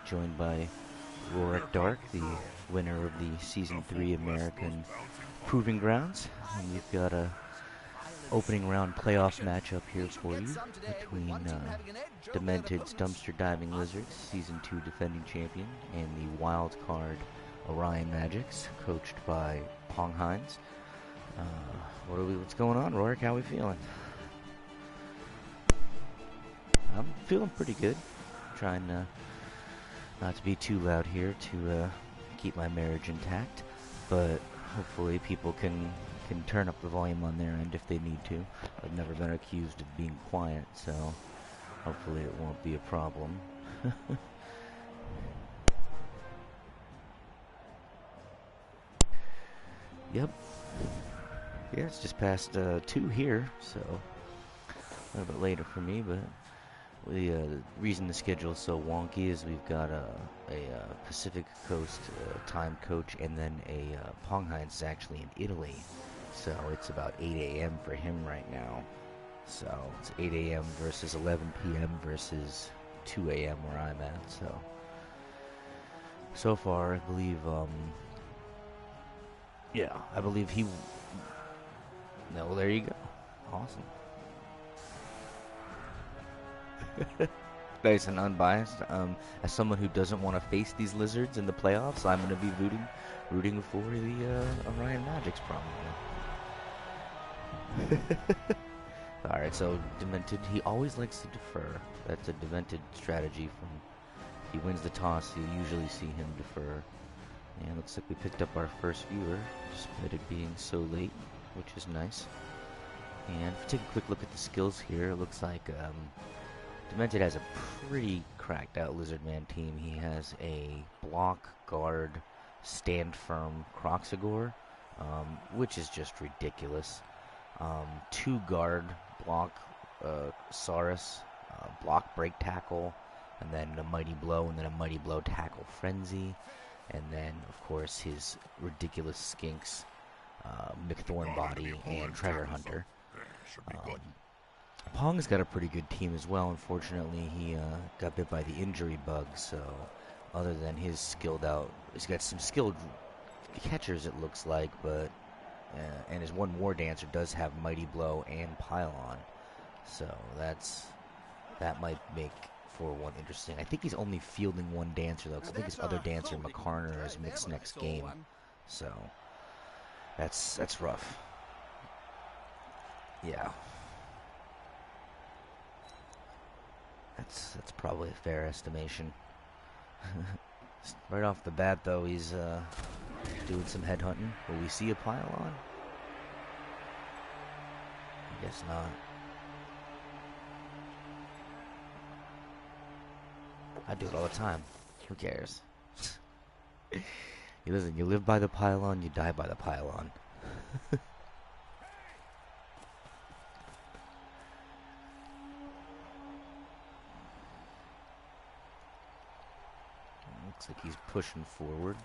joined by Rorik Dark, the winner of the Season 3 American Proving Grounds. And we've got a opening round playoff matchup here for you between Demented's Dumpster Diving Lizards, Season 2 defending champion, and the wild card Orion Magics, coached by Pong Hines. What's going on, Rorik? How are we feeling? I'm feeling pretty good. Trying not to be too loud here to keep my marriage intact, but hopefully people can turn up the volume on their end if they need to. I've never been accused of being quiet, so hopefully it won't be a problem. Yep. Yeah, it's just past 2 here, so a little bit later for me, but the reason the schedule is so wonky is we've got a Pacific Coast time coach, and then Pong Hines is actually in Italy, so it's about 8 a.m. for him right now. So it's 8 a.m. versus 11 p.m. versus 2 a.m. where I'm at. So far, I believe, I believe he. No, there you go. Awesome. Nice and unbiased. As someone who doesn't want to face these lizards in the playoffs, I'm going to be rooting for the Orion Magics, probably. Alright, so Demented, he always likes to defer. That's a Demented strategy. From he wins the toss, you usually see him defer. And looks like we picked up our first viewer, despite it being so late, which is nice. And if we take a quick look at the skills here, it looks like Demented has a pretty cracked out Lizardman team. He has a block, guard, stand firm Croxagore, which is just ridiculous. 2 guard, block Saurus, block break tackle, and then a mighty blow, and then a mighty blow tackle frenzy, and then of course his ridiculous skinks, McThorn body and Treasure Hunter. Pong's got a pretty good team as well. Unfortunately, he got bit by the injury bug, so other than his skilled out, he's got some skilled catchers, it looks like, but and his one War Dancer does have Mighty Blow and Pylon, so that might make for one interesting. I think he's only fielding one Dancer though, because I think his other Dancer, McCarner, is mixed next game, so that's rough. Yeah. That's probably a fair estimation. Right off the bat, though, he's doing some headhunting. Will we see a pylon? I guess not. I do it all the time. Who cares? You live by the pylon, you die by the pylon. Looks like he's pushing forward.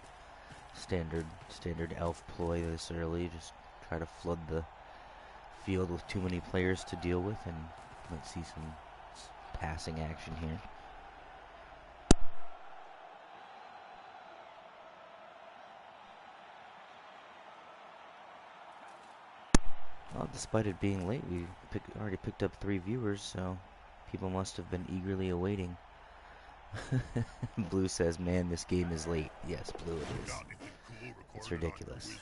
Standard elf ploy this early. Just try to flood the field with too many players to deal with, and might see some passing action here. Well, despite it being late, we already picked up 3 viewers, so people must have been eagerly awaiting. Blue says, man, this game is late. Yes, Blue, it is. It's ridiculous.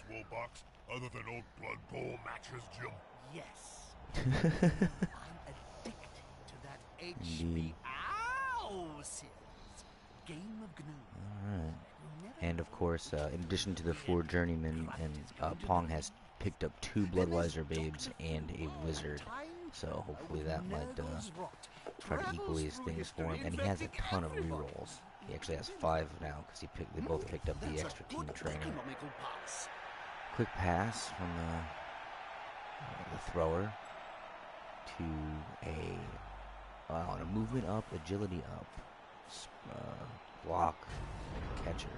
Other than old Blood Bowl matches, Jim. Yes. I'm addicted to that HP. Ow! Game of GNU. Alright. And of course, in addition to the 4 journeymen, and Pong has picked up 2 Bloodweiser babes and a wizard. So hopefully that might try to equalize things for him. And he has a ton of rerolls. He actually has 5 now because they both picked up the extra team trainer. Quick pass from the thrower to a movement up, agility up, block, catcher.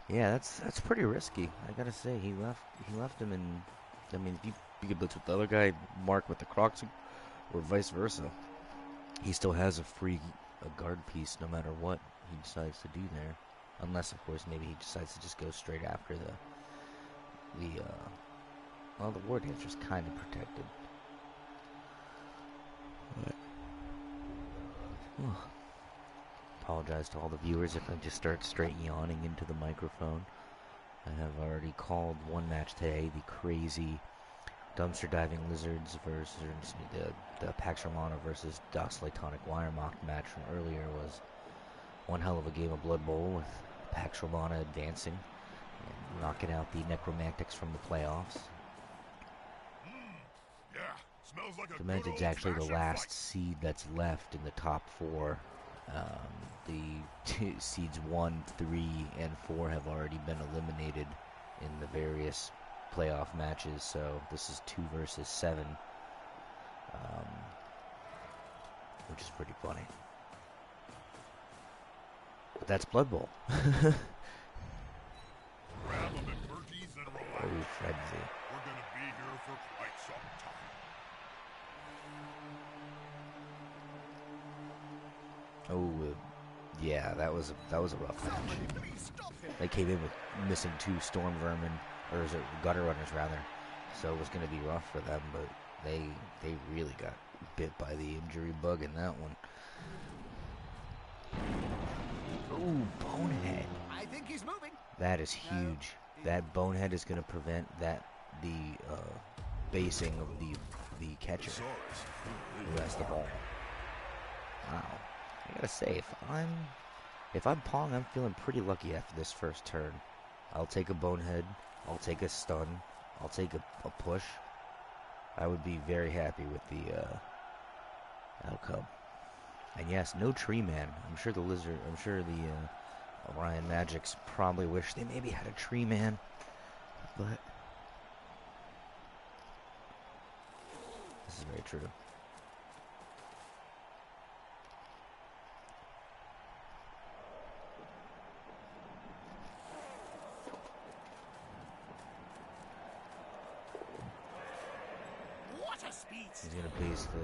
Yeah, that's pretty risky. I gotta say, he left him in. I mean, if you could blitz with the other guy, Mark with the Crocs, or vice versa, he still has a guard piece no matter what he decides to do there. Unless, of course, maybe he decides to just go straight after well, the War Dancer's kind of protected. But, apologize to all the viewers if I just start straight yawning into the microphone. I have already called one match today, the crazy dumpster diving lizards versus the Pax Romana versus Das Latonic Weiermacht match from earlier was one hell of a game of Blood Bowl with Pax Romana advancing and knocking out the Necromantics from the playoffs. Yeah, smells like a Demented's good actually the old-fashioned last fight. seed that's left in the top four. The seeds 1, 3, and 4 have already been eliminated in the various playoff matches, so this is 2 versus 7, which is pretty funny. But that's Blood Bowl. Grab 'em at Berkey's and relax. Oh, frenzy. We're gonna be here for quite some time. Oh, yeah, that was a rough match. Somebody please stop him. They came in with missing 2 Storm Vermin, or is it Gutter Runners rather, so it was going to be rough for them, but they really got bit by the injury bug in that one. Ooh, Bonehead. I think he's moving. That is huge. That Bonehead is going to prevent the basing of the catcher who has the ball. Wow. I gotta say, if I'm Pong, I'm feeling pretty lucky after this first turn. I'll take a Bonehead. I'll take a stun. I'll take a push. I would be very happy with the outcome. And yes, no Tree Man. I'm sure the Orion Magics probably wish they maybe had a Tree Man, but this is very true. What a speed! He's gonna paste the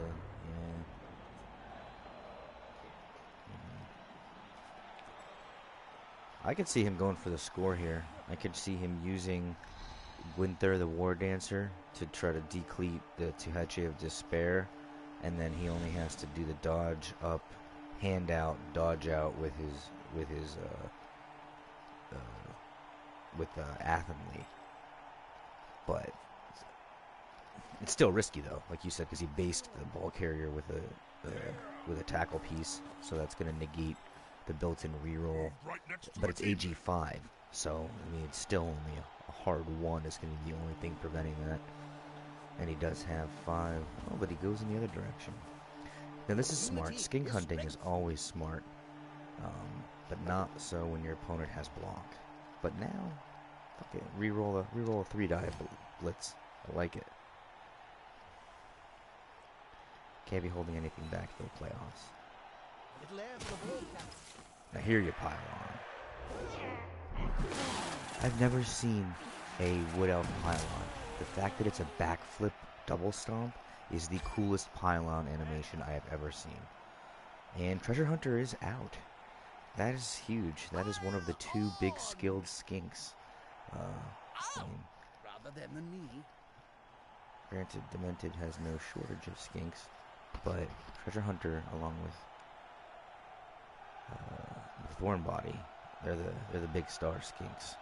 I could see him going for the score here. I could see him using Gwynthur the War Dancer to try to deplete the Tuhachi of Despair, and then he only has to do the dodge up, hand out, dodge out with Athenly. But it's still risky though, like you said, because he based the ball carrier with a tackle piece, so that's going to negate the built-in reroll. Right next to But a it's team. AG5, so I mean it's still only a hard 1 is going to be the only thing preventing that. And he does have 5. Oh, but he goes in the other direction. Now this is smart. Skink hunting is always smart, but not so when your opponent has block. But now, fuck it, reroll a 3-die blitz. I like it. Can't be holding anything back for the playoffs. Little air for the ball. Now here you pile on. I've never seen a Wood Elf pylon. The fact that it's a backflip double stomp is the coolest pylon animation I have ever seen. And Treasure Hunter is out. That is huge. That is one of the 2 big skilled skinks. I mean, Rather them than me. granted, Demented has no shortage of skinks, but Treasure Hunter, along with Thornbody, they're the big star skinks.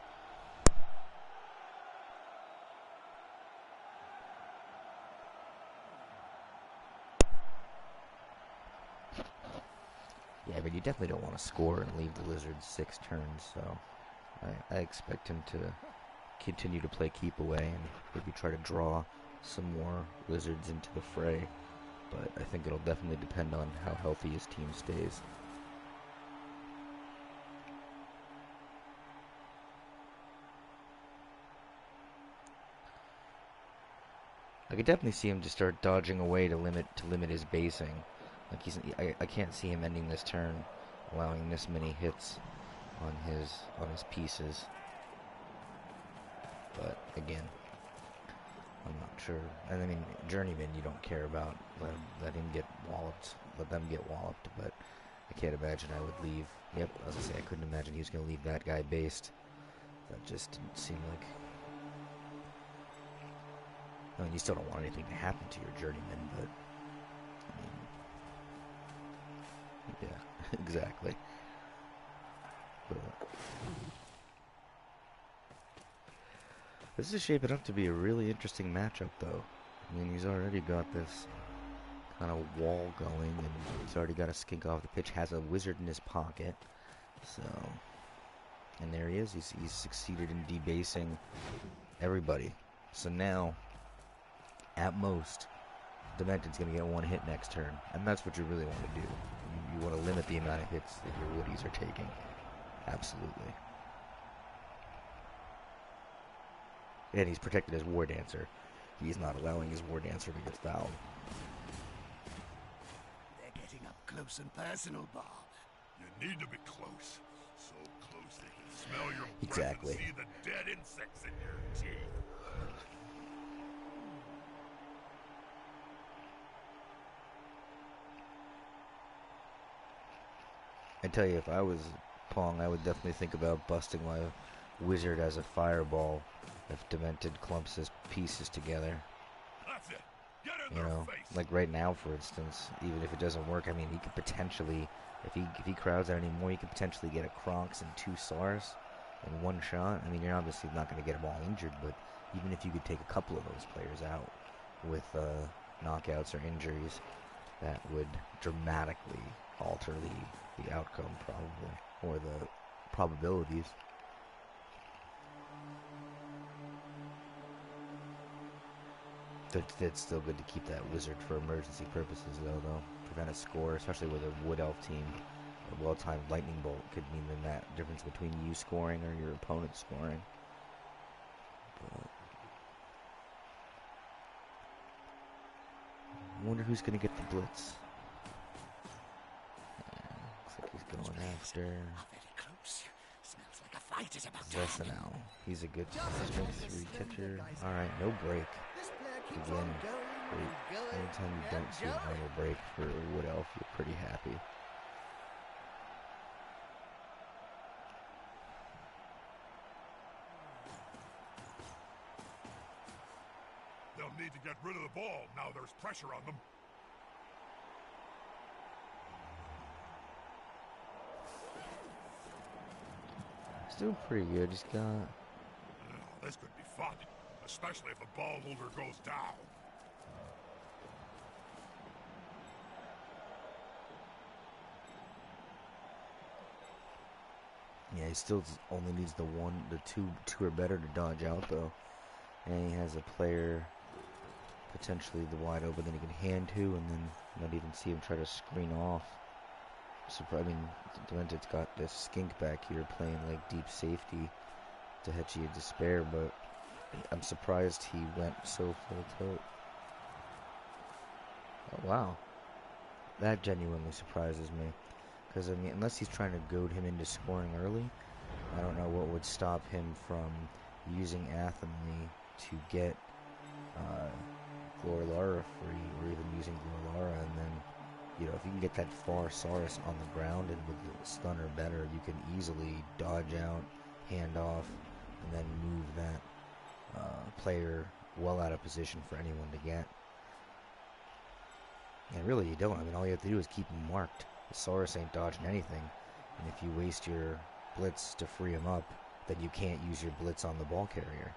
Yeah, but you definitely don't want to score and leave the Lizards 6 turns, so I expect him to continue to play keep away and maybe try to draw some more Lizards into the fray, but I think it'll definitely depend on how healthy his team stays. I could definitely see him just start dodging away to limit his basing. Like I can't see him ending this turn, allowing this many hits on his pieces. But again, I'm not sure. And I mean, Journeyman, you don't care about. Let him get walloped. Let them get walloped. But I can't imagine I would leave. Yep, as I say, I couldn't imagine he was going to leave that guy based. That just didn't seem like... I mean, you still don't want anything to happen to your Journeyman, but... I mean, yeah, exactly. But, this is shaping up to be a really interesting matchup, though. I mean, he's already got this kind of wall going, and he's already got a skink off the pitch, has a wizard in his pocket. So, and there he is. He's succeeded in debasing everybody. So now, at most, Demented's going to get one hit next turn, and that's what you really want to do. You want to limit the amount of hits that your Woodies are taking. Absolutely. And he's protected his War Dancer. He's not allowing his War Dancer to get fouled. They're getting up close and personal, Bob. You need to be close. So close they can smell your breath Exactly. and see the dead insects in your teeth. I tell you, if I was Pong, I would definitely think about busting my wizard as a fireball if Demented clumps his pieces together. That's it. Get in You their know, face. like right now, for instance, even if it doesn't work, I mean, he could potentially, if he crowds out anymore, he could potentially get a Kronks and 2 SARs in one shot. I mean, you're obviously not going to get them all injured, but even if you could take a couple of those players out with knockouts or injuries, that would dramatically alter the outcome, probably, or the probabilities. It's still good to keep that wizard for emergency purposes, though. Prevent a score, especially with a Wood Elf team. A well-timed lightning bolt could mean the difference between you scoring or your opponent scoring. But I wonder who's going to get the blitz. Looks like he's going after Are very close. Smells like a fight is about to happen. Zesenau. He's a good strength 3 catcher. Alright, no break. This player keeps Again, on going great. and going. Anytime you don't see an going. armor break for a Wood Elf, you're pretty happy. They'll need to get rid of the ball now there's pressure on them. Still pretty good. He's got... Oh, this could be fun, especially if the ball holder goes down. Yeah, he still only needs the two or better to dodge out, though. And he has a player potentially the wide open that he can hand to, and then not even see him try to screen off. I mean, Demented's got this skink back here playing like deep safety to Hetchy of Despair, but I'm surprised he went so full tilt. Oh, wow. That genuinely surprises me. Because, I mean, unless he's trying to goad him into scoring early, I don't know what would stop him from using Athenly to get Glorilara free, or even using Glorilara, and then, you know, if you can get that far Saurus on the ground and with the stun or better, you can easily dodge out, hand off, and then move that player well out of position for anyone to get. And really, you don't. I mean, all you have to do is keep him marked. The Saurus ain't dodging anything, and if you waste your blitz to free him up, then you can't use your blitz on the ball carrier.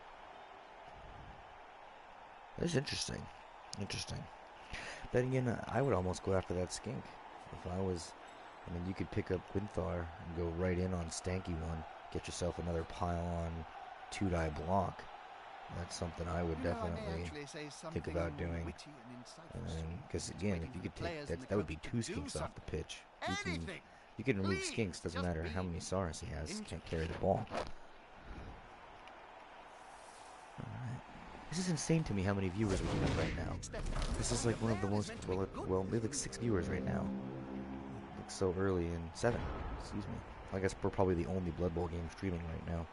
That's interesting. Interesting. Then again, I would almost go after that skink. If I was... I mean, you could pick up Winthar and go right in on Stanky One. Get yourself another pile-on 2-die block. That's something I would definitely think about doing. Because again, if you could take... that would be 2 skinks off the pitch. You can remove skinks, doesn't matter how many Saurus he has. Can't carry the ball. Alright. This is insane to me how many viewers we have right now. This is like one of the most, well, we have like 6 viewers right now. Like so early, and 7, excuse me. I guess we're probably the only Blood Bowl game streaming right now.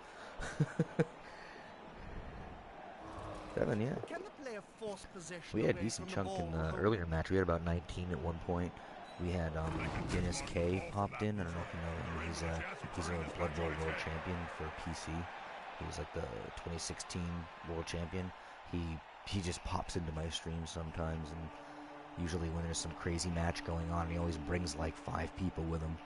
7, yeah. Can the player force possession We had a away decent from the chunk in ball? the earlier match. We had about 19 at one point. We had Dennis K popped in. I don't know if you know him. He's a Blood Bowl world champion for PC. He was like the 2016 world champion. He just pops into my stream sometimes, and usually when there's some crazy match going on, he always brings like 5 people with him.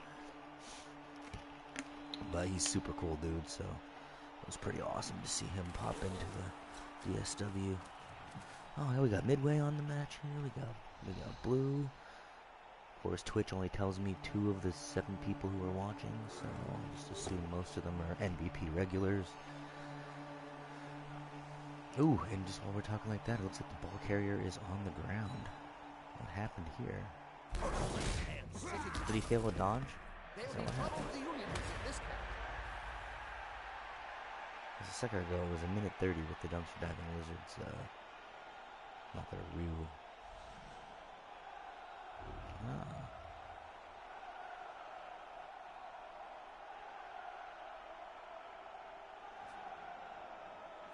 But he's super cool dude, so it was pretty awesome to see him pop into the DSW. Oh, yeah, we got Midway on the match. Here we got Blue. Of course, Twitch only tells me 2 of the 7 people who are watching, so I'll just assume most of them are NBP regulars. Ooh, and just while we're talking like that, it looks like the ball carrier is on the ground. What happened here? Did he fail a dodge? Is that what happened? A second ago, it was a minute 30 with the dumpster diving lizards. Not gonna rue. Ah.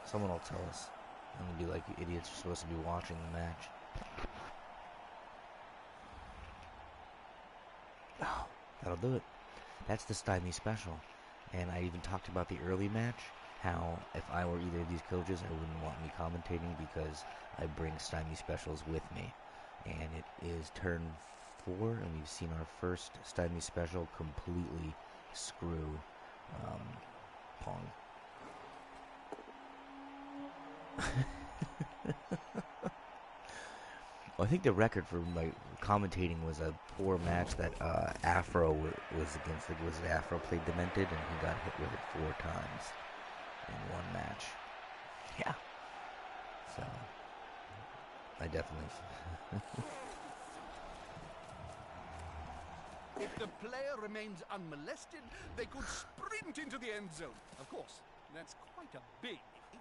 Someone will tell us. And we'll be like, you idiots are supposed to be watching the match. Oh, that'll do it. That's the Stymie special. And I even talked about the early match, how if I were either of these coaches, I wouldn't want me commentating because I bring Stymie specials with me. And it is turn 4, and we've seen our first Stymie special completely screw Pong. Well, I think the record for my commentating was a poor match that Afro was against. Like, was it Afro played Demented, and he got hit with it 4 times in one match. Yeah. So I definitely. If the player remains unmolested, they could sprint into the end zone. Of course, that's quite a big if.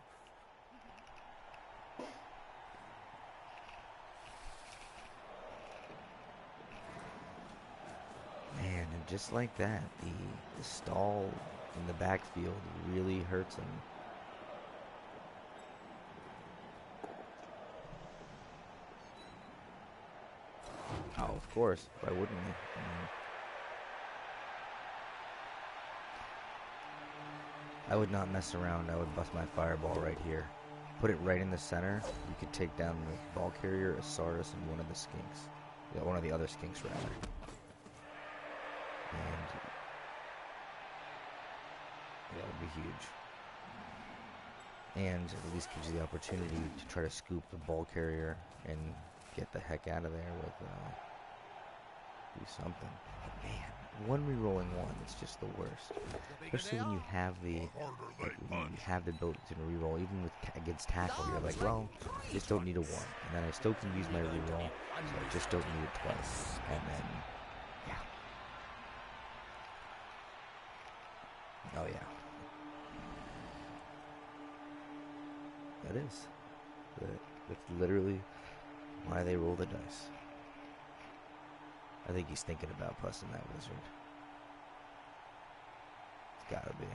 Man, and just like that, the stall in the backfield really hurts him. Oh, of course. Why wouldn't he? I would not mess around. I would bust my fireball right here. Put it right in the center. You could take down the ball carrier, Asaurus, and one of the skinks. Yeah, one of the other skinks, rather. And that would be huge. And at least gives you the opportunity to try to scoop the ball carrier and get the heck out of there with do something. But man, one re-rolling one is just the worst. Especially when you have the built-in re-roll, even with against tackle, you're like, well, I just don't need a 1, and then I still can use my re-roll, so I just don't need it twice, and then yeah. Oh yeah. That is. That's literally why they roll the dice. I think he's thinking about busting that wizard. It's gotta be.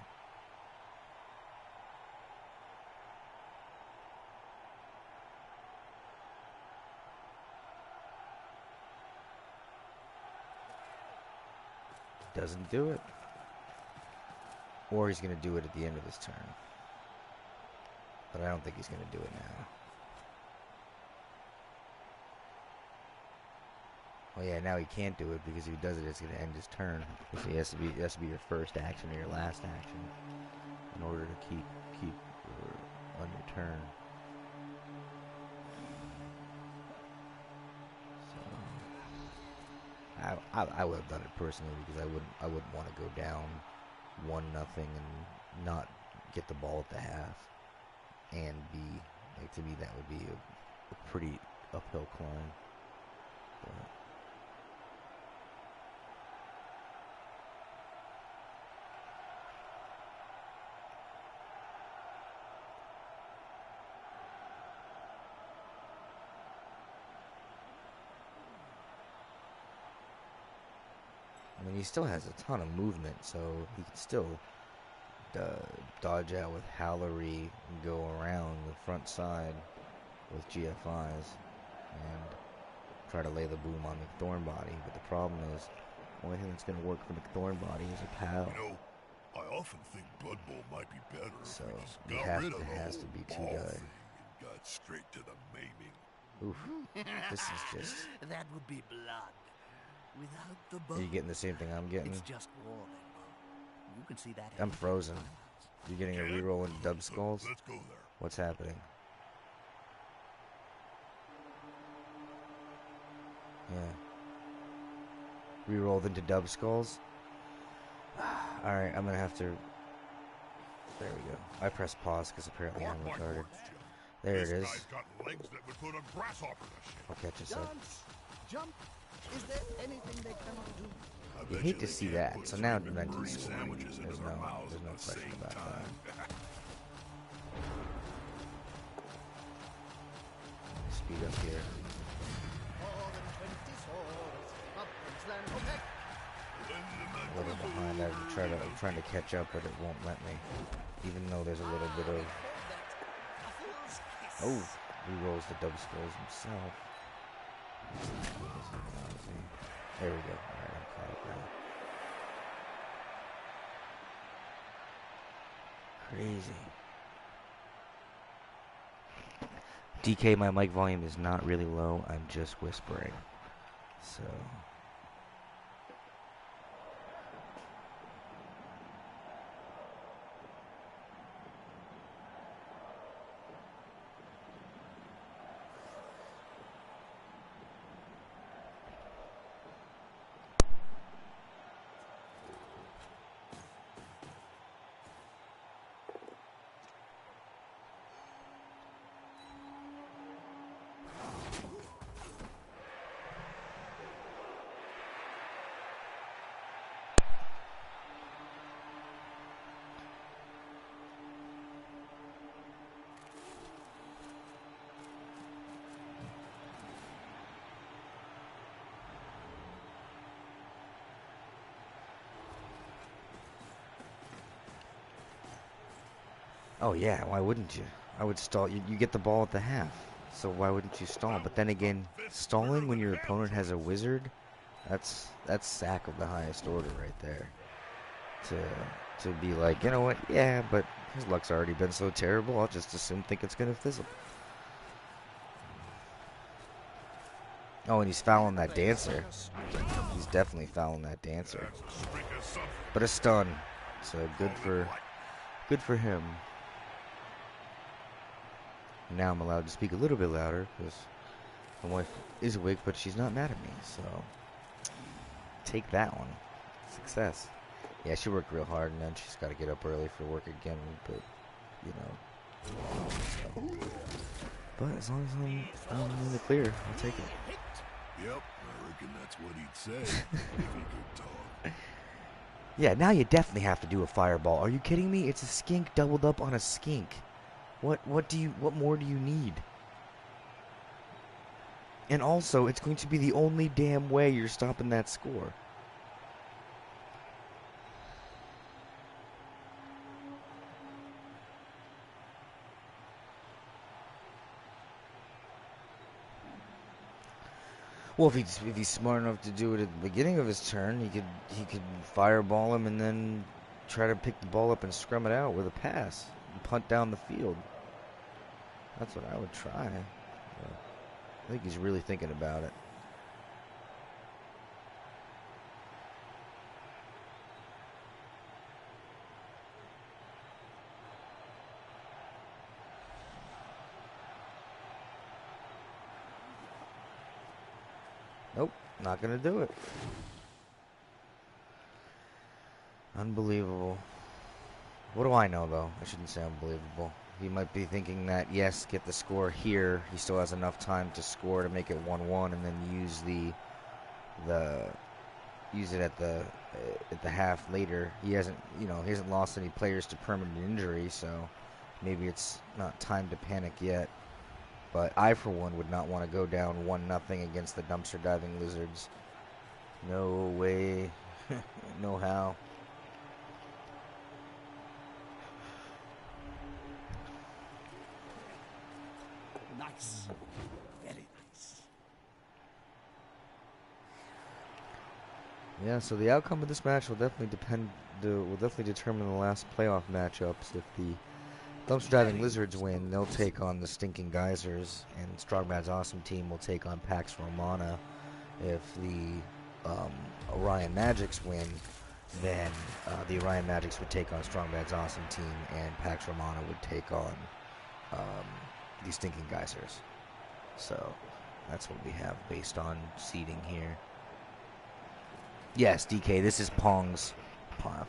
Doesn't do it. Or he's gonna do it at the end of his turn. But I don't think he's gonna do it now. Well, yeah, now he can't do it because if he does it, it's going to end his turn. So it has to be your first action or your last action in order to keep on your turn. So I would have done it personally because I wouldn't want to go down 1-0 and not get the ball at the half, and to me that would be a pretty uphill climb. But, I mean, he still has a ton of movement, so he can still dodge out with Hallery and go around the front side. with GFIs and try to lay the boom on McThorn body. But the problem is, the only thing that's going to work for McThorn body is a PAL. You know, I often think Blood Bowl might be better So if we just you got have rid to, of it the has whole to be ball 2-die. thing and got straight to the maiming. Oof. This is just... That would be blood. Without the Are you bone. getting the same thing I'm getting? It's just war then, Bo. You can see that. I'm frozen. You're getting a reroll in dub skulls? Let's go there. What's happening? Yeah. Rerolled into dub skulls? Alright, I'm gonna have to... There we go. I pressed pause because apparently I'm Mark my retarded. words, Jim. There This it is. guy's got legs that would put a grasshopper to shame. I'll catch us up. Dance, jump. Is there anything they cannot do? I You bet hate to they see can't that. put So now three Demented McMurray scoring. sandwiches into There's their no mouths question at the same about that. time. Speed up here. More than 20 swords. Up and slam. Okay. A little behind. I'm trying to catch up, but it won't let me. Even though there's a little bit of... Oh! Rerolls the dub skulls himself. There we go. Alright, I'm caught up now. Crazy. DK, my mic volume is not really low. I'm just whispering. So... Oh yeah, why wouldn't you? I would stall. You get the ball at the half, so why wouldn't you stall? But then again, stalling when your opponent has a wizard, that's sack of the highest order right there. To be like, you know what? Yeah, but his luck's already been so terrible. I'll just think it's gonna fizzle. Oh, and he's fouling that dancer. He's definitely fouling that dancer. But a stun, so good for him. Now I'm allowed to speak a little bit louder because my wife is awake, but she's not mad at me. So take that one, success. Yeah, she worked real hard, and then she's got to get up early for work again. But you know, so. But as long as I'm in the clear, I'll take it. Yep, I reckon that's what he'd say if he could talk. Yeah, now you definitely have to do a fireball. Are you kidding me? It's a skink doubled up on a skink. What more do you need? And also, it's going to be the only damn way you're stopping that score. Well, if he's smart enough to do it at the beginning of his turn, he could fireball him and then try to pick the ball up and scrum it out with a pass and punt down the field. That's what I would try. But I think he's really thinking about it. Nope, not gonna do it. Unbelievable. What do I know, though? I shouldn't say unbelievable. He might be thinking that, yes, get the score here. He still has enough time to score to make it 1-1, and then use use it at the half later. He hasn't lost any players to permanent injury, so maybe it's not time to panic yet. But I, for one, would not want to go down 1-0 against the dumpster diving Lizards. No way. No how. Nice nice. Very nice. Yeah, so the outcome of this match will definitely determine the last playoff matchups. If the Dumpster Diving Lizards win, they'll take on the Stinking Geysers, and Strongman's Awesome Team will take on Pax Romana. If the Orion Magics win, then the Orion Magics would take on Strongman's Awesome Team, and Pax Romana would take on the Stinking Geysers. So that's what we have based on seeding here. Yes, DK, this is Pong's path.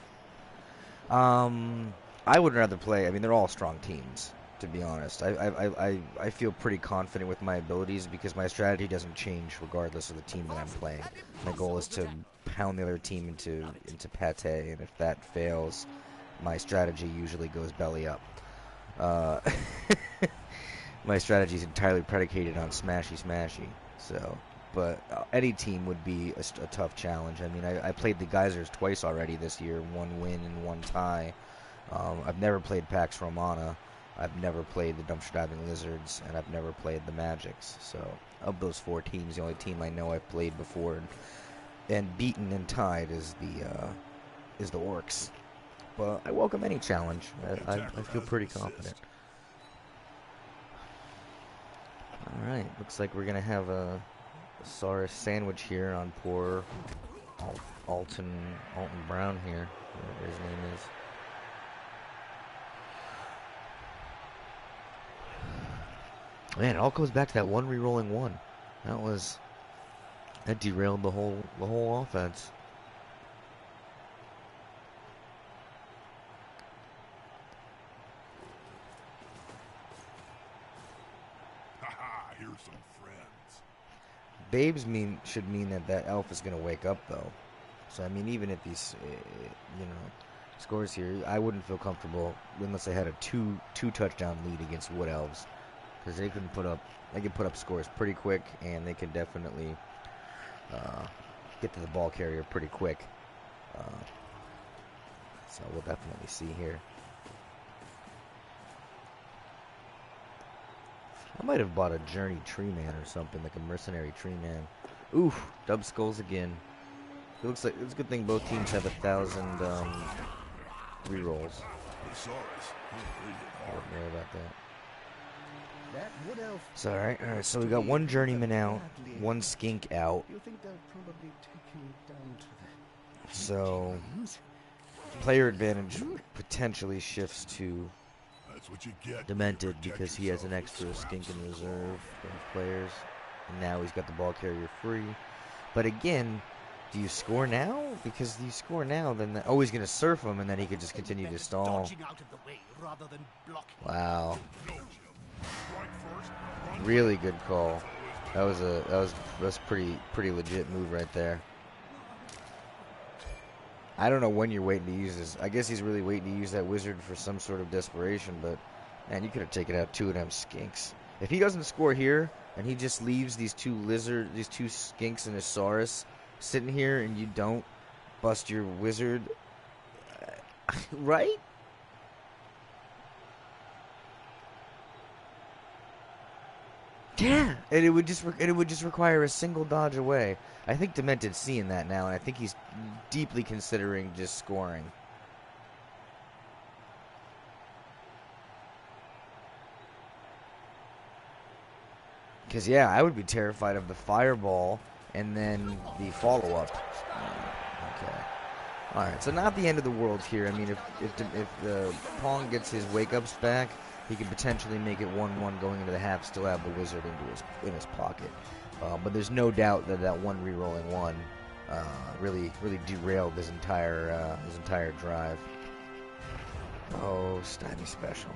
I would rather play. I mean, they're all strong teams, to be honest. I feel pretty confident with my abilities because my strategy doesn't change regardless of the team that I'm playing. My goal is to pound the other team into pate, and if that fails, my strategy usually goes belly up. My strategy is entirely predicated on smashy. So, but any team would be a tough challenge. I mean, I played the Geysers twice already this year, 1 win and 1 tie. I've never played Pax Romana. I've never played the Dumpster Diving Lizards, and I've never played the Magics. So, of those 4 teams, the only team I know I've played before and beaten and tied is the Orcs. But I welcome any challenge. I feel pretty confident. All right, looks like we're gonna have a Saurus sandwich here on poor Alton Brown here, whatever his name is. Man, it all goes back to that one re-rolling one. That derailed the whole offense. Haha, here's some friends. Babes should mean that elf is gonna wake up though. So I mean, even if he's scores here, I wouldn't feel comfortable unless they had a two touchdown lead against Wood Elves. Because they can put up scores pretty quick, and they can definitely get to the ball carrier pretty quick. So we'll definitely see here. I might have bought a Journey Tree Man or something, like a Mercenary Tree Man. Oof, dub skulls again. It looks like it's a good thing both teams have 1,000 rerolls. I don't know about that. It's alright, so we got 1 journeyman out, 1 skink out. So player advantage potentially shifts to Demented because he has an extra skink in reserve for his players. And now he's got the ball carrier free. But again, do you score now? Because if you score now, then he's going to surf him, and then he could just continue to stall. Wow. Really good call. That was pretty legit move right there. I don't know when you're waiting to use this. I guess he's really waiting to use that wizard for some sort of desperation, but man, you could have taken out 2 of them skinks. If he doesn't score here and he just leaves these 2 skinks and a Saurus sitting here, and you don't bust your wizard, right? Yeah, and it would just require a single dodge away. I think Demented's seeing that now, and I think he's deeply considering just scoring. Because yeah, I would be terrified of the fireball and then the follow-up. Okay. All right, so not the end of the world here. I mean, if Pong gets his wake-ups back, he could potentially make it 1-1 going into the half, still have the wizard in his pocket. But there's no doubt that 1 re-rolling 1 really derailed his entire drive. Oh, Stymie special.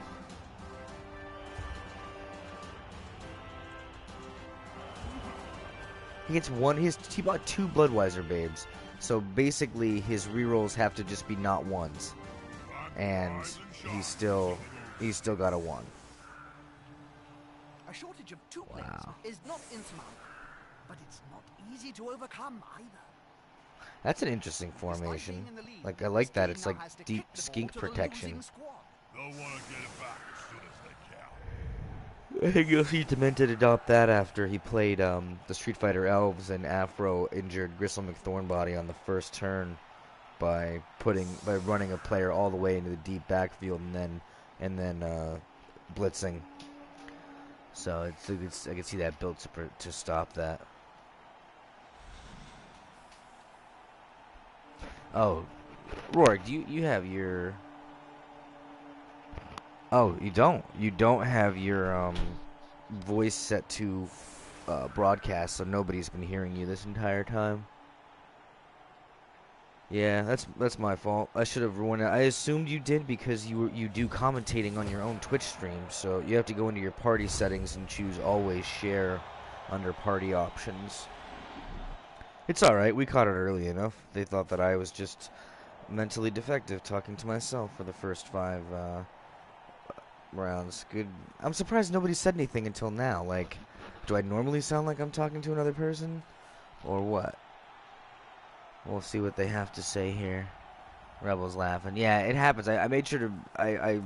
He gets 1. He bought 2 Bloodwiser babes, so basically his rerolls have to just be not 1s, and he's still got a 1. A shortage of 2 players is not insurmountable, but it's not easy to overcome either. That's an interesting formation. Like, I like that. It's like deep skink protection. They'll want to get it back as soon as they can. I think you'll see Demented adopt that after he played the Street Fighter Elves and Afro injured Gristle McThornbody on the first turn by running a player all the way into the deep backfield and then blitzing. So I can see that built to stop that. Oh, Rourke, you have your... Oh, you don't. You don't have your voice set to broadcast, so nobody's been hearing you this entire time. Yeah, that's my fault. I should have ruined it. I assumed you did because you do commentating on your own Twitch stream, so you have to go into your party settings and choose always share under party options. It's all right. We caught it early enough. They thought that I was just mentally defective talking to myself for the first 5 rounds. Good. I'm surprised nobody said anything until now. Like, do I normally sound like I'm talking to another person? Or what? We'll see what they have to say here. Rebel's laughing. Yeah, it happens. I made sure to... I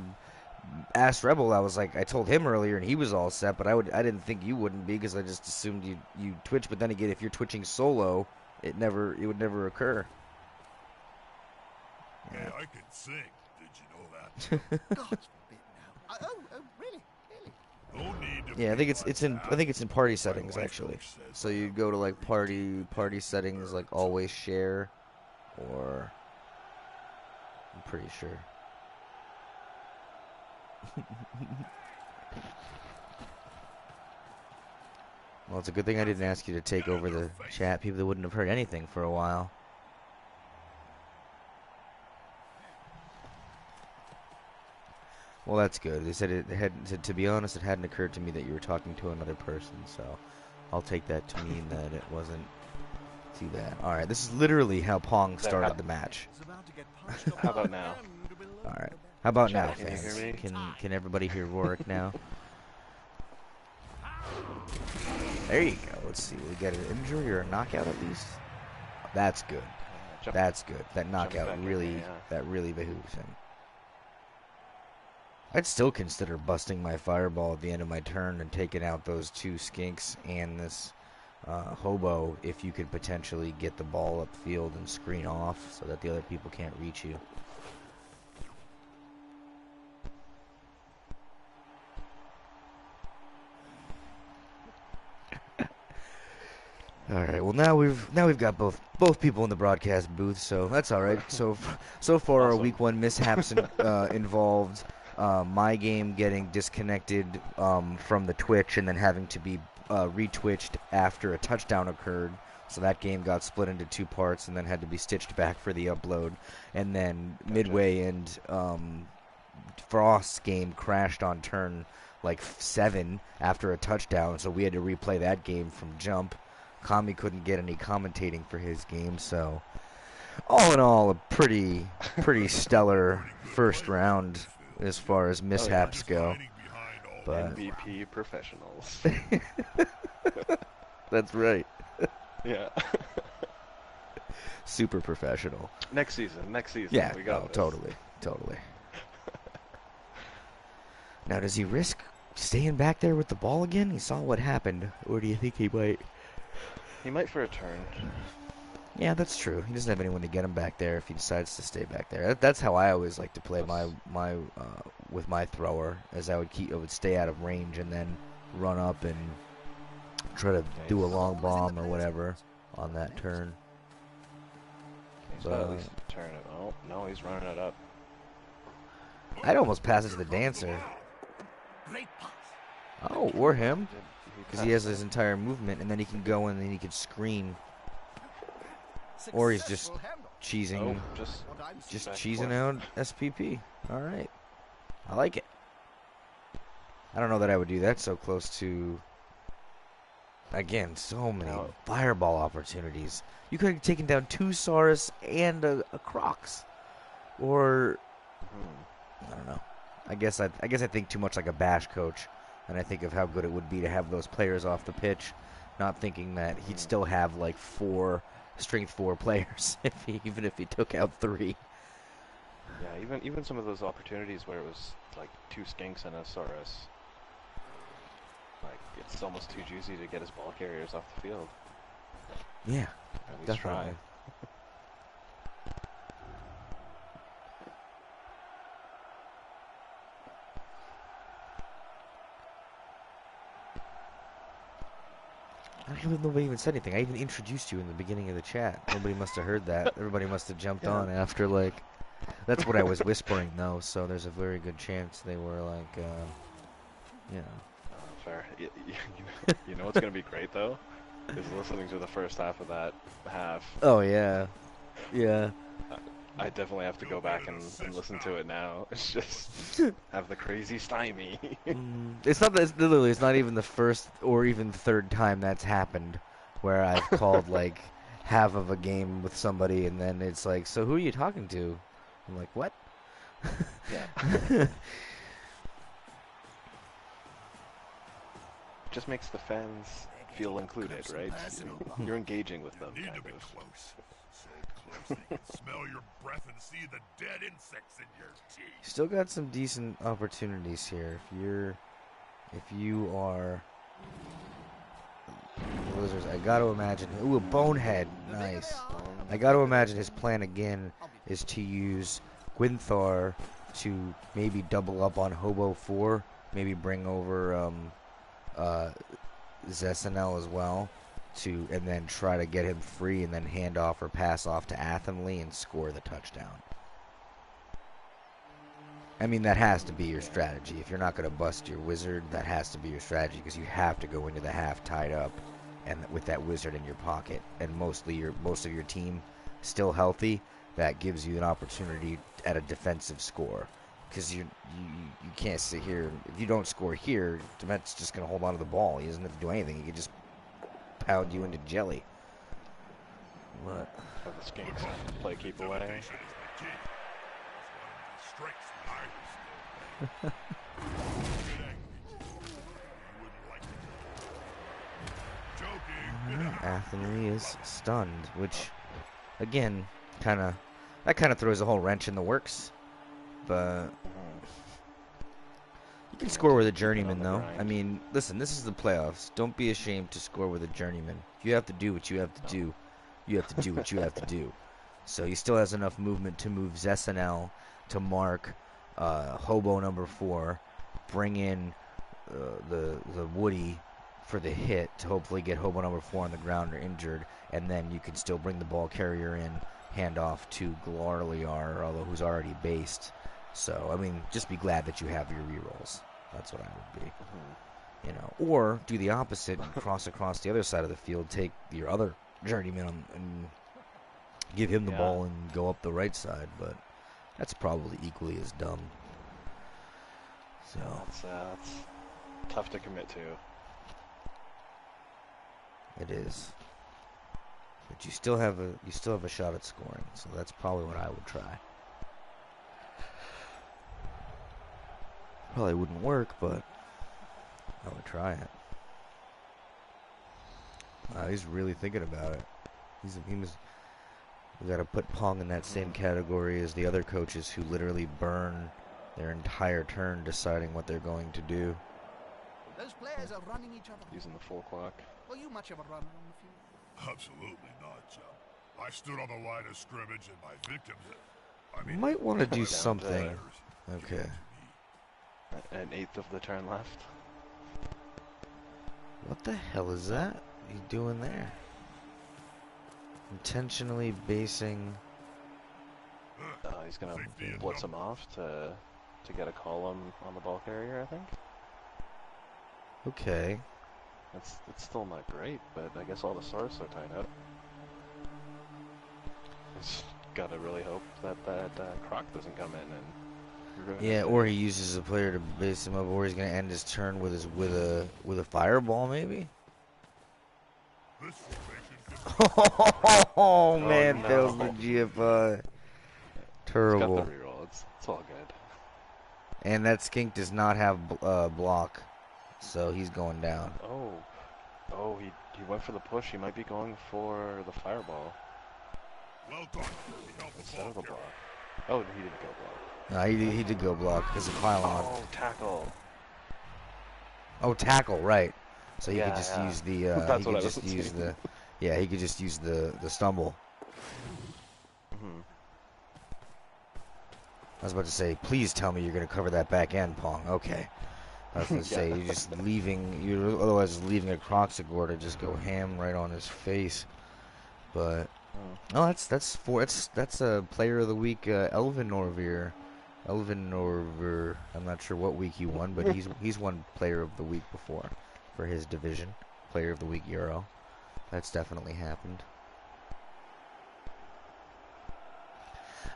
asked Rebel. I told him earlier, and he was all set, but I didn't think you wouldn't be, because I just assumed you Twitch. But then again, if you're twitching solo, it would never occur. Yeah. Hey, I can sing. Did you know that? God forbid now. Oh, really? No need to Yeah, I think be it's in party settings wife actually. says So you go to like party settings, like always share, or I'm pretty sure. Well, it's a good thing I didn't ask you to take over the chat. People wouldn't have heard anything for a while. Well, that's good. They said to be honest, it hadn't occurred to me that you were talking to another person, so I'll take that to mean that it wasn't too bad. All right, this is literally how Pong started the match. How about now? All right, how about now, Can you fans? hear me? Can everybody hear Rourke now? There you go. Let's see. We get an injury or a knockout at least. That's good. That's good. That knockout really behooves him. I'd still consider busting my fireball at the end of my turn and taking out those 2 skinks and this hobo if you could potentially get the ball upfield and screen off so that the other people can't reach you. All right. Well, now we've got both people in the broadcast booth, so that's all right. So far, our week 1 mishaps involved my game getting disconnected from the Twitch and then having to be retwitched after a touchdown occurred. So that game got split into 2 parts and then had to be stitched back for the upload. And then midway and Frost's game crashed on turn like 7 after a touchdown, so we had to replay that game from jump. Kami couldn't get any commentating for his game, so all in all, a pretty stellar first round as far as mishaps go. But NBP professionals. That's right. Yeah. Super professional. Next season. Yeah, we got this. Totally. Now, does he risk staying back there with the ball again? He saw what happened, or do you think he might? He might for a turn. Yeah, that's true. He doesn't have anyone to get him back there if he decides to stay back there. That's how I always like to play my with my thrower, as I would stay out of range and then run up and try to do a long bomb or whatever on that turn. He's got at least turn it. Oh no, he's running it up. I'd almost pass it to the dancer. Great pass. Oh, or him, because he has his entire movement, and then he can go in and then he can screen. Or he's just cheesing, just cheesing out SPP. All right, I like it. I don't know that I would do that so close to. Again, so many fireball opportunities. You could have taken down 2 Saurus and a Crocs, or I don't know. I guess I think too much like a bash coach, and I think of how good it would be to have those players off the pitch, not thinking that he'd still have like 4 strength 4 players even if he took out 3. Yeah, even some of those opportunities where it was like 2 skinks and a Saurus. Like, it's almost too juicy to get his ball carriers off the field. Yeah, Or at least definitely. try. I don't even know if nobody even said anything. I even introduced you in the beginning of the chat. Nobody must have heard that. Everybody must have jumped on after, like... That's what I was whispering, though, so there's a very good chance they were, like, you know... Fair. You know what's going to be great, though? Is listening to the first half of that half. Oh, yeah. Yeah. I definitely have to go back and listen to it now. It's just have the crazy stymie. It's not that, literally, it's not even the first or even third time that's happened where I've called, like, half of a game with somebody and then it's like, so who are you talking to? I'm like, what? Yeah. Just makes the fans feel included, right? You're engaging with them, You need kind to be of. close. So close that you can smell your breath and see the dead insects in your teeth. Still got some decent opportunities here. If you are the Wizards, I got to imagine. Ooh, a bonehead, nice. I got to imagine his plan again is to use Gwynthar to maybe double up on Hobo 4, maybe bring over Zesanel as well, and then try to get him free and then hand off or pass off to Athenly and score the touchdown. I mean, that has to be your strategy. If you're not going to bust your Wizard, that has to be your strategy because you have to go into the half tied up and with that Wizard in your pocket and most of your team still healthy. That gives you an opportunity at a defensive score because you can't sit here. If you don't score here, Dement's just going to hold on to the ball. He doesn't have to do anything. He can just pound you into jelly. What? Have the Skinks play keep away. Athenly is stunned, which, again, that kind of throws a whole wrench in the works. But you can score with a journeyman, though. I mean, listen, this is the playoffs. Don't be ashamed to score with a journeyman. You have to do what you have to do. You have to do what you have to do. So he still has enough movement to move Zesanel to mark Hobo number 4, bring in the Woody for the hit to hopefully get Hobo number 4 on the ground or injured, and then you can still bring the ball carrier in, hand off to Glarliar, although who's already based. So, I mean, just be glad that you have your rerolls. That's what I would be. You know, or do the opposite and cross across the other side of the field, take your other journeyman and give him the ball and go up the right side, but that's probably equally as dumb. So that's tough to commit to. It is, but you still have a shot at scoring, so that's probably what I would try. Probably wouldn't work, but I would try it. He's really thinking about it. We got to put Pong in that same category as the other coaches who literally burn their entire turn deciding what they're going to do. Those players are running each other. Using the full clock. Are you much of a runner on the field? Absolutely not, Chum. I stood on the line of scrimmage and my victims... You might want to do something. Okay. An eighth of the turn left. What the hell is that he's doing there? Intentionally basing... He's going to blitz him off to get a column on the ball carrier, I think. Okay. It's still not great, but I guess all the stars are tied up. Just gotta really hope that Croc doesn't come in and... Yeah, or he uses a player to base him up, or he's gonna end his turn with a fireball, maybe. Oh man, no. fails the GFI. Terrible. Got the reroll. It's all good. And that skink does not have block, so he's going down. Oh, he went for the push. He might be going for the fireball. Well done. Instead of the block. Oh, he didn't go block. No, he did go block because of pylon. Oh, tackle. Oh, tackle, right. So he could Yeah, just yeah. use the, That's what I was thinking. yeah, he could just use the stumble. Hmm. I was about to say, please tell me you're going to cover that back end, Pong. Okay. I was going to say, Yeah. you're otherwise leaving a Croxagore to just go ham right on his face. But, no, that's a player of the week, Elvin Norvir. I'm not sure what week he won, but he's won player of the week before for his division. Player of the week Euro. That's definitely happened.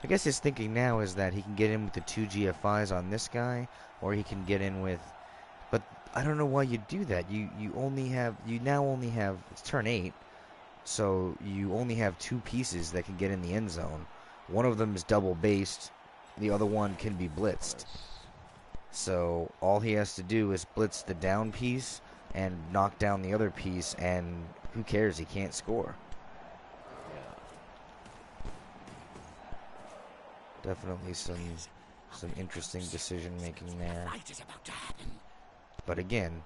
I guess his thinking now is that he can get in with the 2 GFIs on this guy, or he can get in with... But I don't know why you do that. You now only have... It's turn 8, so you only have 2 pieces that can get in the end zone. One of them is double-based. The other one can be blitzed. So all he has to do is blitz the down piece and knock down the other piece, and who cares? He can't score. Definitely some interesting decision making there. But again,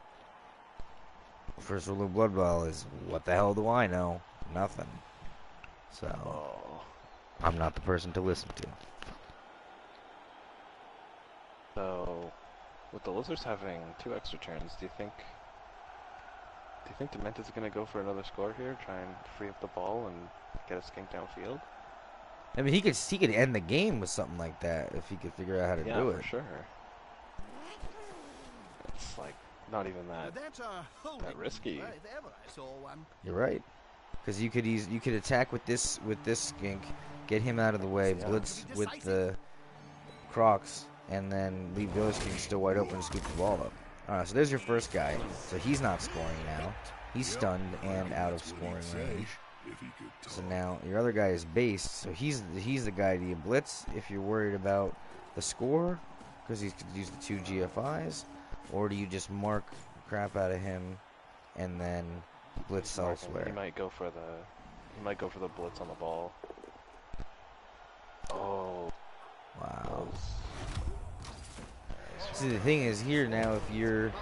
first rule of Blood Bowl is, what the hell do I know? Nothing. So I'm not the person to listen to. So, with the Lizards having 2 extra turns, do you think Demented's gonna go for another score here, try and free up the ball and get a skink downfield? I mean, he could end the game with something like that if he could figure out how to do it. Yeah, for sure. It's like not even that risky. If ever I saw one. You're right, because you could attack with this skink, get him out of the way, blitz with the Crocs, and then leave the other skink still wide open and scoop the ball up. Alright, so there's your first guy. So he's not scoring now. He's stunned and out of scoring range. So now your other guy is based, so he's the guy. Do you blitz if you're worried about the score, because he could use the 2 GFIs, or do you just mark crap out of him and then blitz elsewhere? He might go for the blitz on the ball. Oh, wow. See, the thing is here now, if you're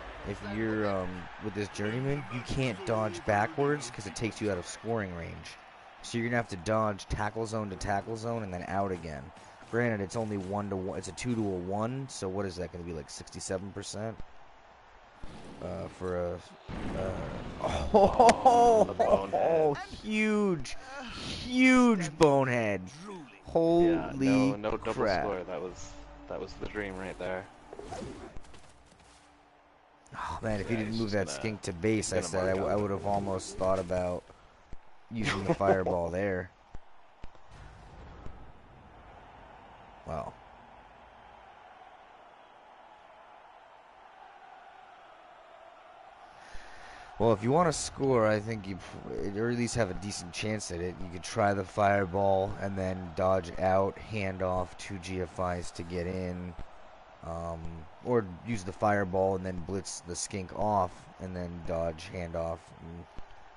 with this journeyman, you can't dodge backwards because it takes you out of scoring range. So you're gonna have to dodge tackle zone to tackle zone and then out again. Granted, it's only 1 to 1. It's a 2 to a 1. So what is that going to be, like 67%? For a huge bonehead. Holy no double crap. score. That was the dream right there. Oh man, if you didn't move that skink to base, I would have almost thought about using the fireball there. Wow. Well, if you want to score, I think or at least have a decent chance at it. You could try the fireball and then dodge out, hand off 2 GFIs to get in. Or use the fireball and then blitz the skink off and then dodge, hand off, and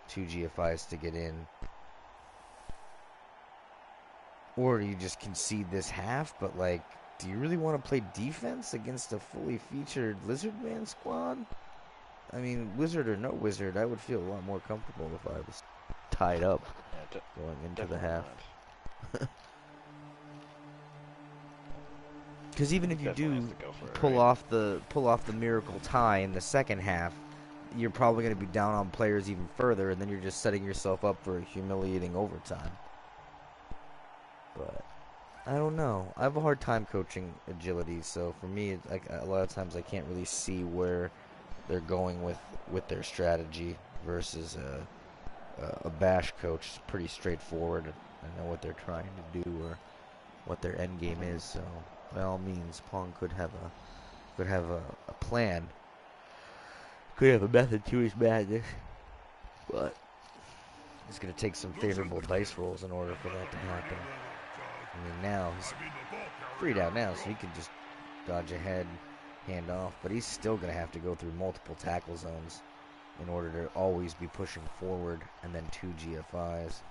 2 GFIs to get in. Or you just concede this half, but like, do you really want to play defense against a fully featured Lizardman squad? I mean, wizard or no wizard, I would feel a lot more comfortable if I was tied up going into the half. Because even if you do pull off the miracle tie in the second half, you're probably going to be down on players even further, and then you're just setting yourself up for a humiliating overtime. But I don't know. I have a hard time coaching agility, so for me, a lot of times I can't really see where they're going with their strategy versus a bash coach. It's pretty straightforward. I know what they're trying to do or what their end game is. So by all means, Pong could have a plan. Could have a method to his madness, but it's going to take some favorable dice rolls in order for that to happen. I mean, now he's freed out now, so he can just dodge ahead, hand off, but he's still going to have to go through multiple tackle zones in order to always be pushing forward, and then 2 GFIs.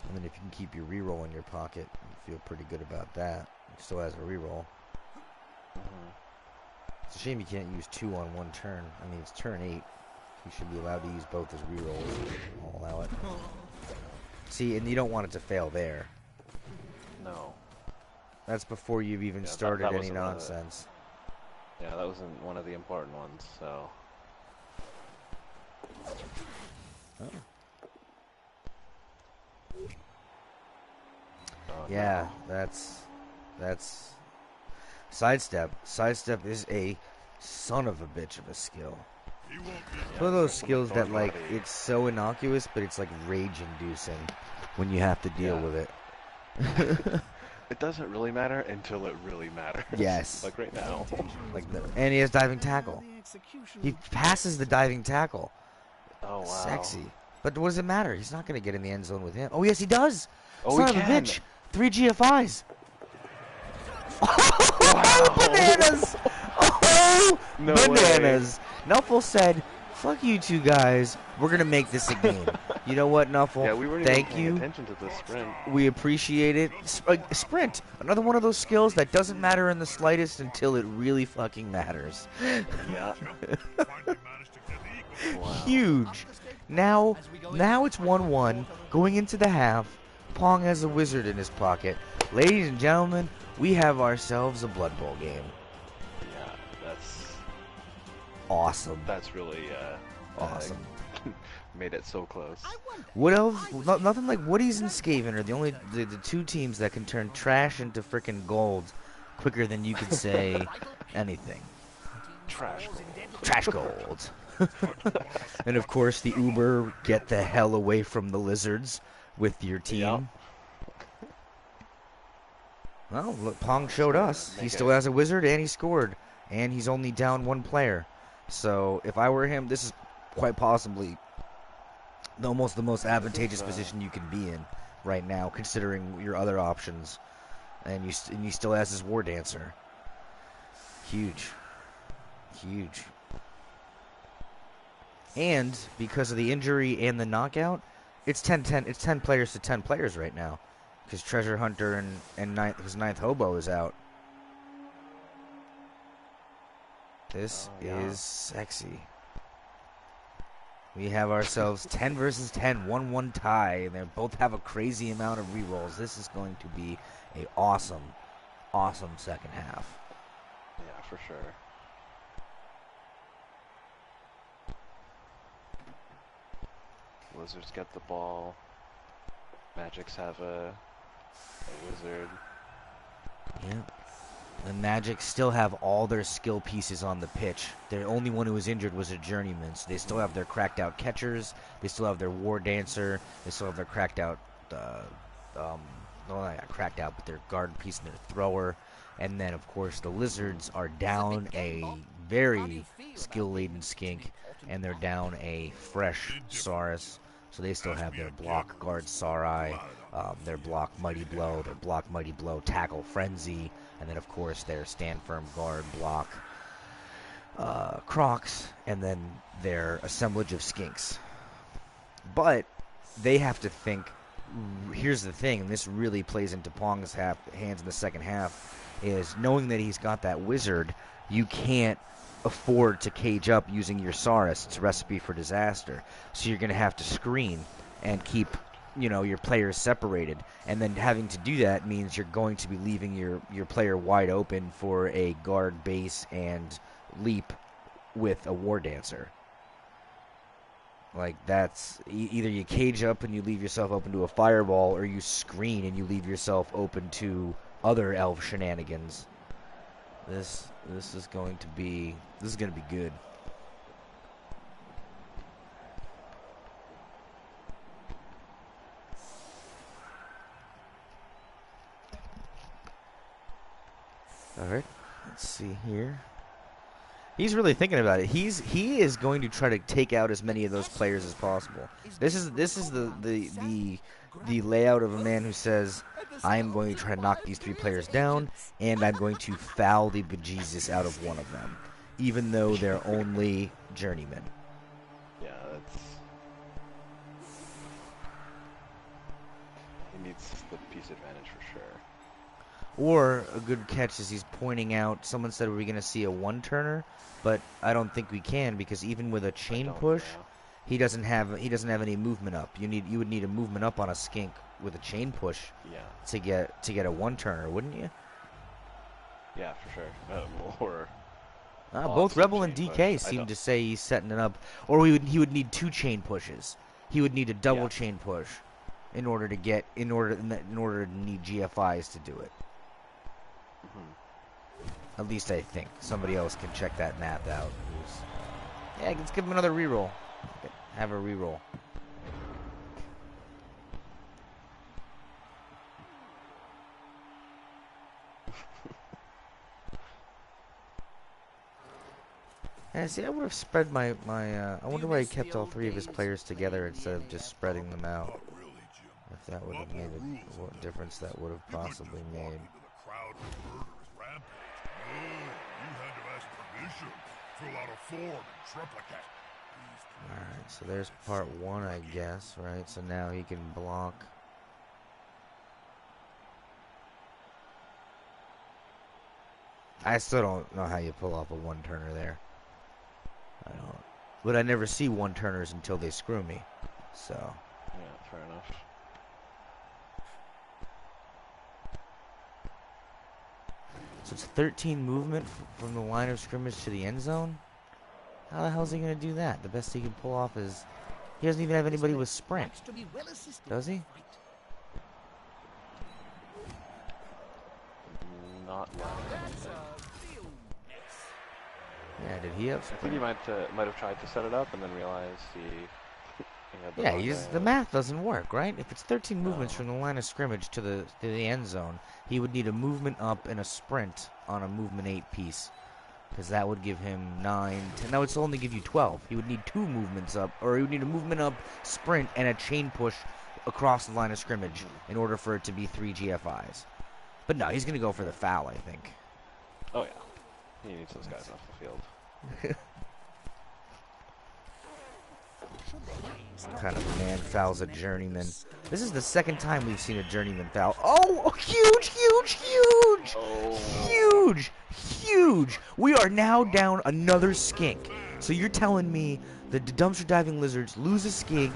And then if you can keep your reroll in your pocket, you feel pretty good about that. He still has a reroll. It's a shame you can't use 2 on one turn. I mean, it's turn 8. You should be allowed to use both as rerolls. I'll allow it. See, and you don't want it to fail there. No. That's before you've even started any nonsense. Yeah, that wasn't one of the important ones, so... Oh. Oh, Yeah, no. that's... Sidestep. Sidestep is a son of a bitch of a skill. It's one of those skills that, like, it's so innocuous, but it's, like, rage-inducing when you have to deal with it. It doesn't really matter until it really matters. Yes. Like right now. And he has diving tackle. He passes the diving tackle. Oh, wow. Sexy. But what does it matter? He's not going to get in the end zone with him. Oh, yes, he does. Oh, son he of a can. bitch. 3 GFIs. Wow. Bananas. Oh, No bananas. Nuffle said, fuck you two guys. We're going to make this a game. You know what, Nuffle? Yeah, we weren't Thank even paying you. attention to the sprint. We appreciate it. Sprint. Another one of those skills that doesn't matter in the slightest until it really fucking matters. Yeah. Wow. Huge. Now it's 1-1. Going into the half. Pong has a wizard in his pocket. Ladies and gentlemen, we have ourselves a Blood Bowl game. Yeah, that's Awesome. That's really awesome. Made it so close. What else? Nothing like Woody's and Skaven are the only the 2 teams that can turn trash into frickin' gold quicker than you could say anything. Trash gold. Trash gold. And of course the Uber, get the hell away from the lizards with your team. Yep. Well, look, Pong showed us. He still has a wizard and he scored. And he's only down 1 player. So if I were him, this is quite possibly almost the most advantageous position you can be in right now, considering your other options. And he still has his War Dancer. Huge. Huge. And because of the injury and the knockout, it's 10-10. It's 10 players to 10 players right now, because Treasure Hunter and his 9th Hobo is out. This is sexy. We have ourselves 10 versus 10, 1-1 tie, and they both have a crazy amount of rerolls. This is going to be a awesome, awesome second half. Yeah, for sure. Lizards get the ball. Magics have a wizard. Yeah. The Magic still have all their skill pieces on the pitch. The only one who was injured was a journeyman. So they still have their cracked out catchers. They still have their War Dancer. They still have their cracked out, well, not cracked out, but their guard piece and their thrower. And then, of course, the Lizards are down a very skill-laden skink, and they're down a fresh Saurus. So they still have their block guard Sarai, their block Mighty Blow, their block Mighty Blow Tackle Frenzy, and then of course their stand firm guard block Crocs, and then their assemblage of skinks. But they have to think, here's the thing, and this really plays into Pong's hands in the second half, is knowing that he's got that wizard, you can't afford to cage up using your Saurus. It's a recipe for disaster. So you're going to have to screen and keep, your players separated. And then having to do that means you're going to be leaving your player wide open for a guard base and leap with a War Dancer. Like, that's either you cage up and you leave yourself open to a fireball, or you screen and you leave yourself open to other elf shenanigans. This is going to be good. All right, let's see here. He's really thinking about it. He is going to try to take out as many of those players as possible. This is the layout of a man who says, I am going to try to knock these 3 players down, and I'm going to foul the bejesus out of one of them, even though they're only journeymen. Yeah, he needs the piece advantage for sure. Or a good catch is he's pointing out. Someone said, "Are we going to see a one-turner?" But I don't think we can, because even with a chain push, he doesn't have any movement up. You would need a movement up on a skink with a chain push. Yeah. To get a one-turner, wouldn't you? Yeah, for sure. Or both Rebel and DK seem to say he's setting it up, or he would need 2 chain pushes. He would need a double chain push in order to need GFIs to do it. At least I think. Somebody else can check that math out. Yeah, let's give him another reroll. Have a reroll. Yeah, see, I would have spread my I wonder why he kept all 3 of his players together instead of just spreading them out. If that would have made what difference that would have possibly made. Alright, so there's part 1, I guess, right? So now he can block. I still don't know how you pull off a one-turner there. I don't. But I never see one-turners until they screw me. So. Yeah, fair enough. So it's 13 movement from the line of scrimmage to the end zone? How the hell is he going to do that? The best he can pull off is... He doesn't even have anybody with sprint. Does he? Not well. Yeah, did he have sprint? I think he might have tried to set it up and then realized he had the math doesn't work, right? If it's 13 movements from the line of scrimmage to the end zone, he would need a movement up and a sprint on a movement 8 piece. Because that would give him 9, 10. That would only give you 12. He would need 2 movements up, or he would need a movement up, sprint, and a chain push across the line of scrimmage in order for it to be 3 GFIs. But no, he's going to go for the foul, I think. Oh, yeah. He needs those guys off the field. What kind of man fouls a journeyman? This is the second time we've seen a journeyman foul. Oh, huge, huge, huge! Oh. Huge, huge! We are now down another skink. So you're telling me the dumpster diving lizards lose a skink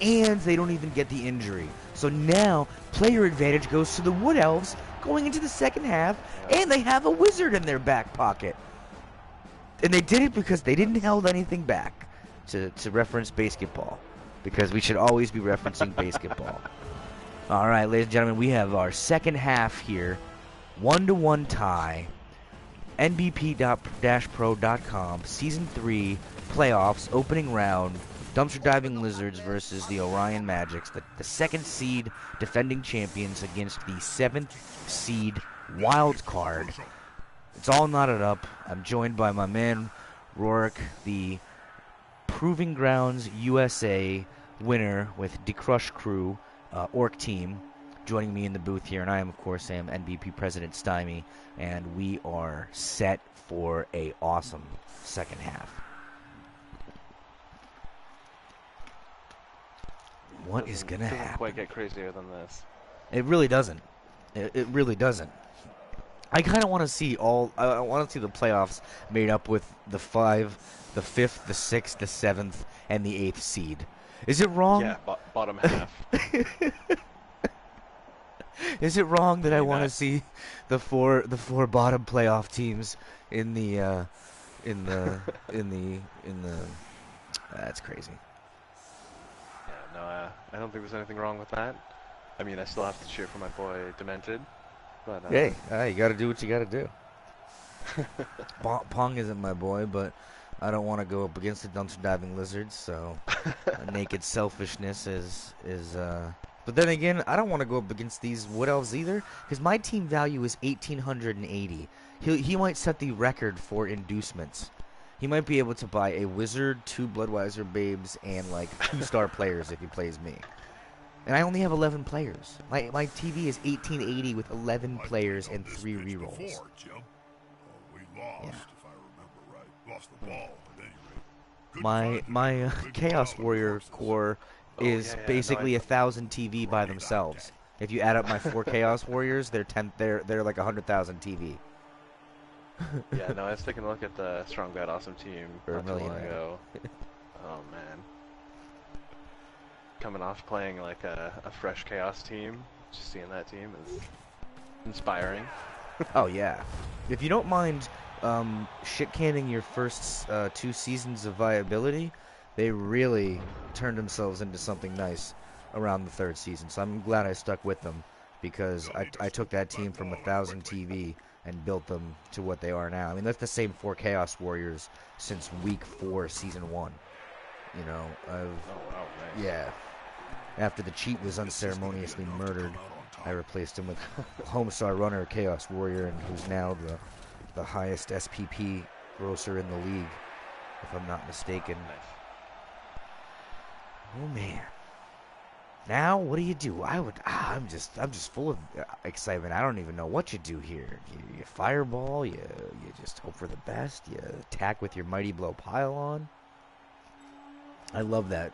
and they don't even get the injury. So now player advantage goes to the Wood Elves going into the second half, and they have a wizard in their back pocket. And they did it because they didn't hold anything back, to reference basketball, because we should always be referencing basketball. All right, ladies and gentlemen, we have our second half here, 1-1 tie. NBP-pro.com, Season 3, playoffs, opening round, Dumpster Diving Lizards versus the Orion Magics, the second seed defending champions against the 7th seed wild card. It's all knotted up. I'm joined by my man, Rourke, the Proving Grounds USA winner with DeCrush Crew, Orc team, joining me in the booth here. And I am, of course, NBP President Stymie, and we are set for a awesome second half. What is going to happen? Doesn't quite get crazier than this. It really doesn't. It really doesn't. I kind of want to see I want to see the playoffs made up with the 5, the 5th, the 6th, the 7th, and the 8th seed. Is it wrong? Yeah, bottom half. Is it wrong that I want to see the four bottom playoff teams in the That's crazy. Yeah, no, I don't think there's anything wrong with that. I mean, I still have to cheer for my boy Demented. But, hey, you got to do what you got to do. Pong isn't my boy, but I don't want to go up against the dumpster diving lizards, so naked selfishness is. But then again, I don't want to go up against these Wood Elves either, because my team value is 1,880. He might set the record for inducements. He might be able to buy a wizard, 2 Bloodweiser babes, and like 2-star players if he plays me. And I only have 11 players. My TV is 1880 with 11 players and 3 rerolls. We lost, if I remember right. Lost the ball at any rate. My Chaos Warrior core is basically 1,000 TV by themselves. If you add up my 4 Chaos Warriors, they're like 100,000 TV. Yeah, no, I was taking a look at the Strong Bad Awesome team Or a not too long million. ago. Oh man. Coming off playing like a fresh Chaos team, just seeing that team is inspiring. Oh yeah. If you don't mind shit canning your first 2 seasons of viability, they really turned themselves into something nice around the 3rd season. So I'm glad I stuck with them because I took that team from 1,000 TV and built them to what they are now. I mean, that's the same 4 Chaos Warriors since week 4, season 1. You know, Oh wow, nice. yeah. After the cheat was unceremoniously murdered, I replaced him with Homestar Runner Chaos Warrior, and who's now the highest SPP grosser in the league, if I'm not mistaken. Nice. Oh man. Now what do you do? I'm just full of excitement. I don't even know what you do here. You fireball. You just hope for the best. You attack with your mighty blow pylon. I love that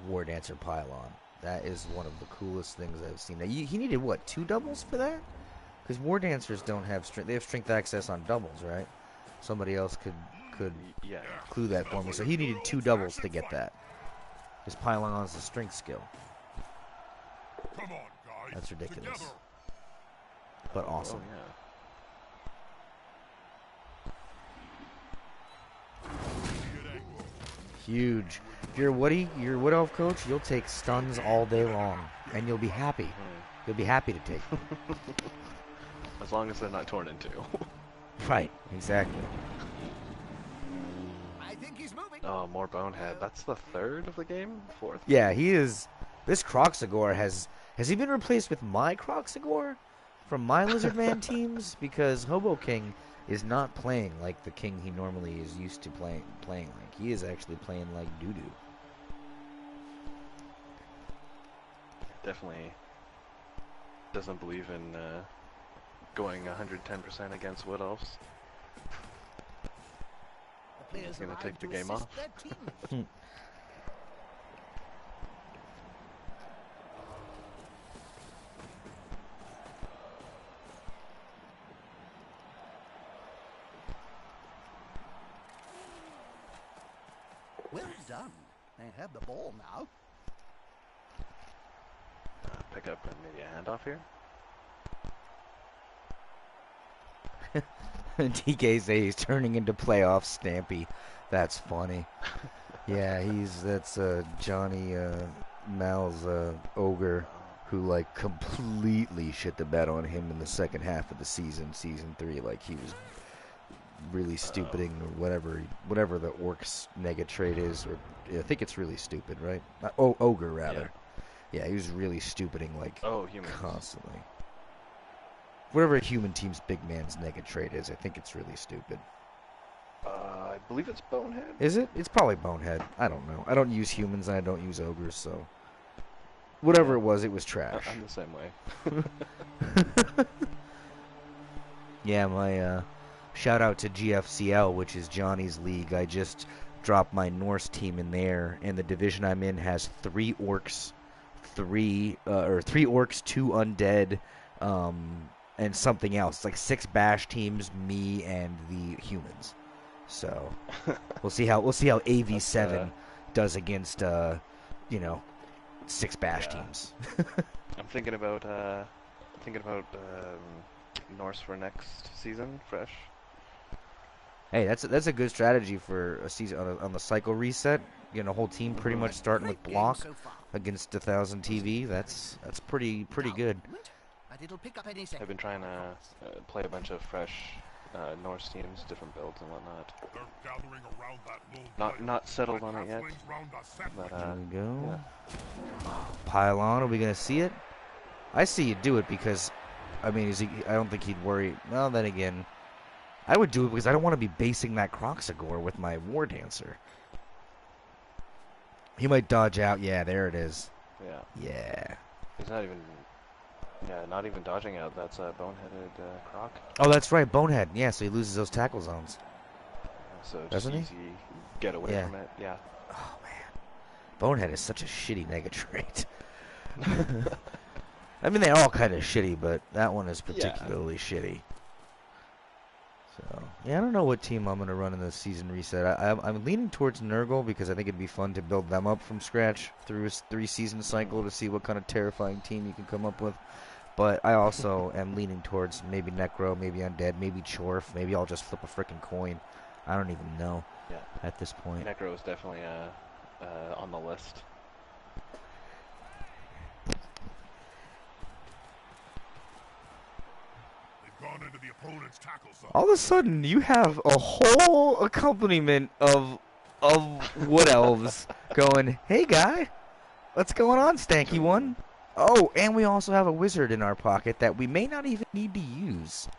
War Dancer pylon. That is one of the coolest things I've seen. Now, he needed what, 2 doubles for that? Because War Dancers don't have strength. They have strength access on doubles, right? Somebody else could Yeah. clue that for me. So he needed 2 doubles to get that. His pylon is a strength skill. Come on, guys. That's ridiculous. Together. But awesome. Oh yeah. Huge. If you're a Woody, you're a Wood Elf coach, you'll take stuns all day long. And you'll be happy. You'll be happy to take them. As long as they're not torn in 2. Right, exactly. I think he's moving. Oh, more Bonehead. That's the 3rd of the game? 4th? Yeah, he is. This Croxagore has he been replaced with my Croxagore from my Lizardman teams? Because Hobo King is not playing like the king he normally is used to playing like. He is actually playing like doo-doo. Definitely doesn't believe in going 110% against Wood Elves. The players gonna arrive take the to game assist off. their team. Well done. They have the ball now. Pick up maybe a handoff here. DK say he's turning into playoff Stampy. That's funny. Yeah, that's Johnny Mal's ogre who like completely shit the bed on him in the second half of the season 3. Like he was really stupiding or whatever the orc's nega trait is, or I think it's really stupid, right? Ogre rather. Yeah, he was really stupiding like Humans. constantly. Whatever a human team's big man's nega trait is, I think it's really stupid. I believe it's Bonehead. Is it? It's probably Bonehead. I don't know. I don't use humans and I don't use ogres, so whatever it was trash. I'm the same way. Yeah, my shout out to GFCL, which is Johnny's league. I just dropped my Norse team in there, and the division I'm in has 3 orcs, 3 orcs, 2 undead, and something else. It's like 6 bash teams, me and the humans. So we'll see how AV7 does against 6 bash teams. I'm thinking about Norse for next season, fresh. Hey, that's a good strategy for a season on the cycle reset. Getting a whole team pretty much starting with block against 1,000 TV. That's pretty good. But it'll pick up any second. I've been trying to play a bunch of fresh Norse teams, different builds and whatnot. They're gathering around that little Not settled on it yet. halflings round a sandwich. But There we go. yeah. Pylon, are we gonna see it? I see you do it because, I mean, I don't think he'd worry. Well, then again, I would do it because I don't want to be basing that Croxagore with my War Dancer. He might dodge out. Yeah, there it is. Yeah. Yeah. He's not even dodging out. That's a boneheaded croc. Oh, that's right, Bonehead. Yeah, so he loses those tackle zones. So just Doesn't he? easy get away Yeah. from it. Yeah. Oh man, Bonehead is such a shitty nega trait. I mean, they're all kind of shitty, but that one is Yeah. particularly shitty. So, yeah, I don't know what team I'm going to run in the season reset. I'm leaning towards Nurgle because I think it'd be fun to build them up from scratch through a 3-season cycle to see what kind of terrifying team you can come up with. But I also am leaning towards maybe Necro, maybe Undead, maybe Chorf. Maybe I'll just flip a freaking coin. I don't even know at this point. Necro is definitely on the list. Gone into the opponent's tackle zone. All of a sudden, you have a whole accompaniment of wood elves going, "Hey, guy, what's going on, stanky one?" Oh, and we also have a wizard in our pocket that we may not even need to use.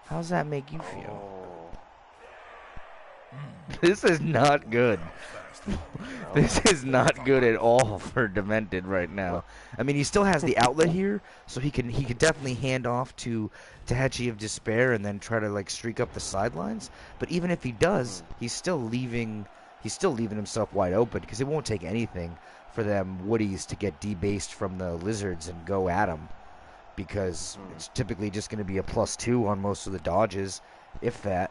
How's that make you feel? This is not good. This is not good at all for Demented right now. I mean, he still has the outlet here, so he can definitely hand off to Tahechi of Despair and then try to like streak up the sidelines. But even if he does, he's still leaving himself wide open because it won't take anything for them Woodies to get debased from the lizards and go at him, because it's typically just going to be a +2 on most of the dodges, if that.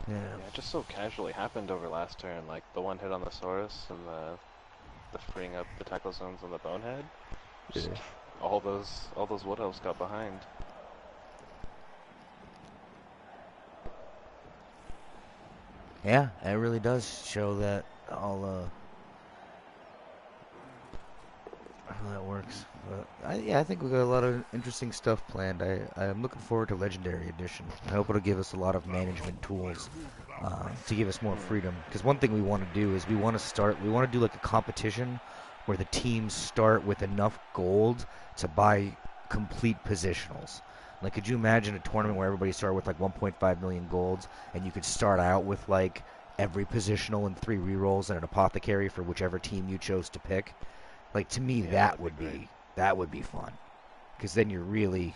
Yeah, it just so casually happened over last turn, like the one hit on the Saurus and the freeing up the tackle zones on the Bonehead. Just all those Wood Elves got behind. Yeah, it really does show that how that works. But I think we got a lot of interesting stuff planned. I'm looking forward to Legendary Edition. I hope it'll give us a lot of management tools to give us more freedom. Because one thing we want to do is we want to do like a competition where the teams start with enough gold to buy complete positionals. Like, could you imagine a tournament where everybody started with like 1.5 million golds, and you could start out with like every positional and 3 rerolls and an apothecary for whichever team you chose to pick? Like, to me, that would be fun, because then you're really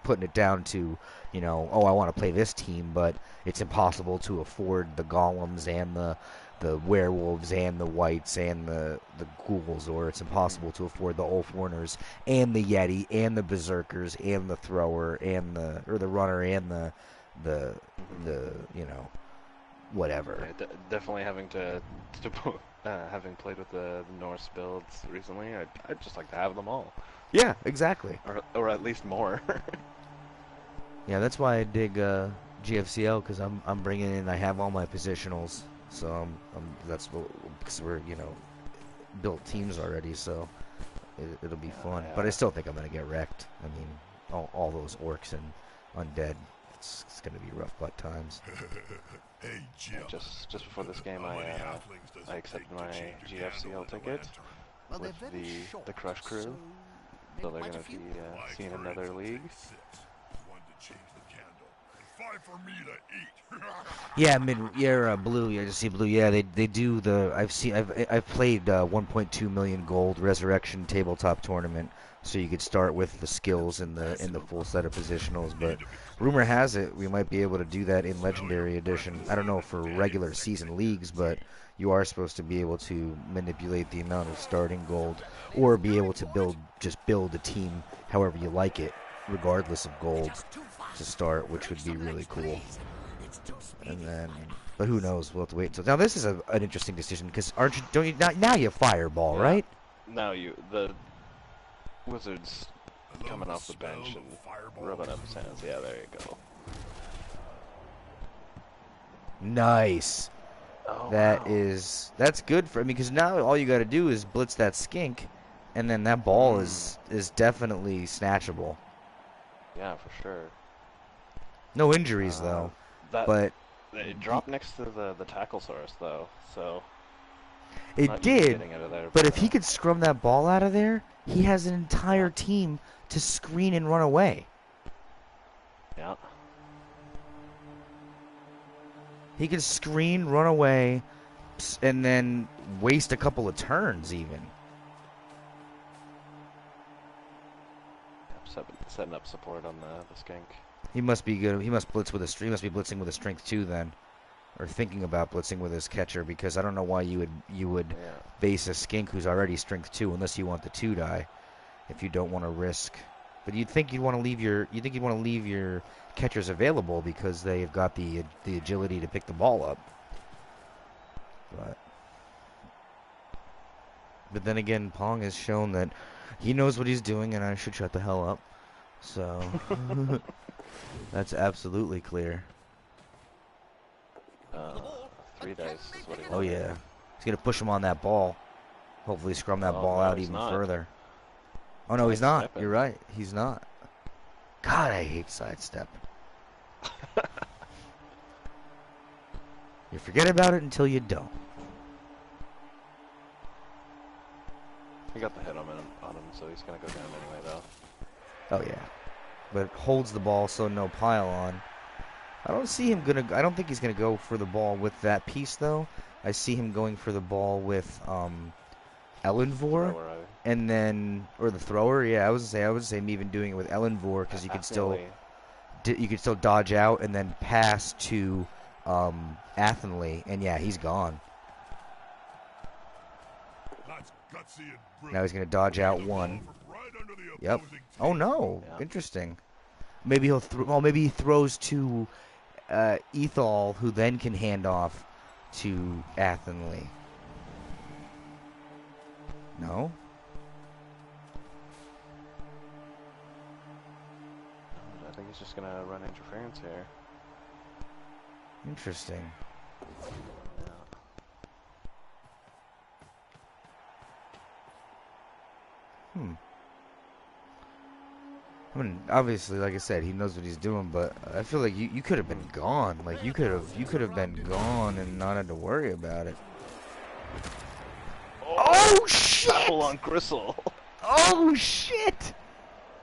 putting it down to, you know, oh, I want to play this team, but it's impossible to afford the golems and the werewolves and the wights and the ghouls, or it's impossible to afford the Ulfwarners and the Yeti and the berserkers and the thrower and the runner and the you know, whatever. Yeah, definitely having having played with the Norse builds recently, I'd just like to have them all. Yeah, exactly. Or at least more. Yeah, that's why I dig GFCL, because I'm bringing in, I have all my positionals, so that's because we're, you know, built teams already, so it'll be fun. But I still think I'm gonna get wrecked. I mean, all those orcs and undead, it's gonna be rough butt times. Hey, Jim. Just before this game, I accepted my GFCL ticket with the Crush crew, so they're gonna be seeing another league. Yeah, blue. Yeah, I just see blue. Yeah, they do the. I've played 1.2 million gold resurrection tabletop tournament, so you could start with the skills in the full set of positionals. But rumor has it we might be able to do that in Legendary Edition. I don't know for regular season leagues, but you are supposed to be able to manipulate the amount of starting gold, or be able to build a team however you like it, regardless of gold, to start, which would be really cool. And then, but who knows? We'll have to wait until. Now this is an interesting decision, because don't you now you have Fireball, right? Now the Wizards coming off the bench and rubbing up his hands. Yeah, there you go. Nice. Oh, That's good for. I mean, because now all you got to do is blitz that skink, and then that ball is definitely snatchable. Yeah, for sure. No injuries though. But it dropped next to the Tacklesaurus though, so it did. There, but if he could scrum that ball out of there, he has an entire team to screen and run away. Yeah. He could screen, run away, and then waste a couple of turns even. Setting up support on the skink. He must be good. He must blitz with he must be blitzing with a strength 2 then, or thinking about blitzing with his catcher, because I don't know why you would base a skink who's already strength 2 unless you want the 2 die. if you don't want to risk. But you'd think you'd want to leave your catchers available because they've got the agility to pick the ball up. But then again, Pong has shown that he knows what he's doing, and I should shut the hell up. So that's absolutely clear. 3 dice is what he Oh wanted. yeah, he's gonna push him on that ball. Hopefully, scrum that ball no, out he's even not. further. Oh no, he's not. You're right. He's not. God, I hate sidestep. You forget about it until you don't. He got the hit on him, so he's gonna go down anyway, though. Oh yeah, but holds the ball so no pile on. I don't think he's gonna go for the ball with that piece though. I see him going for the ball with Ellenvor, and then or the thrower. Yeah, I would say him even doing it with Ellenvor because you could still dodge out and then pass to Athenley, and yeah, he's gone. Now he's gonna dodge out one. Yep. Oh no, interesting. Maybe maybe he throws to Ethol, who then can hand off to Athenley. No? I think he's just gonna run interference here. Interesting. I mean, obviously, like I said, he knows what he's doing, but I feel like you could have been gone. Like you could have been gone and not had to worry about it. Oh shit! Apple on Gristle. Oh shit!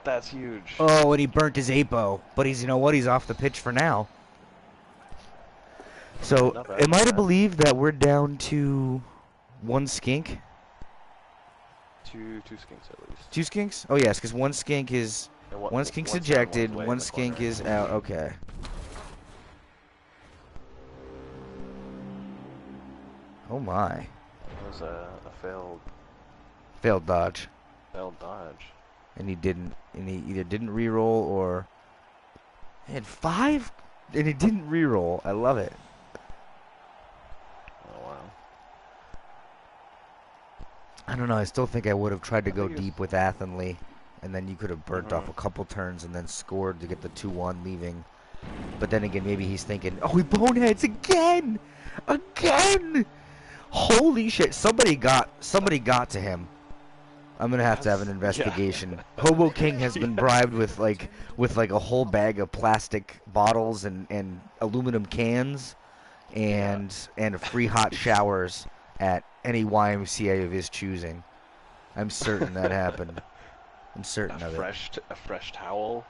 That's huge. Oh, and he burnt his apo, but he's he's off the pitch for now. So, am I to believe that we're down to one skink? Two skinks at least. 2 skinks? Oh yes, because one skink is one skink's ejected, one skink is out. Okay. Oh my. It was a failed dodge. Failed dodge. And he either didn't reroll or he had 5 and he didn't reroll. I love it. Oh wow. I don't know. I still think I would have tried to go deep with Athenley, and then you could have burnt off a couple turns and then scored to get the 2-1 leaving. But then again, maybe he's thinking, oh, he boneheads again! Again! Holy shit. Somebody got to him. I'm going to have an investigation. Yeah. Hobo King has been bribed with like a whole bag of plastic bottles and aluminum cans and free hot showers at any YMCA of his choosing. I'm certain that happened. I'm certain of it. A fresh towel.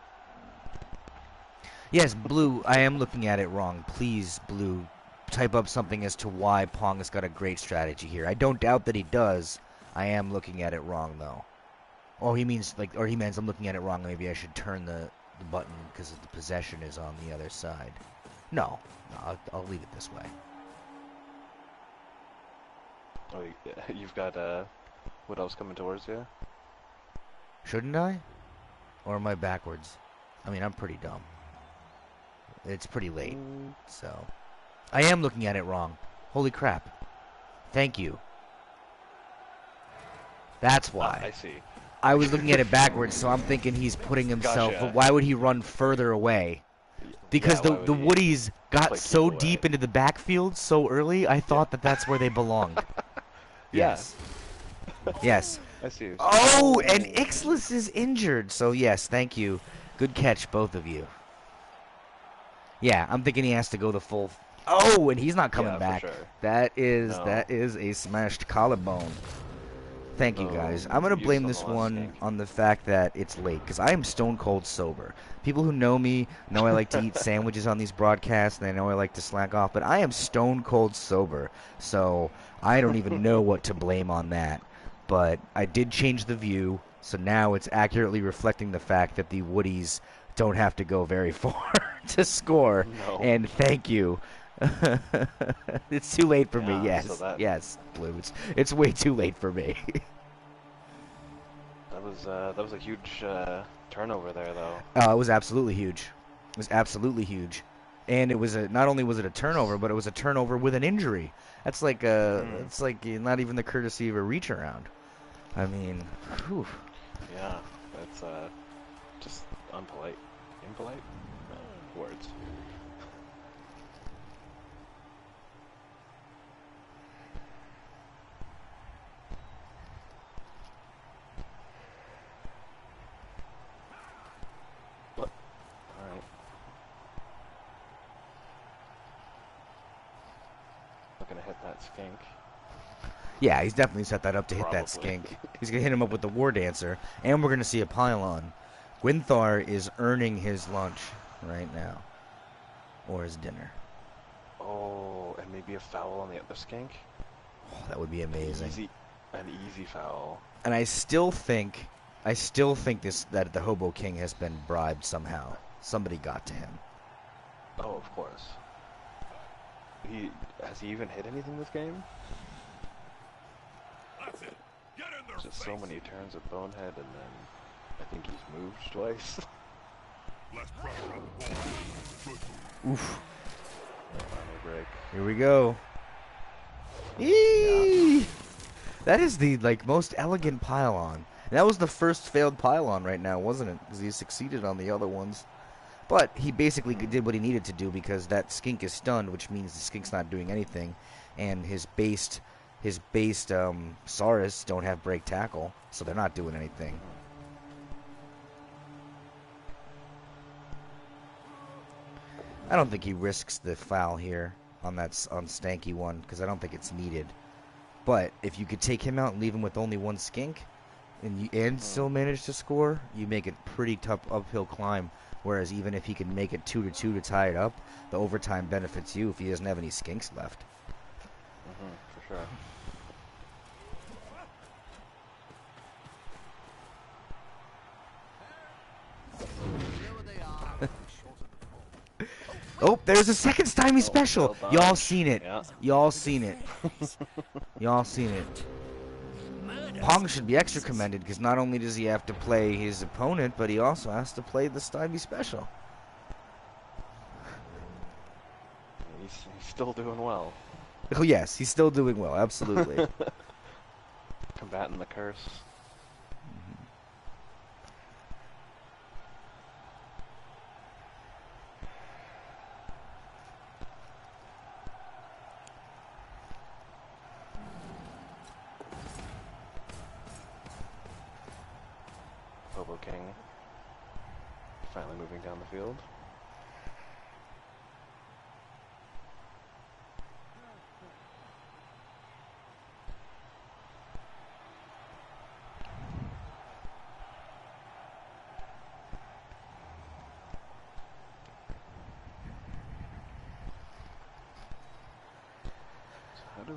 Yes, Blue, I am looking at it wrong. Please, Blue, type up something as to why Pong has got a great strategy here. I don't doubt that he does. I am looking at it wrong, though. Oh, he means I'm looking at it wrong. Maybe I should turn the button because the possession is on the other side. No, I'll leave it this way. Oh, you've got what else coming towards you? Shouldn't I? Or am I backwards? I mean, I'm pretty dumb. It's pretty late, so I am looking at it wrong. Holy crap! Thank you. That's why. I see. I was looking at it backwards, so I'm thinking he's putting himself. Gotcha. But why would he run further away? Because the Woodies got so deep into the backfield so early, I thought that's where they belonged. Yes. Yes. I see. Oh, and Ixlis is injured. So yes, thank you. Good catch, both of you. Yeah, I'm thinking he has to go the full. Oh, and he's not coming back. For sure. That is a smashed collarbone. Thank you, guys. I'm going to blame this one on the fact that it's late, because I am stone cold sober. People who know me know I like to eat sandwiches on these broadcasts, and they know I like to slack off, but I am stone cold sober, so I don't even know what to blame on that. But I did change the view, so now it's accurately reflecting the fact that the Woodies don't have to go very far to score, and thank you. It's too late for me. Yes, Blue. It's way too late for me. That that was a huge turnover there, though. It was absolutely huge. It was absolutely huge. And it was not only was it a turnover, but it was a turnover with an injury. That's like it's like not even the courtesy of a reach around. I mean, whew. Yeah, that's just unpolite. Impolite? Words. What? Alright. Not gonna hit that skink. Yeah, he's definitely set that up to hit that Probably. skink. He's going to hit him up with the War Dancer, and we're going to see a pylon. Gwynthar is earning his lunch right now, or his dinner. Oh, and maybe a foul on the other skink? Oh, that would be amazing. An easy foul. And I still think that the Hobo King has been bribed somehow. Somebody got to him. Oh, of course. Has he even hit anything this game? That's it. Get in there. Just so many turns at Bonehead, and then I think he's moved twice. Less pressure on the ball. Good. Oof. Final break. Here we go. Eee! That is the most elegant pylon. And that was the first failed pylon right now, wasn't it? Because he succeeded on the other ones. But he basically did what he needed to do because that skink is stunned, which means the skink's not doing anything, and his based Saurus don't have break tackle, so they're not doing anything. I don't think he risks the foul here on Stanky one because I don't think it's needed. But if you could take him out and leave him with only one skink, and still manage to score, you make it pretty tough uphill climb. Whereas even if he can make it 2-2 to tie it up, the overtime benefits you if he doesn't have any skinks left. For sure. Oh, there's a second Stymie special. well Y'all done. seen it. Yeah. Y'all seen it. Y'all seen it. Pong should be extra commended because not only does he have to play his opponent, but he also has to play the Stymie special. He's still doing well. Oh, yes, he's still doing well. Absolutely. Combating the curse. Hobo King finally moving down the field.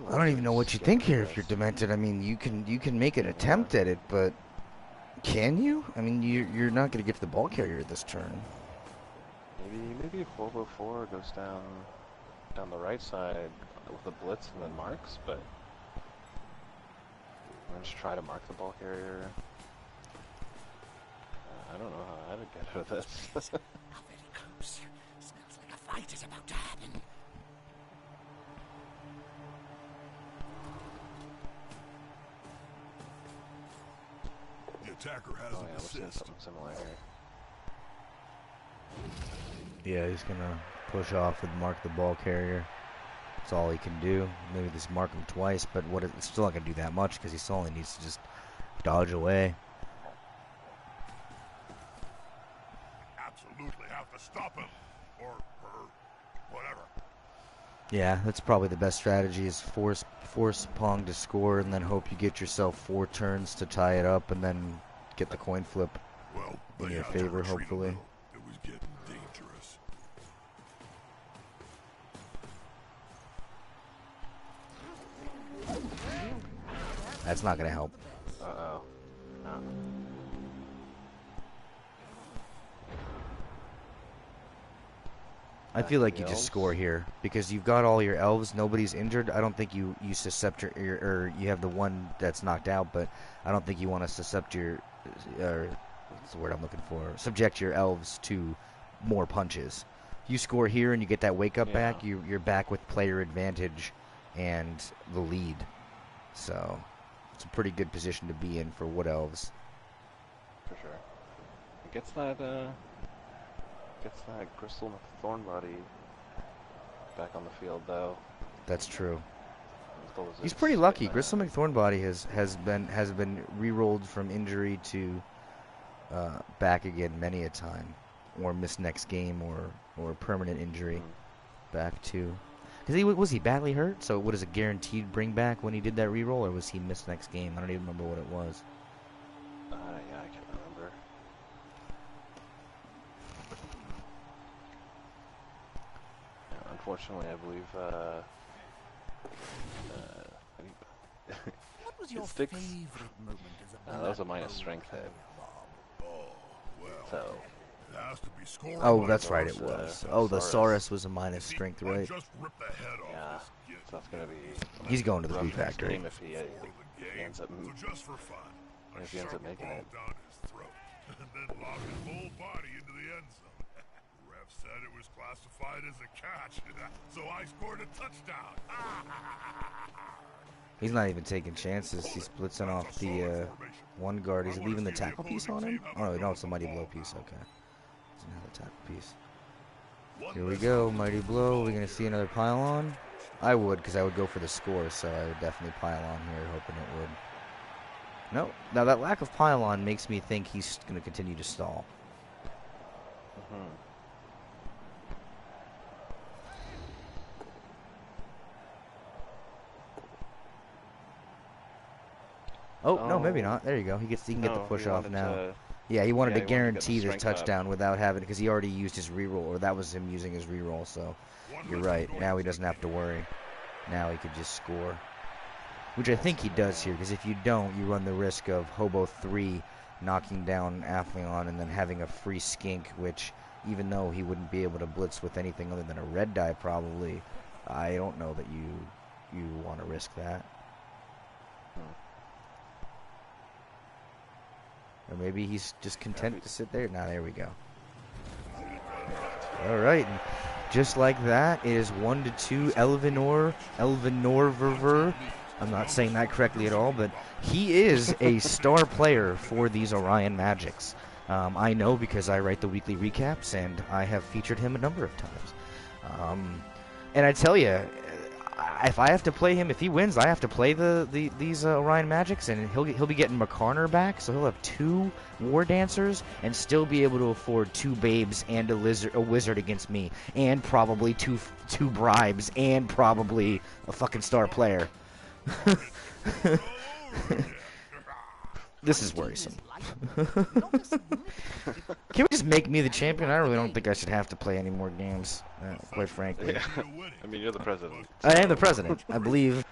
I don't even know what you think here if you're demented. I mean, you can make an attempt at it, but can you? I mean, you're not going to get to the ball carrier this turn. Maybe if Hobo 4 goes down the right side with a blitz and then marks, but I'm just try to mark the ball carrier. I don't know how to get out of this. Now very close. Smells like a fight is about to happen. The attacker has Oh an yeah, we're seeing assist. something similar here. Yeah, he's going to push off and mark the ball carrier. That's all he can do. Maybe just mark him twice, but it's still not going to do that much because he still only needs to just dodge away. Absolutely have to stop him. Or her. Whatever. Yeah, that's probably the best strategy is force Pong to score and then hope you get yourself 4 turns to tie it up and then get the coin flip Well, in they your had to favor, retreat a hopefully. little. It was getting dangerous. That's not going to help. Uh-oh. No. I feel like you Elves? just score here because you've got all your elves. Nobody's injured. I don't think you suscept or you have the one that's knocked out, but I don't think you want to suscept or what's the word I'm looking for? Subject your elves to more punches. You score here and you get that wake up back. You're back with player advantage and the lead. So it's a pretty good position to be in for Wood Elves. For sure. It gets that Gristle McThornbody back on the field though. That's true. He's pretty lucky. Gristle McThornbody has been re-rolled from injury to back again many a time, or missed next game, or permanent injury back to. Because was he badly hurt? So what is a guaranteed bring back when he did that re-roll, or was he missed next game? I don't even remember what it was. Yeah, I can't remember. Yeah, unfortunately, I believe. What was your sticks. favorite moment as a That was a Blood minus Bowl strength player, hit. Bob? So. It has to be scored. Oh, that's right, it was, was. Oh, the Saurus was a minus strength, right? Just rip the head off Yeah, this git. so that's gonna be. He's going to the rough Boot next Factory. game if he ends up. So just for fun, I If he ends up shoved the making ball it. down his throat and then lobbed his whole body into the end zone. Ref said it was classified as a catch, so I scored a touchdown. He's not even taking chances. He's blitzing off the one guard. He's leaving the tackle piece on him? Oh, no, it's a Mighty Blow piece. Okay. It's another tackle piece. Here we go. Mighty Blow. We're going to see another pylon? I would, because I would go for the score, so I would definitely pylon here, hoping it would. No. Now, that lack of pylon makes me think he's going to continue to stall. Oh, no, maybe not. There you go. He can get the push off now. Yeah, he wanted to guarantee the touchdown without having, because he already used his reroll, or that was him using his reroll. So you're right. Now he doesn't have to worry. Now he could just score, which I think he does here. Because if you don't, you run the risk of Hobo 3 knocking down Athleon and then having a free skink, which even though he wouldn't be able to blitz with anything other than a red die, probably, I don't know that you want to risk that. Or maybe he's just content to sit there. Now, there we go. All right. And just like that, it is 1-2. Elvinorver. I'm not saying that correctly at all, but he is a star player for these Orion Magics. I know because I write the weekly recaps, and I have featured him a number of times. And I tell you, if I have to play him, if he wins, I have to play these Orion Magics, and he'll be getting McCarner back, so he'll have 2 War Dancers and still be able to afford 2 Babes and a Wizard against me, and probably two Bribes, and probably a fucking star player. This is worrisome. Can we just make me the champion? I really don't think I should have to play any more games, quite frankly. Yeah. I mean, you're the president. I am the president. I believe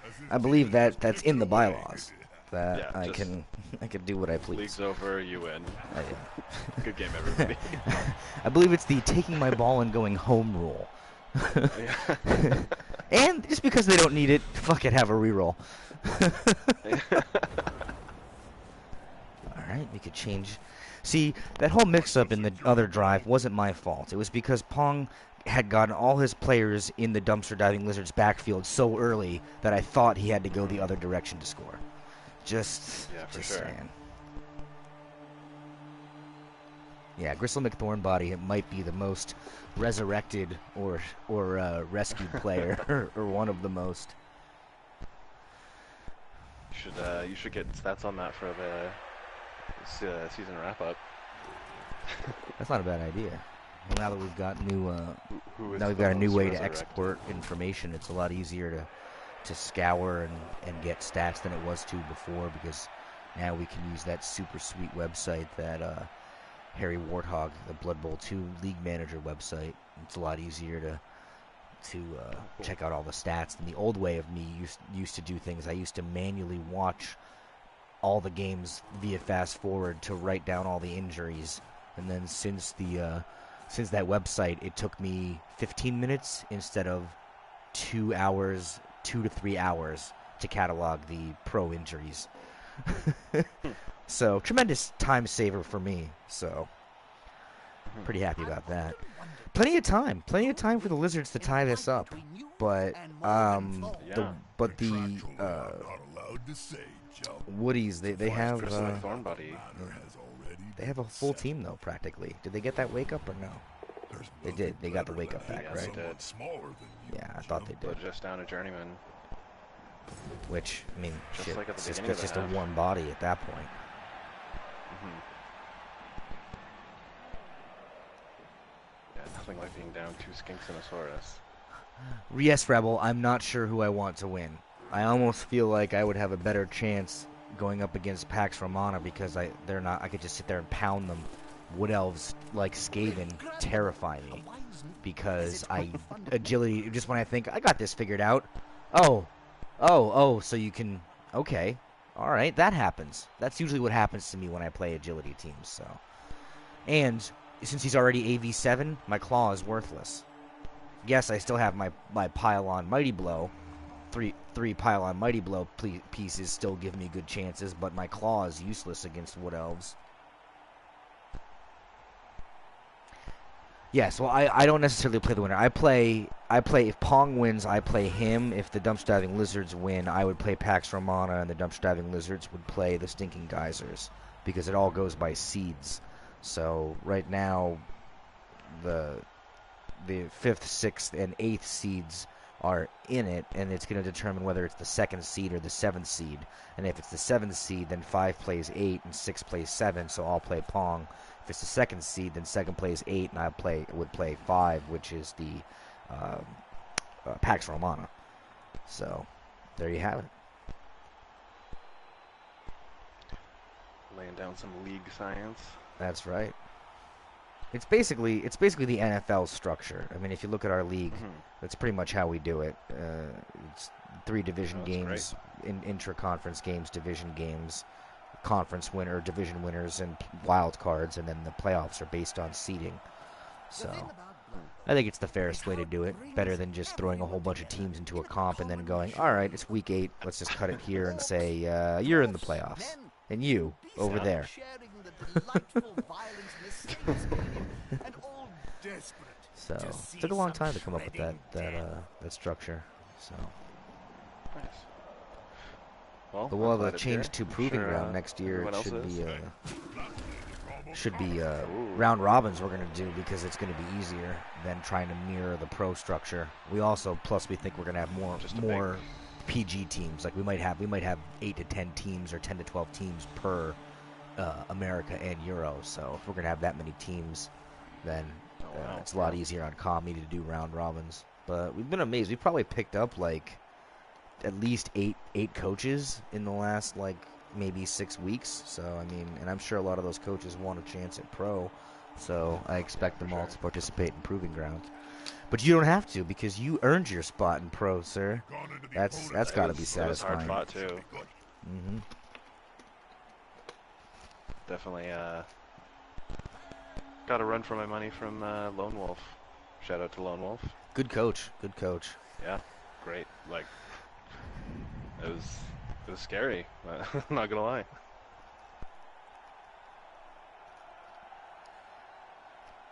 that that's in the bylaws. That Yeah, I can do what I please. League's over, you win. Good game, everybody. I believe it's the taking my ball and going home rule. And just because they don't need it, fuck it, have a reroll. Alright, we could change. See, that whole mix-up in the other drive wasn't my fault. It was because Pong had gotten all his players in the Dumpster Diving Lizards backfield so early that I thought he had to go the other direction to score. Just saying. Yeah, Gristle McThornbody, it might be the most resurrected or rescued player, or one of the most. You should get stats on that for the season wrap-up. That's not a bad idea. Well, now that we've got now we've the got a new most way to resurrected? export information, it's a lot easier to scour and get stats than it was to before, because now we can use that super sweet website that Harry Warthog, the Blood Bowl 2 League Manager website. It's a lot easier to check out all the stats than the old way of me used to do things. I used to manually watch all the games via fast forward to write down all the injuries, and then since that website, it took me 15 minutes instead of 2 to 3 hours to catalog the pro injuries. So, tremendous time saver for me. So, pretty happy about that. Plenty of time for the Lizards to tie this up. But Yeah. the Not allowed to say, Joe. Woodies, they have Personal Thornbody. Has already they have a been full set. team though, practically. Did they get that wake up or no? There's They nothing did. They got the better wake up than back, having right? someone They did. smaller than you, Yeah, I thought they Jim. did. But just down a journeyman. Which, I mean, Just shit, like at the it's just, beginning it's of just the a half. warm body at that point. Yeah, nothing like being down 2 skinks and a Saurus. Yes, Rebel, I'm not sure who I want to win. I almost feel like I would have a better chance going up against Pax Romana because I could just sit there and pound them. Wood Elves, like Skaven, terrify me because agility, just when I think, I got this figured out. So you can, okay, all right, that happens. That's usually what happens to me when I play agility teams, so. And since he's already AV7, my claw is worthless. Yes, I still have my pile-on Mighty Blow. Three pile-on Mighty Blow pieces still give me good chances, but my claw is useless against Wood Elves. Yes, well, I don't necessarily play the winner. I play if Pong wins, I play him. If the Dumpster Diving Lizards win, I would play Pax Romana, and the Dumpster Diving Lizards would play the Stinking Geysers, because it all goes by seeds. So right now, the 5th, 6th, and 8th seeds are in it, and it's going to determine whether it's the 2nd seed or the 7th seed. And if it's the 7th seed, then 5 plays 8 and 6 plays 7, so I'll play Pong. If it's the 2nd seed, then 2nd plays 8, and I would play 5, which is the Pax Romana. So, there you have it. Laying down some league science. That's right. It's basically the NFL structure. I mean, if you look at our league, that's pretty much how we do it. It's 3 division games, intra-conference games, division games, conference winner, division winners, and wild cards, and then the playoffs are based on seeding. So, I think it's the fairest way to do it. Better than just throwing a whole bunch of teams into a comp and then going, all right, it's week 8, let's just cut it here and say, you're in the playoffs, and you over there. So, it took a long time to come up with that structure. So, Nice. Well, we'll have a change to proving ground next year. It should be round robins we're going to do because it's going to be easier than trying to mirror the pro structure. We also, plus we think we're going to have more PG teams. Like we might have 8 to 10 teams or 10 to 12 teams per America and Euro. So if we're going to have that many teams, then it's a lot easier on Comedy to do round robins. But we've been amazed. We've probably picked up like at least eight coaches in the last like maybe 6 weeks. So I mean, and I'm sure a lot of those coaches want a chance at pro. So I expect them all to participate in proving ground. But you don't have to because you earned your spot in pro, sir. That's got to be satisfying. It was hard fought too. Mm-hmm. Definitely got a run for my money from Lone Wolf. Shout out to Lone Wolf. Good coach. Good coach. Yeah, great. Like it was scary. I'm not gonna lie.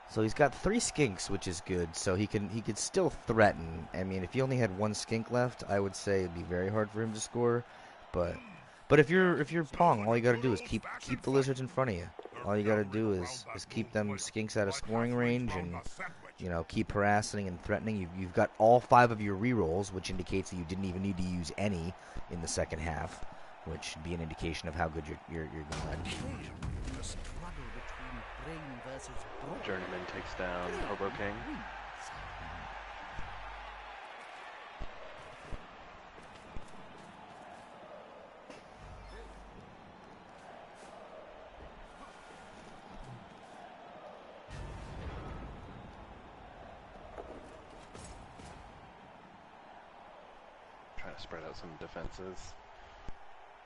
So he's got 3 skinks, which is good. So he could still threaten. I mean, if he only had 1 skink left, I would say it'd be very hard for him to score. But if you're Pong, all you got to do is keep the lizards in front of you. All you got to do is keep them skinks out of scoring range and keep harassing and threatening. You've got all 5 of your rerolls, which indicates that you didn't even need to use any in the second half, which should be an indication of how good you're going. Journeyman takes down Hobo King. Trying to spread out some defenses.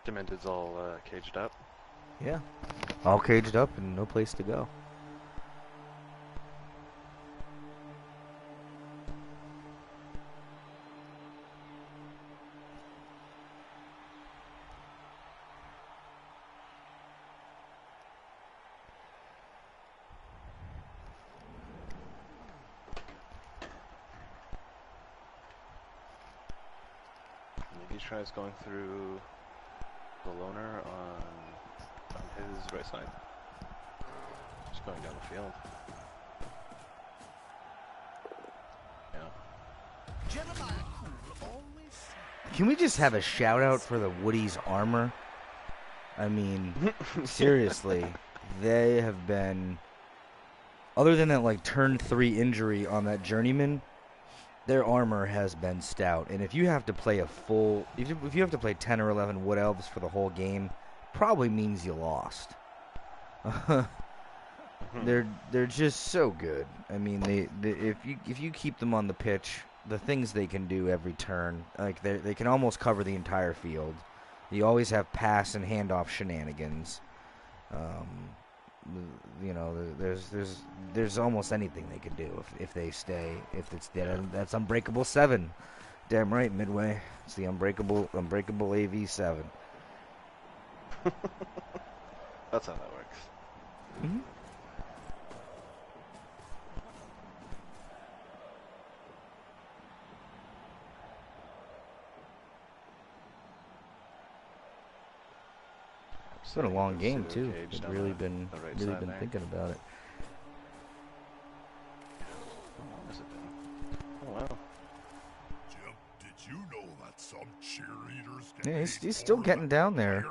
Demented's all caged up. Yeah, all caged up and no place to go. he tries going through the loner on his right side. Just going down the field. Yeah. Jeremiah Cool always said, Can we just have a shout out for the Woody's armor? I mean, seriously, they have been, other than that like turn 3 injury on that journeyman, their armor has been stout. And if you have to play if you have to play 10 or 11 Wood Elves for the whole game, probably means you lost. They're just so good. I mean, if you keep them on the pitch, the things they can do every turn, like they can almost cover the entire field. You always have pass and handoff shenanigans. You know, there's almost anything they could do if they stay. If it's that's Unbreakable 7. Damn right, Midway. It's the Unbreakable AV7. That's how that works. Mm-hmm. It's been a long game too. I've really been thinking about it. Has it been? Oh wow. Jim, did you know that some cheerleaders Yeah, can he's still getting down there,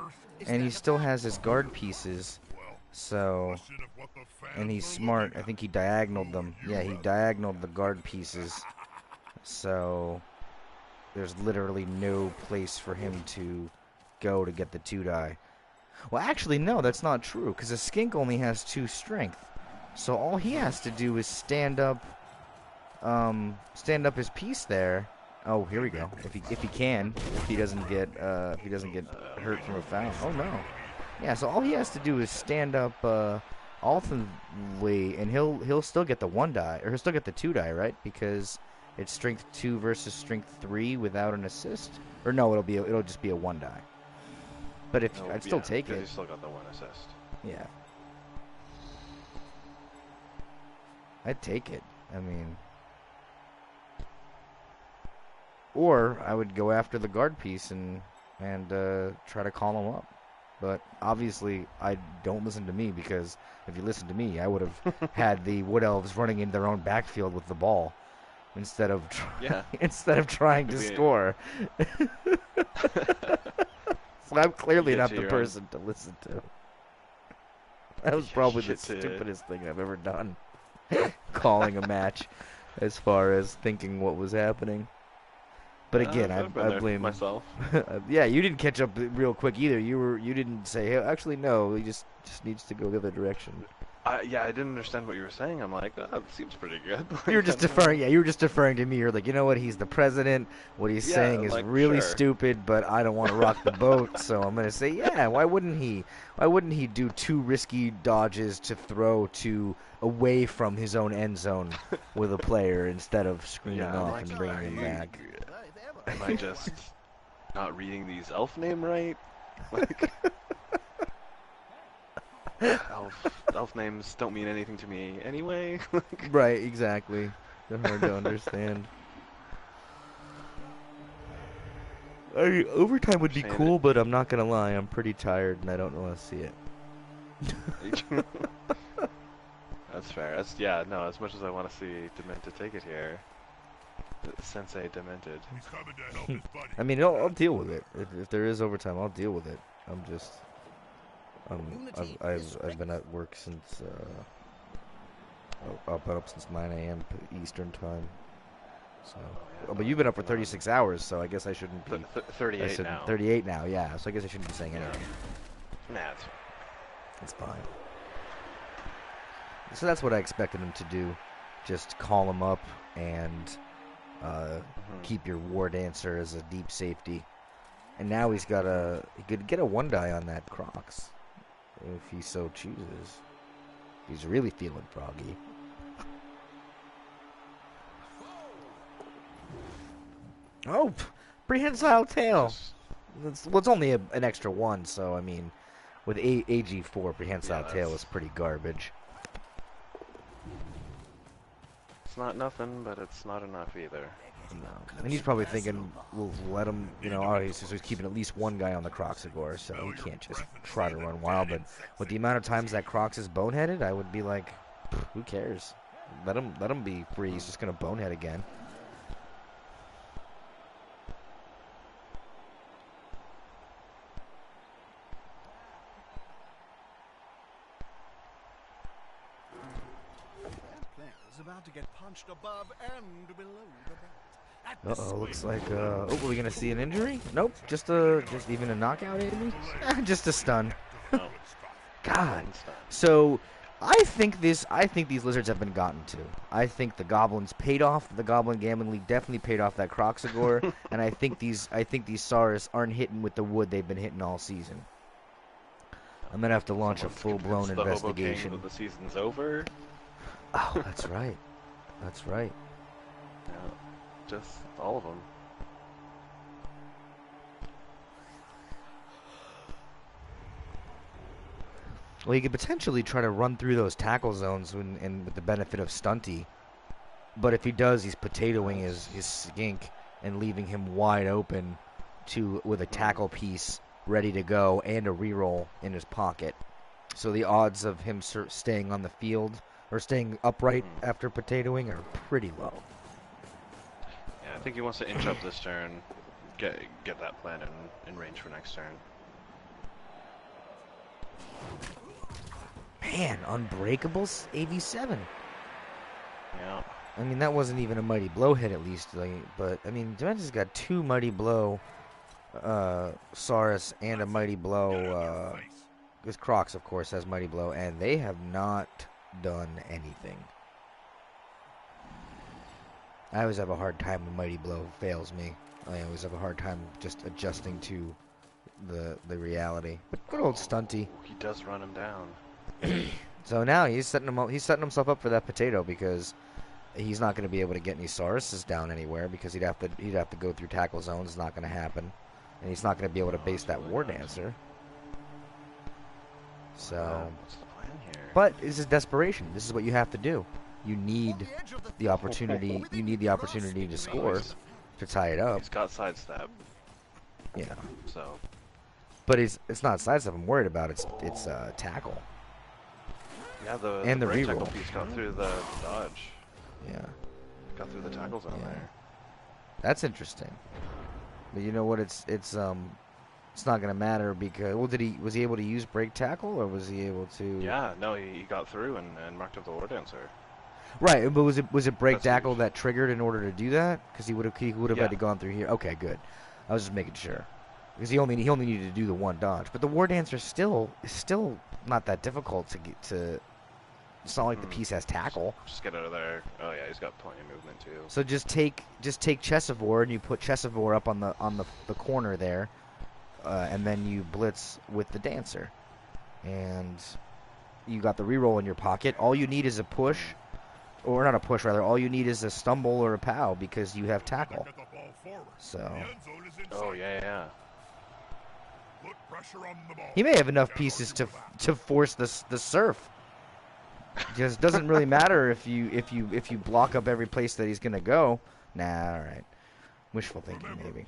and he still has his guard pieces. Well, So, question of what the fans and he's are smart. looking I at. think he diagonaled them. Yeah, he diagonaled the guard pieces. So, there's literally no place for him to go to get the 2-die. Well, actually, no, that's not true, because a skink only has 2 strength. So all he has to do is stand up his piece there. Oh, here we go. If he can, if he doesn't get hurt from a foul. Oh no. Yeah, so all he has to do is stand up ultimately, and he'll still get the 1-die, or he'll still get the 2-die, right? Because it's strength 2 versus strength 3 without an assist. Or no, it'll just be a 1-die. But if I'd still take it. You still got the 1 assist. Yeah. I'd take it. I mean, or I would go after the guard piece and try to call him up. But obviously, I don't listen to me, because if you listen to me, I would have had the Wood Elves running in their own backfield with the ball instead of trying to score. So I'm clearly not the person to listen to. That was probably the stupidest thing I've ever done. Calling a match, as far as thinking what was happening. But again, I blame myself. Yeah, you didn't catch up real quick either. You didn't say, hey, actually no, he just needs to go the other direction. Yeah, I didn't understand what you were saying. I'm like, that seems pretty good. You were just deferring. Yeah, you were just deferring to me. You're like, you know what? He's the president. What he's saying is really stupid, but I don't want to rock the boat, so I'm gonna say, yeah. Why wouldn't he? Why wouldn't he do 2 risky dodges to throw away from his own end zone with a player instead of screening off and bringing him back? Am I just not reading these elf name right? Like, elf names don't mean anything to me anyway. Right, exactly. They're hard to understand. Overtime would be cool, but I'm not gonna lie, I'm pretty tired and I don't want to see it. That's fair. As much as I want to see Demented take it here, Sensei Demented. He's coming to help his buddy. I mean, I'll deal with it. If there is overtime, I'll deal with it. I've been at work since up since 9 a.m. Eastern time. So, but you've been up for 36 hours, so I guess I shouldn't be. 38 now. 38 now, yeah. So I guess I shouldn't be saying anything. Nah, it's fine. So that's what I expected him to do. Just call him up and keep your War Dancer as a deep safety. And now he could get a 1-die on that Crocs if he so chooses. He's really feeling froggy. Oh, prehensile tail. It's only an extra 1, so I mean, with AG4, prehensile tail is pretty garbage. It's not nothing, but it's not enough either. And he's probably thinking, we'll let him, you know, oh, he's keeping at least one guy on the Croxagore, so he can't just try to run wild. But with the amount of times that Crox is boneheaded, I would be like, who cares? Let him be free. He's just going to bonehead again. About to get punched above and below the belt. Uh-oh, looks like, oh, are we gonna see an injury? Nope, just even a knockout, maybe? Just a stun. God. So, I think these lizards have been gotten to. I think the goblins paid off. The Goblin Gambling League definitely paid off that Croxagore, and I think these Saurus aren't hitting with the wood they've been hitting all season. I'm gonna have to launch a full-blown investigation. The season's over. Oh, that's right. That's right. Yeah, just all of them. Well, you could potentially try to run through those tackle zones and with the benefit of Stunty. But if he does, he's potatoing his skink and leaving him wide open with a tackle piece ready to go and a reroll in his pocket. So the odds of him staying on the field or staying upright after potatoing are pretty low. Yeah, I think he wants to inch up this turn, get that plan in range for next turn. Man, Unbreakables AV7. Yeah. I mean, that wasn't even a Mighty Blow hit at least, but I mean, Dementia's got 2 Mighty Blow Saurus and a Mighty Blow because Crocs, of course, has Mighty Blow, and they have not done anything. I always have a hard time when Mighty Blow fails me. I always have a hard time just adjusting to the reality. But good old Stunty. He does run him down. So now he's setting himself up for that potato because he's not going to be able to get any Sauruses down anywhere because he'd have to go through tackle zones. It's not going to happen, and he's not going to be able to base that War Dancer. So, what's the plan here? but this is desperation. This is what you have to do. You need the opportunity. You need the opportunity to score to tie it up. He's got sidestep. Yeah. So. But it's not sidestep I'm worried about. It's tackle. Yeah, the reroll. tackle piece got through the dodge. Yeah. Got through the tackle zone there. That's interesting. But you know what? It's not going to matter because was he able to use break tackle or was he able to? Yeah, no, he got through and marked up the War Dancer. Right, but was it break tackle that triggered in order to do that? Because he would have had to gone through here. Okay, good. I was just making sure because he only needed to do the one dodge. But the War Dancer is still not that difficult to get to. It's not like the piece has tackle. Just get out of there. Oh yeah, he's got plenty of movement too. So just take Chessivore and you put Chessivore up on the corner there, and then you blitz with the Dancer, and you got the reroll in your pocket. All you need is a push, or not a push rather. All you need is a stumble or a pow because you have tackle. So. Oh yeah. Put pressure on the ball. He may have enough pieces to force the surf. Just doesn't really matter if you block up every place that he's gonna go. Nah, all right. Wishful thinking, maybe.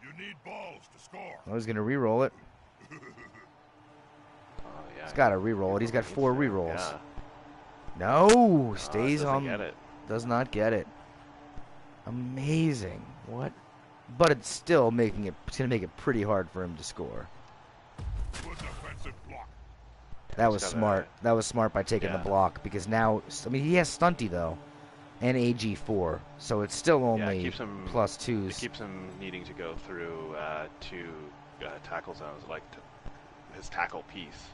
You need balls to score. I was gonna re-roll it. Oh yeah. He's got to re-roll it. He's got 4 re-rolls. Yeah. No, stays doesn't on. get it. Does not get it. Amazing. What? But it's still making it. It's gonna make it pretty hard for him to score. Good defensive block. That was smart. That was smart by taking the block because now, I mean, he has Stunty though, and AG4, so it's still only keeps him, +2s. It keeps him needing to go through 2 tackle zones, like his tackle piece.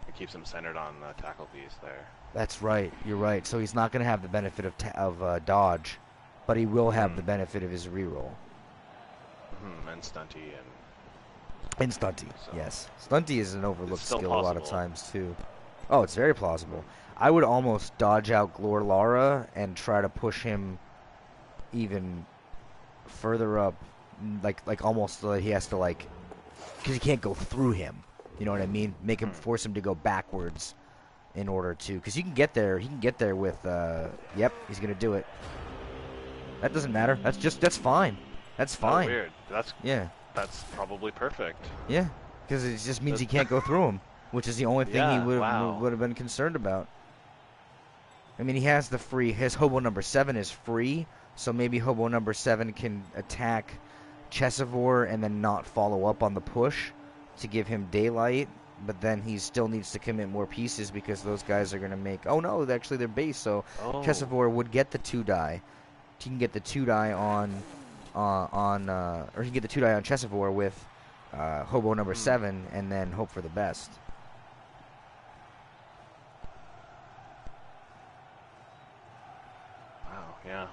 It keeps him centered on the tackle piece there. That's right. You're right. So he's not going to have the benefit of dodge, but he will have the benefit of his reroll. And Stunty And Stunty, so yes. Stunty is an overlooked skill possible. a lot of times, too. Oh, it's very plausible. I would almost dodge out Glor Lara and try to push him even further up, like almost like he has to, because he can't go through him. You know what I mean? Make him, force him to go backwards in order to, because he can get there with, yep, he's going to do it. That doesn't matter. That's fine. That's Oh, fine. weird. Yeah. That's probably perfect. Yeah. Because it just means he can't go through him, which is the only thing he Yeah, wow. would have been concerned about. I mean, he has the free. His hobo number 7 is free, so maybe hobo number 7 can attack Chesivor and then not follow up on the push to give him daylight. But then he still needs to commit more pieces because those guys are going to make... Oh, no, actually they're base, so Chesivor would get the 2 die. He can get the 2 die or he can get the 2 die on Chesivor with hobo number 7 and then hope for the best. Wow, yeah.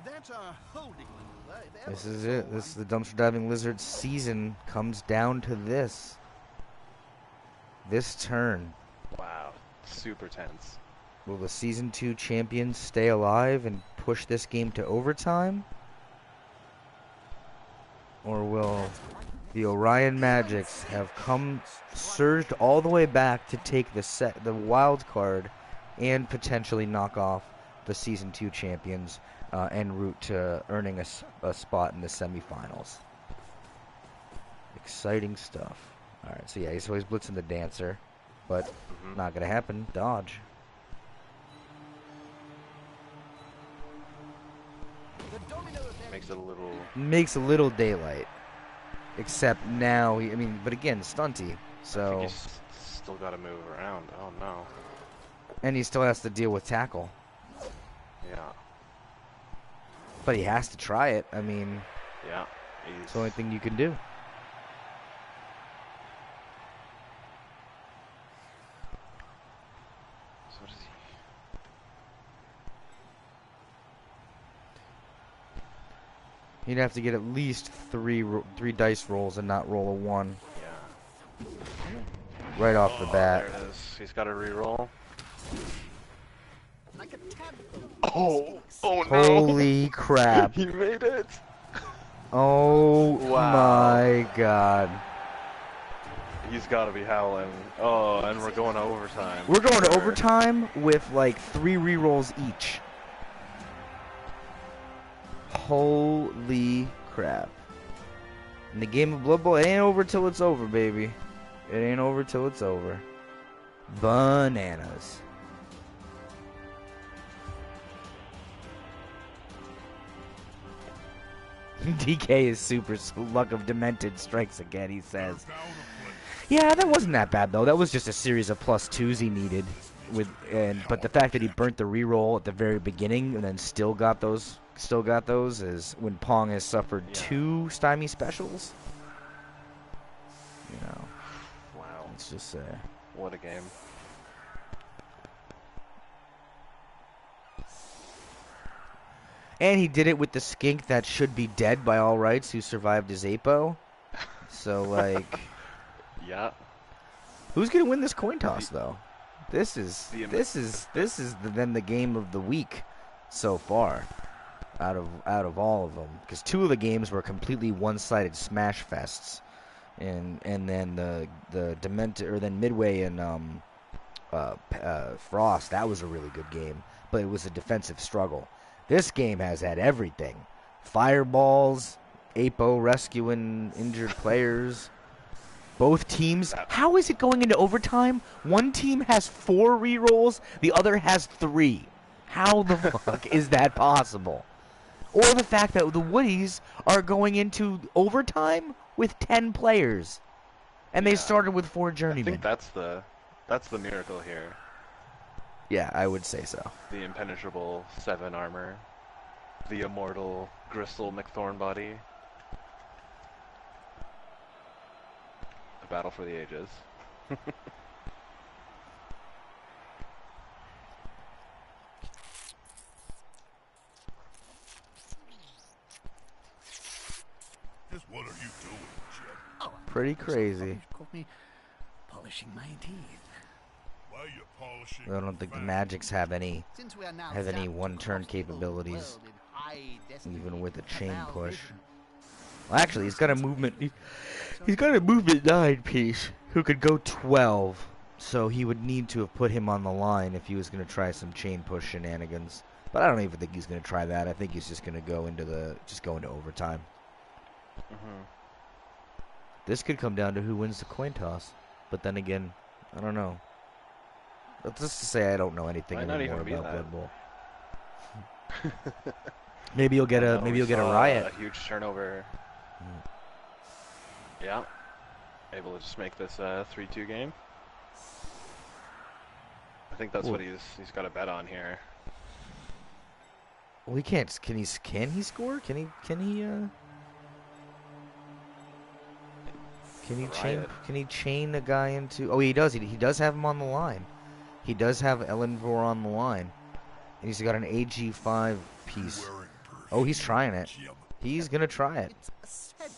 That's a holding maneuver. This is it. This is the dumpster diving lizard season comes down to this. This turn. Wow. Super tense. Will the Season 2 champions stay alive and push this game to overtime? Or will the Orion Magics have surged all the way back to take the wild card and potentially knock off the Season 2 champions en route to earning a spot in the semifinals? Exciting stuff. Alright, so yeah, he's always blitzing the dancer, but not going to happen. Dodge. Makes a little daylight. Except now, but again, stunty. So. I think he's still got to move around. Oh no. And he still has to deal with tackle. Yeah. But he has to try it. I mean. Yeah. It's the only thing you can do. So what is he? He'd have to get at least three dice rolls and not roll a 1. Yeah. Right off the bat. There it is. He's got to re-roll. Like a tadpole. Oh no! Holy crap! He made it! Oh Wow. my god! He's got to be howling. Oh, and we're going to overtime. We're going to overtime with like 3 rerolls each. Holy crap. In the game of Blood Bowl, it ain't over till it's over, baby. It ain't over till it's over. Bananas. DK is super luck of demented strikes again, he says. Yeah, that wasn't that bad though. That was just a series of +2s he needed but the fact that he burnt the reroll at the very beginning and then still got those is when Pong has suffered 2 stymie specials. You know. Wow. Let's just say. What a game. And he did it with the skink that should be dead by all rights who survived his APO. So like Yeah. Who's gonna win this coin toss though? This is then the game of the week so far. Out of all of them, because 2 of the games were completely one-sided smash fests, and then the Demented or then Midway and Frost, that was a really good game, but it was a defensive struggle. This game has had everything: fireballs, APO rescuing injured players. Both teams. How is it going into overtime? One team has 4 rerolls, the other has 3. How the fuck is that possible? Or the fact that the Woodies are going into overtime with 10 players, and they started with 4 journeymen. I think that's the miracle here. Yeah, I would say so. The impenetrable 7 armor, the immortal Gristle McThornbody. A battle for the ages. Just what are you doing, Jim? Oh, Pretty crazy. caught me polishing my teeth. Why are you polishing? I don't think the Magics have any Since we are now any zapped one-turn across the whole capabilities, world in high density even with a chain canal push. vision. Well, actually, he's got a movement. He's got a movement 9 piece who could go 12. So he would need to have put him on the line if he was going to try some chain push shenanigans. But I don't even think he's going to try that. I think he's just going to go into overtime. This could come down to who wins the coin toss. But then again, I don't know. Let's just say I don't know anything anymore about Blood Bowl. Maybe you'll get a riot. A huge turnover. Yeah. Able to just make this a 3-2 game. I think that's what he's got a bet on here. Well, he can't. Can he score? Can he chain a guy into? Oh, he does. He does have him on the line. He does have Ellenvor on the line, and he's got an AG5 piece. Oh, he's trying it. He's gonna try it. It's a scent.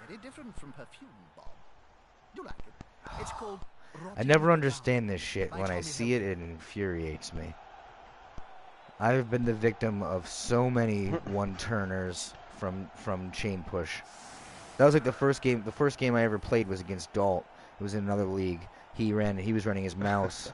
Very different from perfume, Bob. You like it? It's called. I never understand this shit. When I see it, it infuriates me. I've been the victim of so many one-turners from chain push. That was like the first game. The first game I ever played was against Dalt. It was in another league. He was running his mouse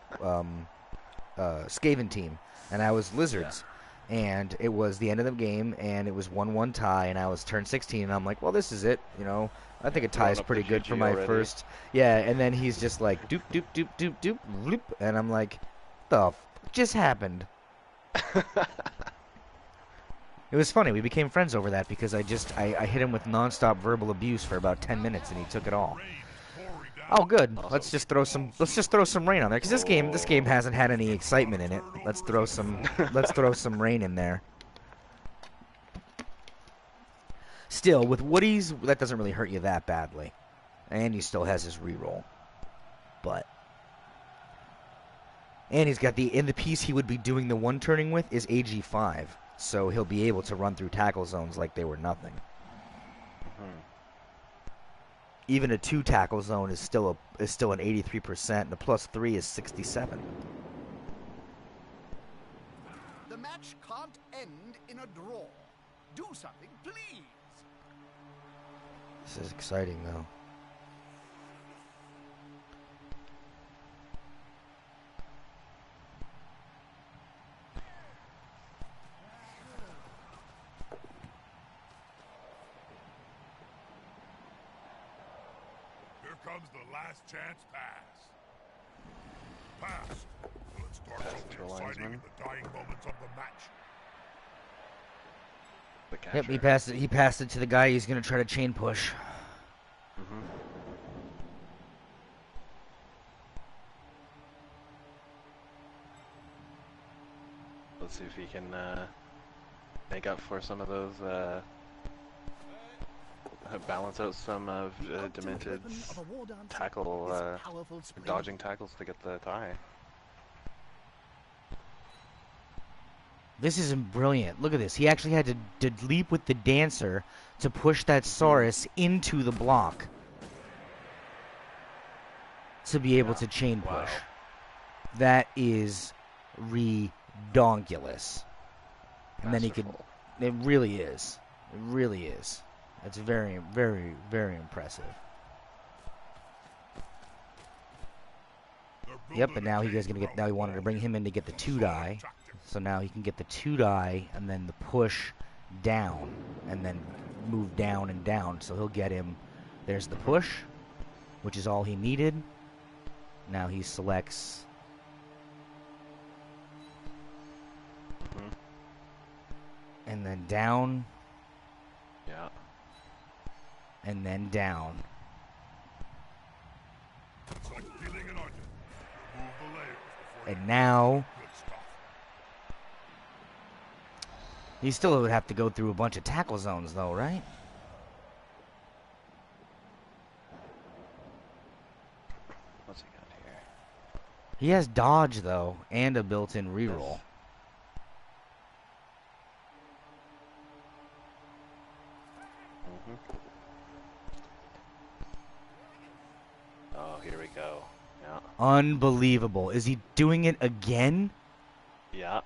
Skaven team, and I was Lizards. And it was the end of the game, and it was 1-1 tie, and I was turn 16, and I'm like, well, this is it, you know. I think a tie is pretty good for my first. Yeah, and then he's just like, doop, doop, doop, doop, doop, bloop, and I'm like, the f just happened? It was funny. We became friends over that because I hit him with nonstop verbal abuse for about 10 minutes, and he took it all. Oh, good. Let's just throw some rain on there because this game hasn't had any excitement in it. Let's throw some rain in there. Still, with Woody's, that doesn't really hurt you that badly, and he still has his reroll. And he's got the piece he would be doing the one turning with is AG5, so he'll be able to run through tackle zones like they were nothing. Even a 2 tackle zone is still an 83%, and the +3 is 67. The match can't end in a draw. Do something, please. This is exciting, though. Comes the last chance pass. Pass. Let's start something exciting in the dying moments of the match. Yep, he passed it to the guy he's gonna try to chain push. Let's see if he can make up for some of those balance out some of Demented's tackle, dodging tackles to get the tie. This is brilliant. Look at this. He actually had to leap with the dancer to push that Saurus into the block to be able to chain push. Wow. That is redonkulous. And then he could... It really is. It really is. That's very, very, very impressive. Yep, and now he wanted to bring him in to get the 2 die. So now he can get the 2 die and then the push down and then move down and down. So he'll get him. There's the push, which is all he needed. Now he selects. And then down. Yeah. And then down. And now he still would have to go through a bunch of tackle zones though, right? What's he got here? He has dodge though and a built-in reroll. Oh, here we go. Yeah. Unbelievable. Is he doing it again? Yeah.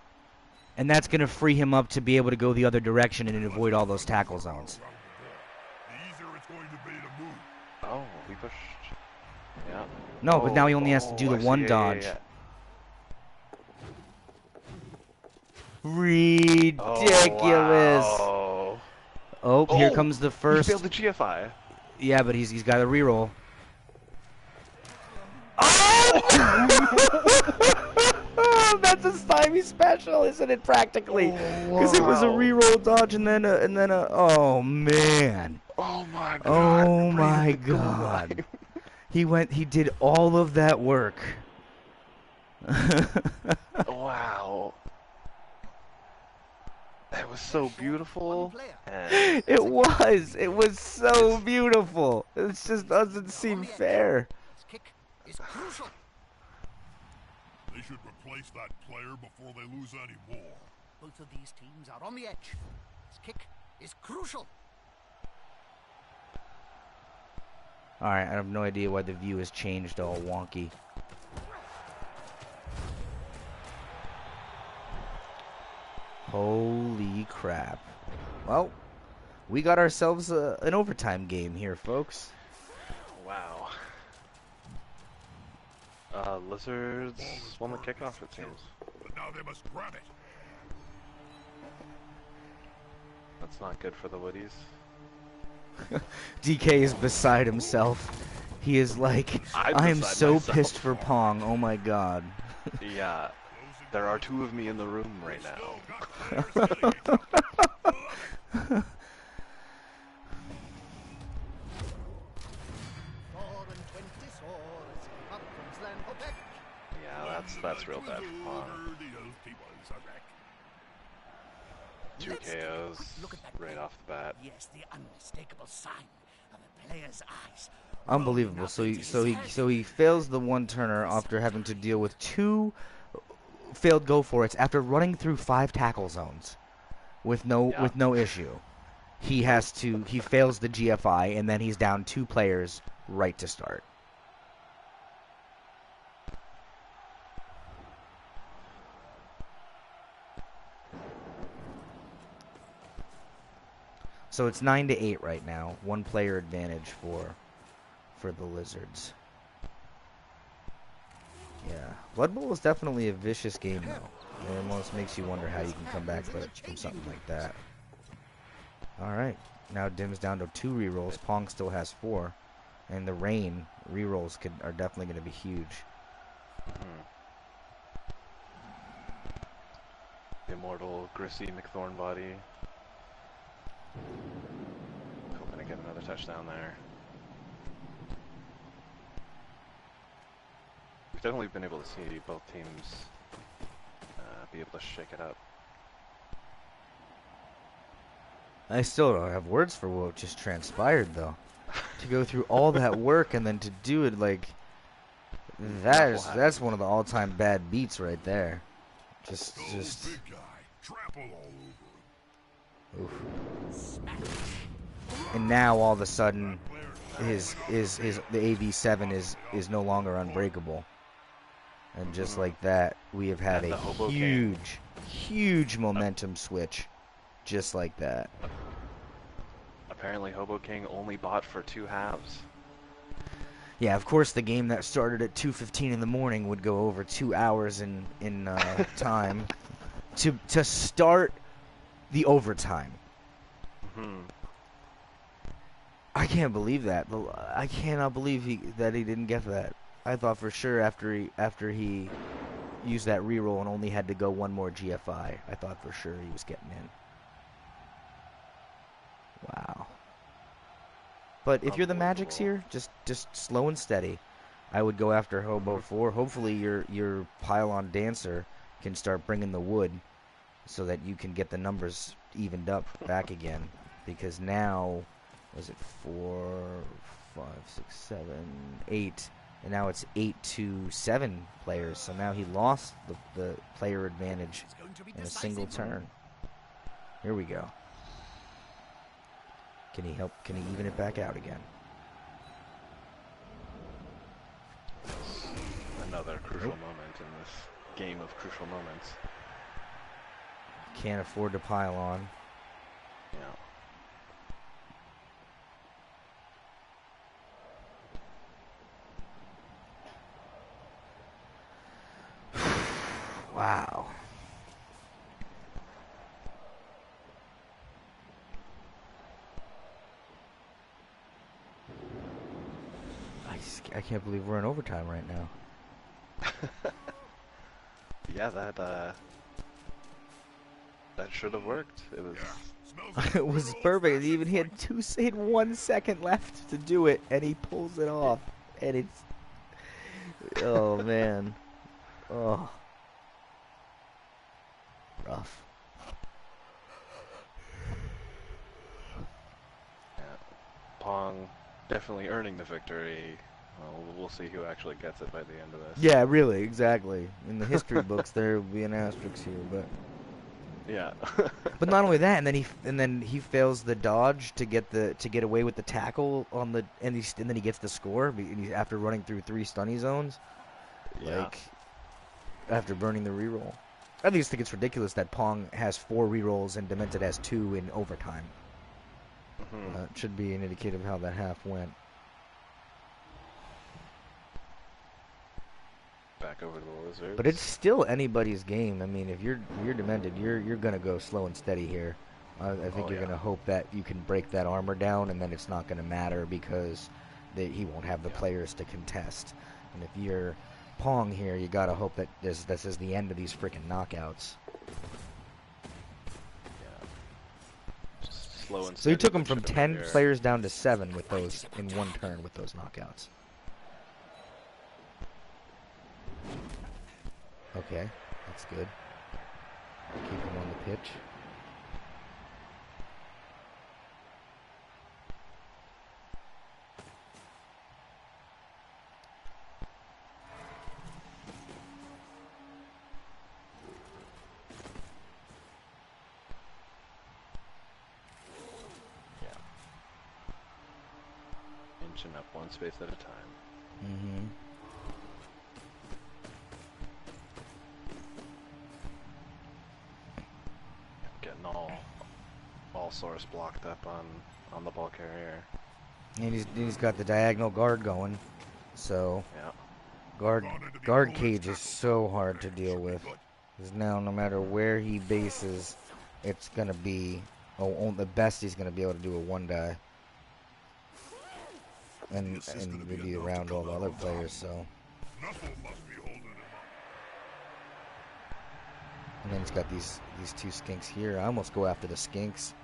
And that's going to free him up to be able to go the other direction and avoid all those tackle zones. The easier it's going to be to move. Oh, we pushed. Yeah. No, but now he only has to do the I see. one Yeah, dodge. yeah. Ridiculous. Oh, wow. Oh, here Oh, comes the he first. failed the GFI. Yeah, but he's got a reroll. Oh! That's a stymie special, isn't it? Practically, because it was a reroll dodge and then a. Oh man. Oh my god. Oh Right at my the goal god. line. He did all of that work. Wow. That was so beautiful. And It was so beautiful. It just doesn't seem fair. This kick is crucial. They should replace that player before they lose any more. Both of these teams are on the edge. This kick is crucial. Alright, I have no idea why the view has changed all wonky. Holy crap. Well, we got ourselves an overtime game here, folks. wow. Lizards won the kickoff, it seems. But now they must grab it. That's not good for the Woodies. DK is beside himself. He is like, I am beside so myself. pissed for Pong. Oh my god. Yeah. There are two of me in the room right now. Yeah, that's real bad for Pong. 2 KOs right off the bat. Yes, the unmistakable sign of a player's eyes. Unbelievable. So he fails the one turner after having to deal with 2 failed go for it after running through 5 tackle zones with no issue. He fails the GFI and then he's down 2 players right to start. So it's 9-8 right now. 1 player advantage for the Lizards. Yeah, Blood Bowl is definitely a vicious game though. It almost makes you wonder how you can come back from something like that. All right, now Dim's down to 2 rerolls. Pong still has 4, and the rain rerolls are definitely going to be huge. The immortal Grissy McThornbody. Hoping to get another touchdown there. We've definitely been able to see both teams be able to shake it up. I still don't have words for what just transpired though. To go through all that work and then to do it like that's one of the all-time bad beats right there. Just Big guy, trample all over him. oof. And now all of a sudden the AV7 is no longer unbreakable. And just like that, we have had a huge momentum switch just like that. Apparently Hobo King only bought for 2 halves. Yeah, of course the game that started at 2:15 in the morning would go over 2 hours in time to start the overtime. I can't believe that. I cannot believe that he didn't get that. I thought for sure after he used that reroll and only had to go 1 more GFI, I thought for sure he was getting in. Wow. But if you're the Magics here, just slow and steady. I would go after Hobo 4. Hopefully your pylon dancer can start bringing the wood so that you can get the numbers evened up back again. Because now, was it 4, 5, 6, 7, 8, and now it's 8-7 players. So now he lost the player advantage in a single turn. Here we go. Can he even it back out again? Another crucial moment in this game of crucial moments. Can't afford to pile on. Yeah. I can't believe we're in overtime right now. Yeah, that should have worked. It was. It was perfect. He had 1 second left to do it, and he pulls it off. And it's, oh man, oh, rough. Yeah. Pong definitely earning the victory. Well, we'll see who actually gets it by the end of this. Yeah, really, exactly. In the history books, there will be an asterisk here, but. Yeah. But not only that, and then he fails the dodge to get away with the tackle on the and then he gets the score after running through 3 stunny zones, Yeah. like after burning the reroll. I just think it's ridiculous that Pong has 4 rerolls and Demented has 2 in overtime. It should be an indicator of how that half went. Back over to the Lizards. But it's still anybody's game. I mean, if you're Demented, you're gonna go slow and steady here. I think you're gonna hope that you can break that armor down, and then it's not gonna matter because he won't have the players to contest. And if you're Pong here, you gotta hope that this is the end of these freaking knockouts. Yeah. Just slow and So he steady, took him which from should have 10 been your- players down to 7 with those in 1 turn with those knockouts. Okay, that's good. Keep him on the pitch. Yeah. Inching up 1 space at a time. Mm-hmm. Getting all source blocked up on the ball carrier. And he's got the diagonal guard going, so Yeah. guard cage is so hard to deal with. Because now no matter where he bases, it's gonna be the best he's gonna be able to do a 1-die, and maybe around all the other players. So. And then he's got these 2 skinks here. I almost go after the skinks.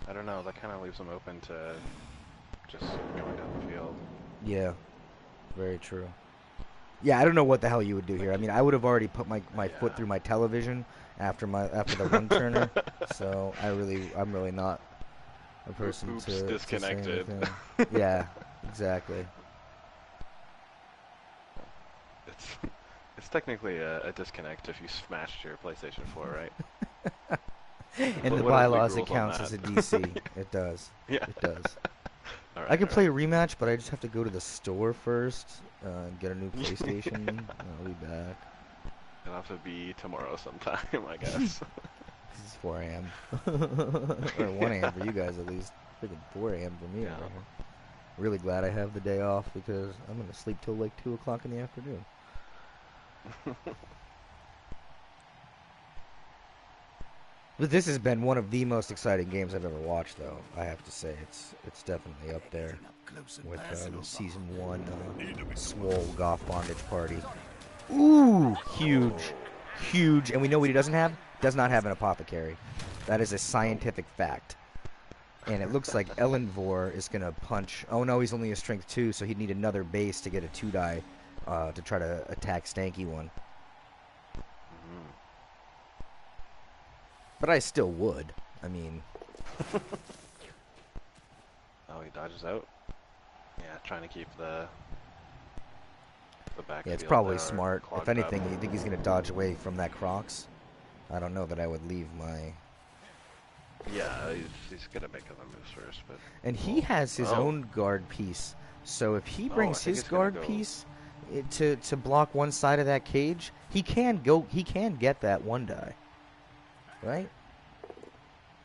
I don't know, that kind of leaves them open to just going down the field. Yeah, very true. Yeah, I don't know what the hell you would do here. I mean, I would have already put my foot through my television after the 1-turner. So I'm really not a person Oops, to disconnected. To say anything. Yeah, exactly. It's technically a disconnect if you smashed your PlayStation 4, right? In the bylaws, it counts as a DC. It does. Yeah. It does. Right, I could play a rematch, but I just have to go to the store first and get a new PlayStation. I'll be back. It'll have to be tomorrow sometime, I guess. This is 4 a.m. or 1 a.m. for you guys at least. Freaking 4 a.m. for me. Yeah. Over here. Really glad I have the day off because I'm gonna sleep till like 2 o'clock in the afternoon. But this has been one of the most exciting games I've ever watched, though. I have to say, it's definitely up there with season 1 Swole Golf Bondage Party. Ooh, huge, and we know what he does not have an apothecary. That is a scientific fact. And it looks like Ellenvor is gonna punch. Oh no, he's only a strength 2, so he'd need another base to get a 2-die to try to attack Stanky One. But I still would. I mean... Oh, he dodges out? Yeah, trying to keep the back. Yeah, it's probably smart. If anything, you think he's going to dodge away from that Crocs? I don't know that I would leave my... Yeah, he's going to make other moves first, but... And he has his own guard piece. So if he brings his guard piece to block one side of that cage, he can get that 1-die. Right?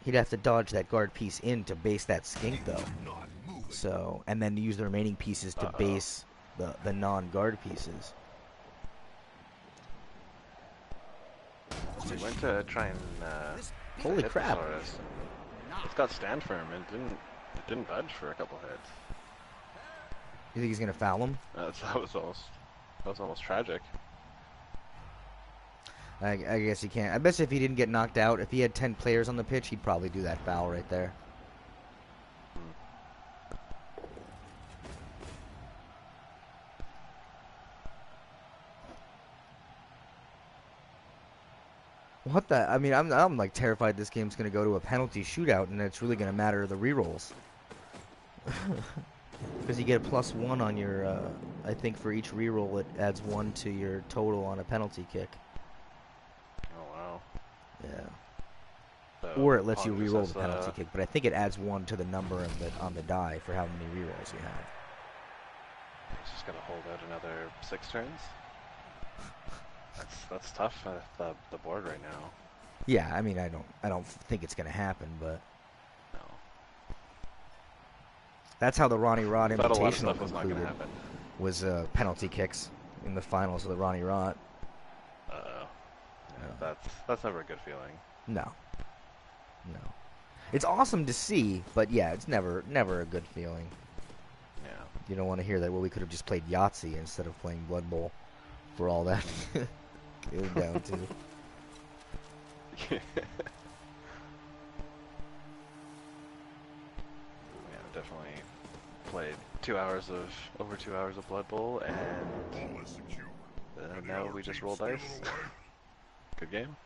He'd have to dodge that guard piece in to base that skink, though. So, and then use the remaining pieces to base the non-guard pieces. He went to try and Holy hit crap. the Saurus. It's got stand firm and it didn't budge for a couple hits. You think he's gonna foul him? That was almost tragic. I guess he can't. I bet you if he didn't get knocked out, if he had 10 players on the pitch, he'd probably do that foul right there. What the? I mean, I'm like terrified this game's gonna go to a penalty shootout, and it's really gonna matter the rerolls. Because you get a +1 on your, I think for each reroll it adds 1 to your total on a penalty kick. Oh wow. Yeah. So Or it lets you Pong just reroll has, the penalty kick, but I think it adds 1 to the number on the die for how many rerolls you have. He's just gonna hold out another 6 turns. That's tough at the board right now. Yeah, I mean, I don't think it's gonna happen, but No. that's how the Ronnie Rott But a lot of Invitational stuff was not gonna concluded. happen. Was penalty kicks in the finals of the Ronnie Rott. Uh-oh. Yeah, Yeah. that's never a good feeling. No. It's awesome to see, but yeah, it's never a good feeling. Yeah. You don't want to hear that. Well, we could have just played Yahtzee instead of playing Blood Bowl for all that. It was down to. Yeah, definitely played over 2 hours of Blood Bowl, and Ball is secure. And the now other we just team roll steal it dice. away. Good game.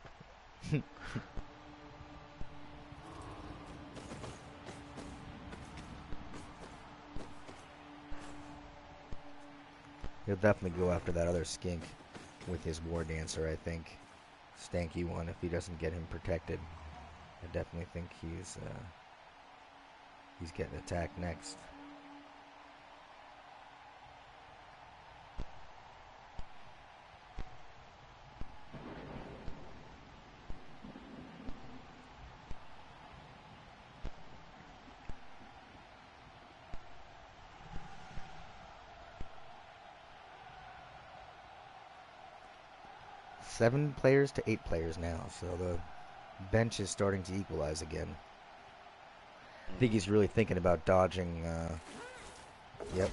He'll definitely go after that other skink with his War Dancer, I think. Stanky one, if he doesn't get him protected. I definitely think he's getting attacked next. Seven players to 8 players now, so the bench is starting to equalize again. I think he's really thinking about dodging. Yep.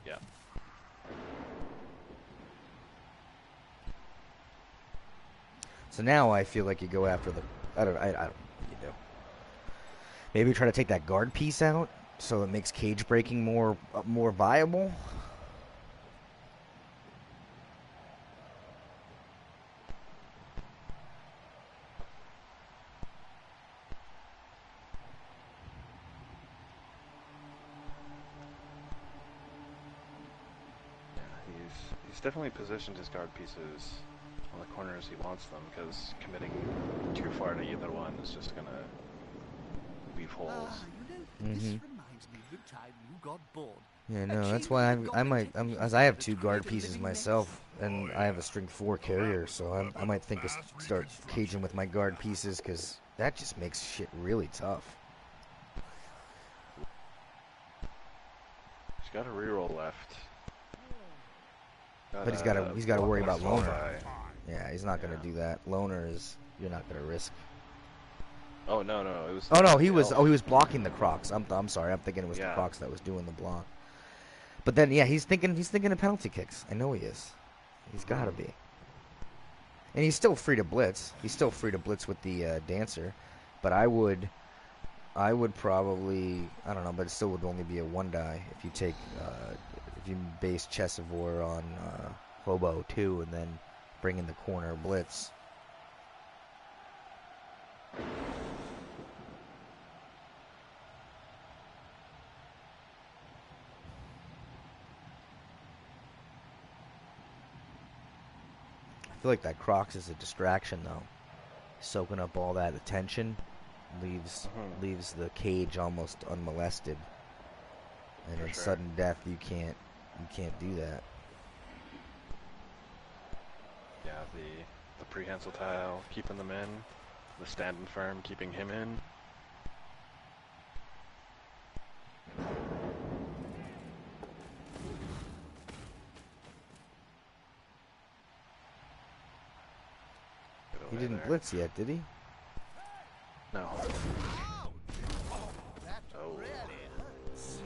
Yeah. So now I feel like you go after the. I don't know what you do. Maybe try to take that guard piece out, so it makes cage breaking more viable. He's definitely positioned his guard pieces on the corners he wants them, because committing too far to either one is just gonna leave holes. This reminds me of the time you got bored. Yeah, no, that's why as I have 2 guard pieces myself, and I have a string 4 carrier, so I might think of start caging with my guard pieces, because that just makes shit really tough. He's got a reroll left. But he's got to worry about loner. guy. Yeah, he's not gonna do that. Loner is you're not gonna risk. Oh no, it was. Oh no, he was blocking the Crocs. I'm sorry, I'm thinking it was the Yeah. Crocs that was doing the block. But then yeah, he's thinking of penalty kicks. I know he is. He's got to be. And he's still free to blitz. He's still free to blitz with the dancer. But I would probably, I don't know, but it still would only be a 1 die if you take if you base Chessivore on Hobo 2 and then bring in the corner blitz. I feel like that Crocs is a distraction though. Soaking up all that attention leaves the cage almost unmolested. And in sudden death you can't do that. Yeah, the prehensile tile keeping them in, the standing firm keeping him in. He didn't there. blitz yet, did he? No. That Oh. really hurts.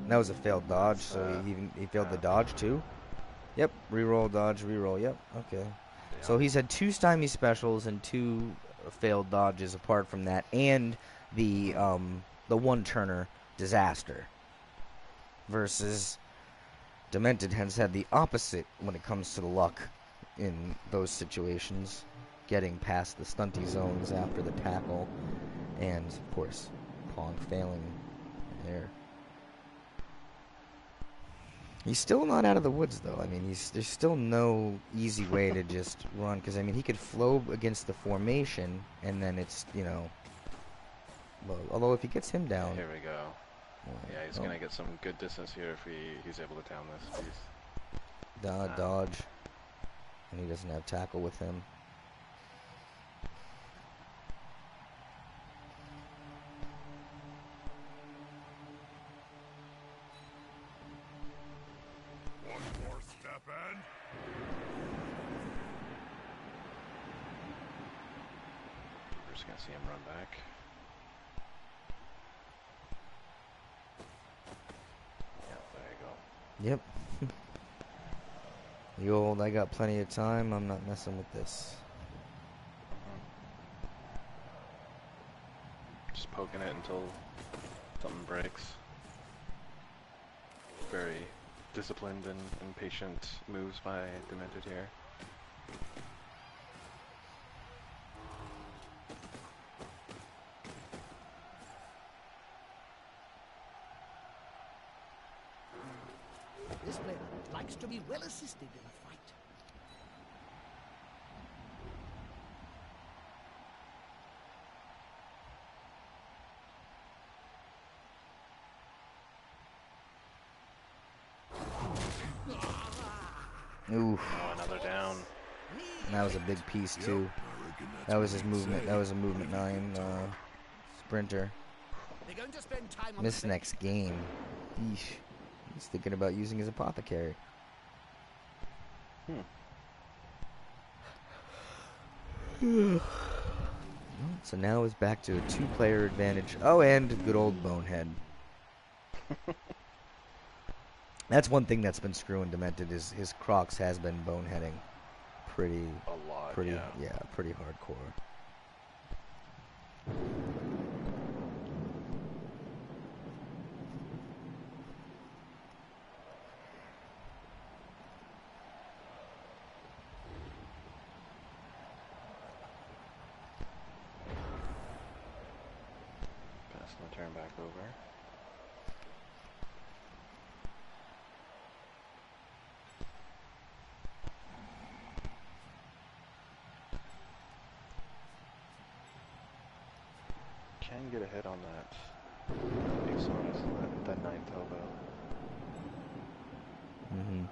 That was a failed dodge, so he failed the dodge too? Yep, reroll, dodge, reroll, yep, okay. Yeah. So he's had 2 stymie specials and 2 failed dodges apart from that, and the one-turner disaster. Versus Demented has had the opposite when it comes to the luck in those situations. Getting past the stunty zones after the tackle, and of course, Pong failing there. He's still not out of the woods, though. I mean, there's still no easy way to just run, because, I mean, he could flow against the formation, and then it's, you know... Well, although if he gets him down... Here we go. Yeah, he's going to get some good distance here if he's able to down this piece. Dodge. And he doesn't have tackle with him. Just gonna see him run back. Yeah, there you go. Yep. The old, I got plenty of time, I'm not messing with this. Just poking it until something breaks. Very disciplined and patient moves by Demented here. This player likes to be well assisted in a fight. Oof. Oh, another down. And that was a big piece, too. That was his movement. That was a movement 9 sprinter. They're going to spend time on Miss the next game. Yeesh. He's thinking about using his apothecary. So now it's back to a 2-player advantage. Oh, and good old Bonehead. That's one thing that's been screwing Demented is his Crocs has been boneheading pretty hardcore. Passing the turn back over. Can get a hit on that big source, that 9th elbow. Mm-hmm. And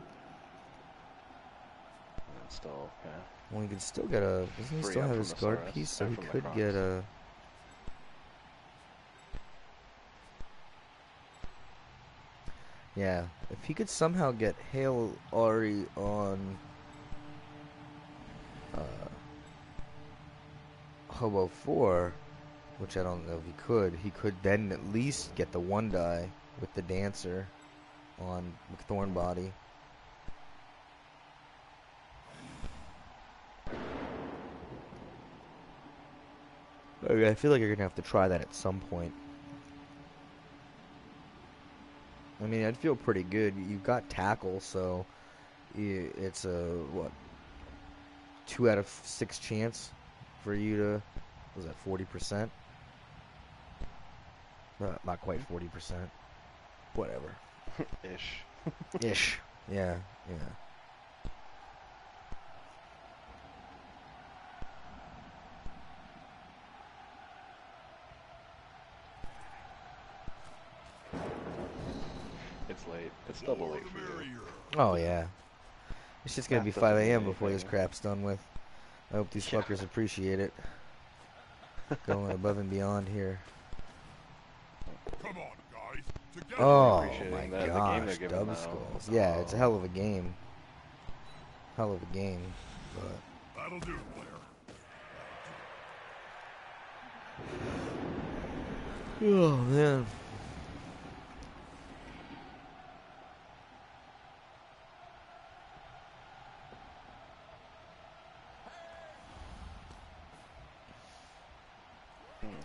still, yeah. Well, he could still get a... Doesn't he Free still up have from his the guard Saurus, piece? So or he from the could Crocs. get a... Yeah, if he could somehow get Hail Ari on Hobo 4, which I don't know if he could then at least get the 1 die with the Dancer on McThornbody. Okay, I feel like you're going to have to try that at some point. I mean, I'd feel pretty good. You've got tackle, so it's a, what, 2 out of 6 chance for you to, was that 40%? Not quite 40%. Whatever. Ish. Ish. Yeah, yeah. It's late. It's double late for you. Oh, yeah. It's just going to be That 5 doesn't mean a.m. before this anything. crap's done with. I hope these fuckers appreciate it. Going above and beyond here. Come on, guys. Together. Oh, appreciating my the game they're gosh. giving Dub now. skulls. Yeah, it's a hell of a game. Hell of a game. But That'll do, player. Oh man.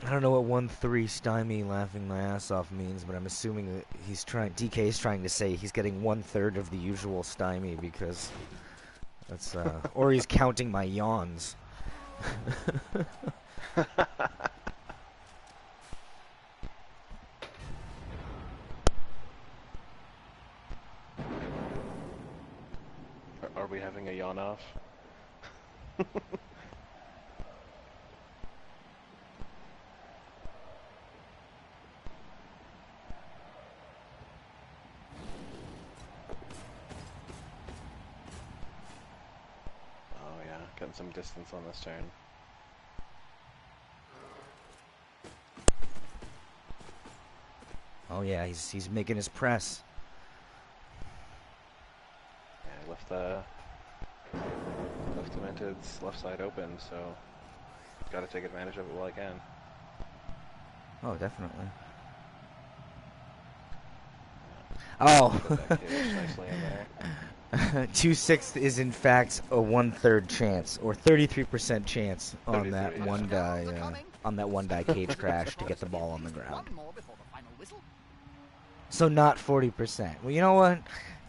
I don't know what 1-3 stymie laughing my ass off means, but I'm assuming that DK is trying to say he's getting 1/3 of the usual stymie because that's, or he's counting my yawns. Are we having a yawn off? Oh yeah, getting some distance on this turn. Oh yeah, he's making his press. Yeah, I left Demented's left side open, so got to take advantage of it while I can. Oh, definitely. Oh. Put that cage nicely in there. 2/6 is in fact a 1/3 chance, or 33% chance on that 33, one yeah. die, cage crash to get the ball on the ground. One more before the final whistle. So not 40%. Well, you know what,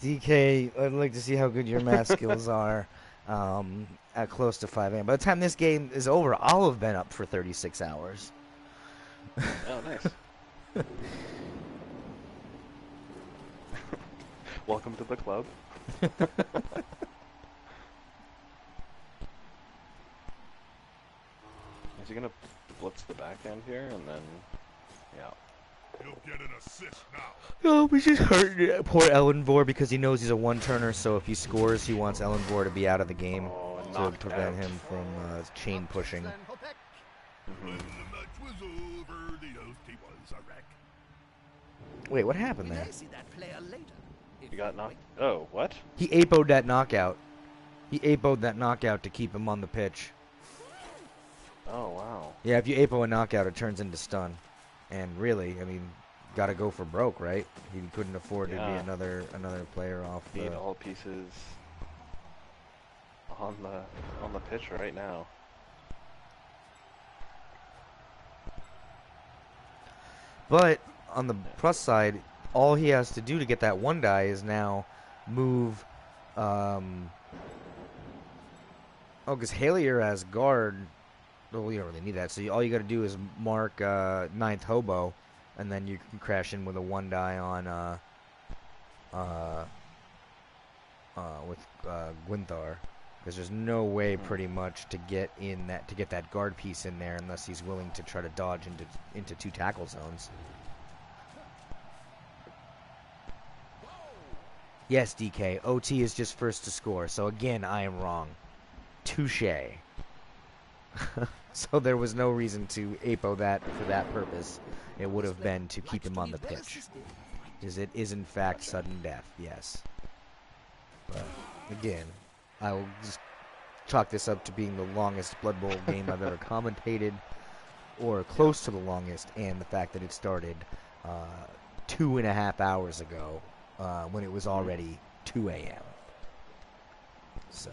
DK, I'd like to see how good your math skills are at close to 5 a.m. By the time this game is over, I'll have been up for 36 hours. Oh, nice. Welcome to the club. Is he gonna blitz the backhand here and then, yeah. He'll get an assist now. Oh, we just hurt poor Ellenvor because he knows he's a one-turner, so if he scores, he wants Ellenvor to be out of the game to knocked prevent out. him from chain pushing. Then Hopek. When the match was over, the Oasty was a wreck. Wait, what happened We there? may see that player later. If You got we knocked. wait. Oh, what? He apoed that knockout. He apoed that knockout to keep him on the pitch. Oh, wow. Yeah, if you apo a knockout, it turns into stun. And really, I mean, gotta go for broke, right? He couldn't afford to be Yeah. another player off Need the... all pieces on the pitch right now. But on the plus side, all he has to do to get that one die is now move. Oh, because Halier as guard. Well, you don't really need that. So all you got to do is mark ninth hobo, and then you can crash in with a one die on with Gwynthar. Because there's no way, pretty much, to get that guard piece in there unless he's willing to try to dodge into two tackle zones. Yes, DK. OT is just first to score. So again, I am wrong. Touché. So there was no reason to apo that for that purpose. It would have been to keep him on the pitch. Because it is in fact sudden death, yes. But again, I will just chalk this up to being the longest Blood Bowl game I've ever commentated, or close to the longest, and the fact that it started 2.5 hours ago when it was already 2 a.m. So.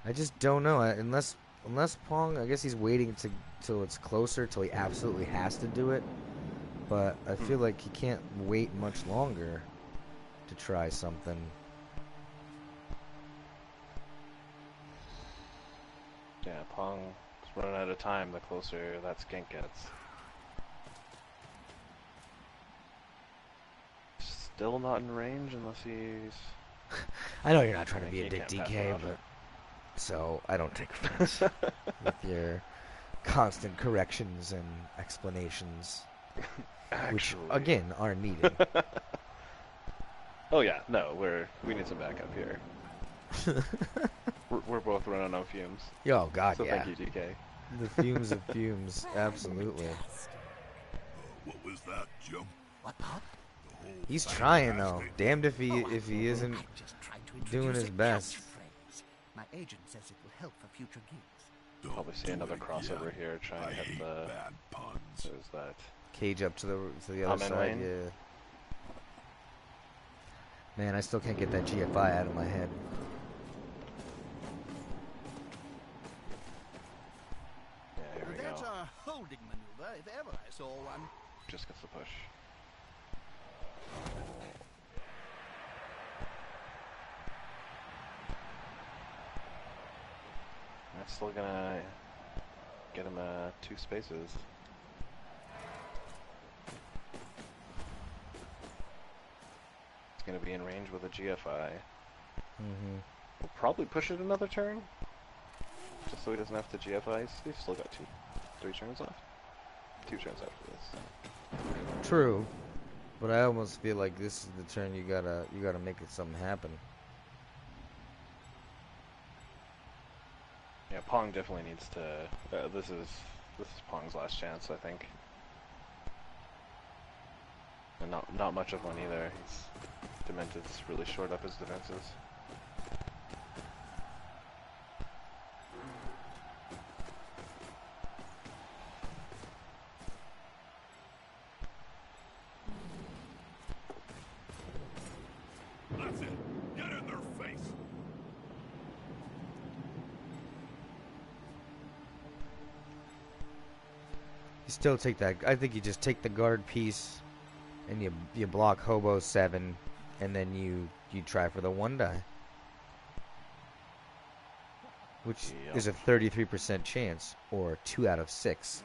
I just don't know. Unless Pong, I guess he's waiting till it's closer, till he absolutely has to do it. But I feel like he can't wait much longer to try something. Yeah, Pong's running out of time the closer that skink gets. Still not in range unless he's... I know you're not trying to be a He dick, can't pass DK, it off. but so I don't take offense with your constant corrections and explanations, which Actually. again are needed. Oh yeah, no, we need some backup here. we're both running on fumes. Oh God, So yeah. thank you, DK. The fumes of fumes, absolutely. What was that, Jim? What, Pop? The whole He's thing trying last though. day? Damned if he isn't Just trying to doing introduce his a best. catchphrase. My agent says it will help for future gigs. Don't Probably see do another it crossover again. here, trying I to hit hate the. bad puns. There's that. Cage up to the other Amen side, lane. yeah. Man, I still can't get that GFI out of my head. Yeah, here we That's go. a holding maneuver, if ever I saw one. Just gets the push. That's still gonna get him 2 spaces. He's gonna be in range with a GFI. Mm-hmm. We'll probably push it another turn, just so he doesn't have to GFI. He's still got 3 turns left. 2 turns after this. True, but I almost feel like this is the turn you gotta make it something happen. Yeah, Pong definitely needs to. This is Pong's last chance, I think. And not much of one either. He's Demented's really shored up his defenses. That's it. Get in their face. You still take that. I think you just take the guard piece, and you block Hobo 7, and then you try for the 1-die, which is a 33% chance, or 2 out of 6,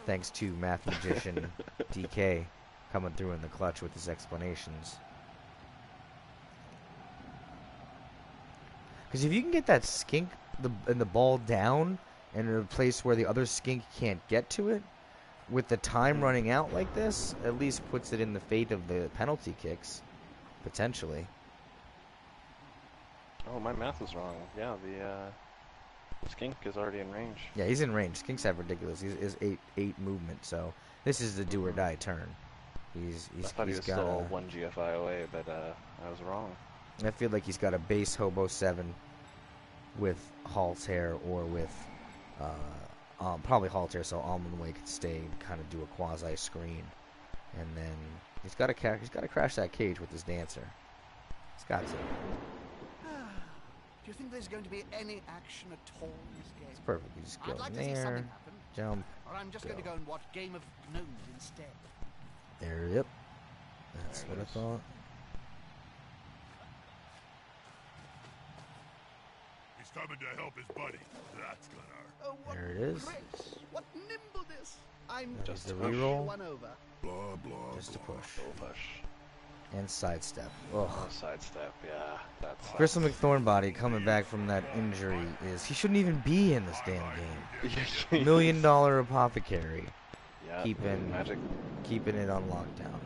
thanks to Math Magician DK coming through in the clutch with his explanations. Because if you can get that skink and the ball down and in a place where the other skink can't get to it, with the time running out like this, at least puts it in the fate of the penalty kicks, potentially. Oh, my math was wrong. Yeah, the skink is already in range. Yeah, he's in range. Skinks have ridiculous. He's 8 movement, so this is the do or die turn. I thought he was still 1 GFI away, but I was wrong. I feel like he's got a base Hobo 7 with Halt's hair, or with probably Halt's hair, so Almond Way could stay and kind of do a quasi screen, and then he's got to crash that cage with his dancer. He's got to. Do you think there's going to be any action at all in this game? It's perfect. You just go I'd like in to see there, something happen. jump. Or I'm just going to go and watch Game of Gnomes instead. There, yep. That's There it what I is. thought. He's coming to help his buddy. That's gonna hurt. Oh, what There it is. grace! What nimbleness! I'm There's just the to push reroll. one over. Blah, blah, Just a blah. push. Full push. And sidestep. Oh, Ugh. sidestep, yeah. That's Crystal McThornbody coming back from that injury he shouldn't even be in this damn game. $1 million apothecary. Yeah, Keeping magic. it on lockdown.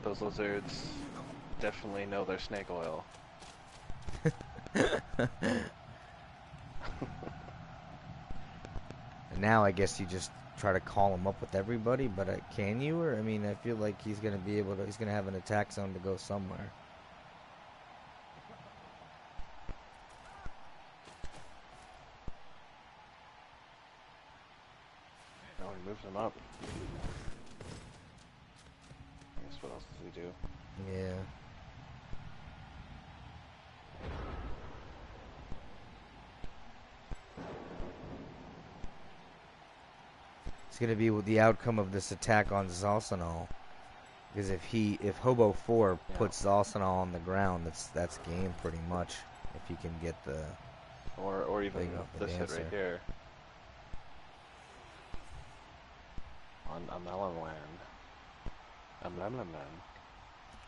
Those lizards definitely know their snake oil. And now I guess you just try to call him up with everybody, but can you? Or I mean, I feel like he's gonna have an attack zone to go somewhere. Oh, he moves him up. I guess what else does he do? Yeah. It's gonna be the outcome of this attack on Zalsanal. Because if Hobo 4 puts Zalsanal on the ground, that's game pretty much. If he can get the Or even Big up the this hit dancer. right here. On Amelanwan.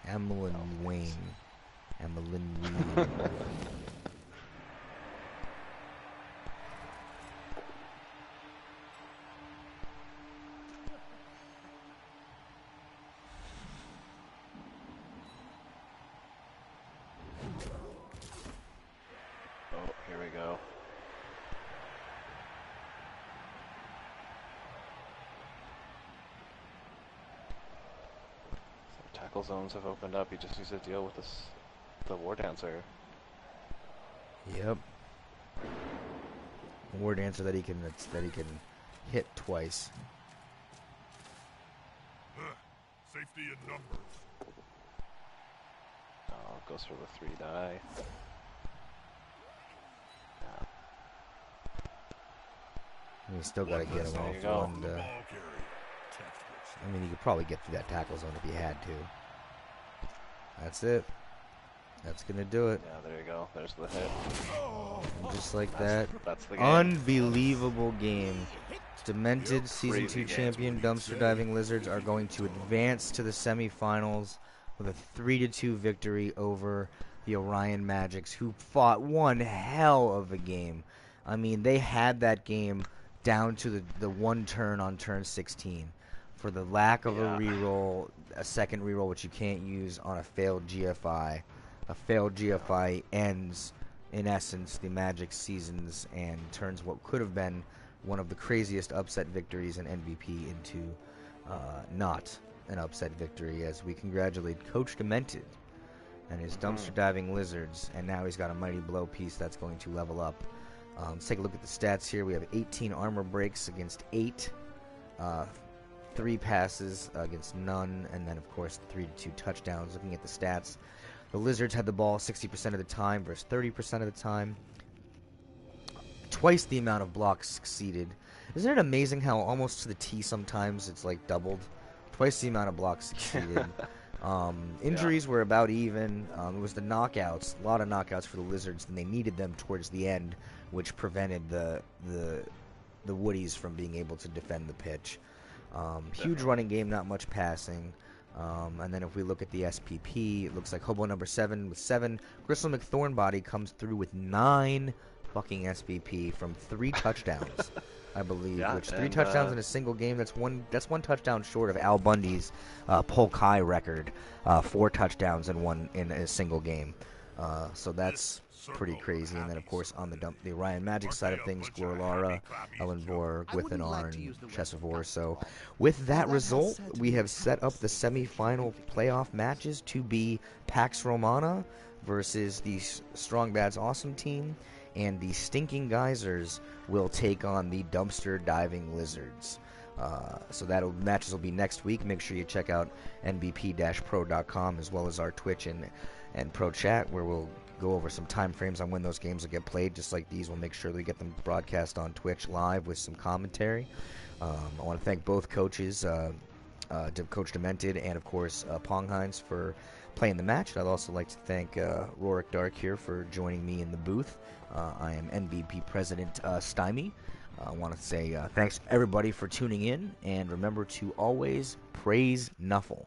Amelin Wayne, Amelin Wayne. Oh, here we go. So tackle zones have opened up. He just needs to deal with the War Dancer. Yep. War Dancer that he can hit twice. Safety in numbers. Oh, goes for the 3 die. Yeah. You still got to get him There off you go. one. I mean, you could probably get through that tackle zone if you had to. That's it. That's going to do it. Yeah, there you go. There's the hit. And just like that. That's the game. Unbelievable game. Demented Season Crazy 2 game. champion Dumpster Diving Lizards are going to advance to the semifinals with a 3-2 victory over the Orion Magics, who fought one hell of a game. I mean, they had that game down to the one turn on turn 16. For the lack of a reroll, a second reroll, which you can't use on a failed GFI. A failed GFI ends, in essence, the Magic seasons and turns what could have been one of the craziest upset victories in NBP into not an upset victory, as we congratulate Coach Demented and his Dumpster Diving Lizards, and now he's got a Mighty Blow piece that's going to level up. Let's take a look at the stats here. We have 18 armor breaks against 8, 3 passes against none, and then, of course, 3-2 touchdowns. Looking at the stats, the Lizards had the ball 60% of the time versus 30% of the time. Twice the amount of blocks succeeded. Isn't it amazing how almost to the T sometimes it's like doubled? Twice the amount of blocks succeeded. Injuries were about even. It was the knockouts, a lot of knockouts for the Lizards, and they needed them towards the end, which prevented the Woodies from being able to defend the pitch. Huge running game, not much passing. And then if we look at the SPP, it looks like Hobo number 7 with 7. Gristle McThornbody comes through with 9 fucking SPP from 3 touchdowns, I believe. Yeah, which 3 touchdowns in a single game. That's one touchdown short of Al Bundy's Polk High record. 4 touchdowns in a single game. So that's pretty crazy. And then, of course, on the Orion Magic side of things, Glorlara, Ellen Vor, Gwithanar, and Chesavor. So with that result, we have set up the semifinal playoff matches to be Pax Romana versus the Strong Bad's Awesome team, and the Stinking Geysers will take on the Dumpster Diving Lizards. So matches will be next week. Make sure you check out nbp-pro.com as well as our Twitch and Pro Chat, where we'll go over some time frames on when those games will get played. Just like these, we'll make sure we get them broadcast on Twitch live with some commentary. I want to thank both coaches, Coach Demented and, of course, Pong Hines, for playing the match. I'd also like to thank Rorik Dark here for joining me in the booth. I am NBP President Stymie. I want to say thanks everybody for tuning in, and remember to always praise Nuffle.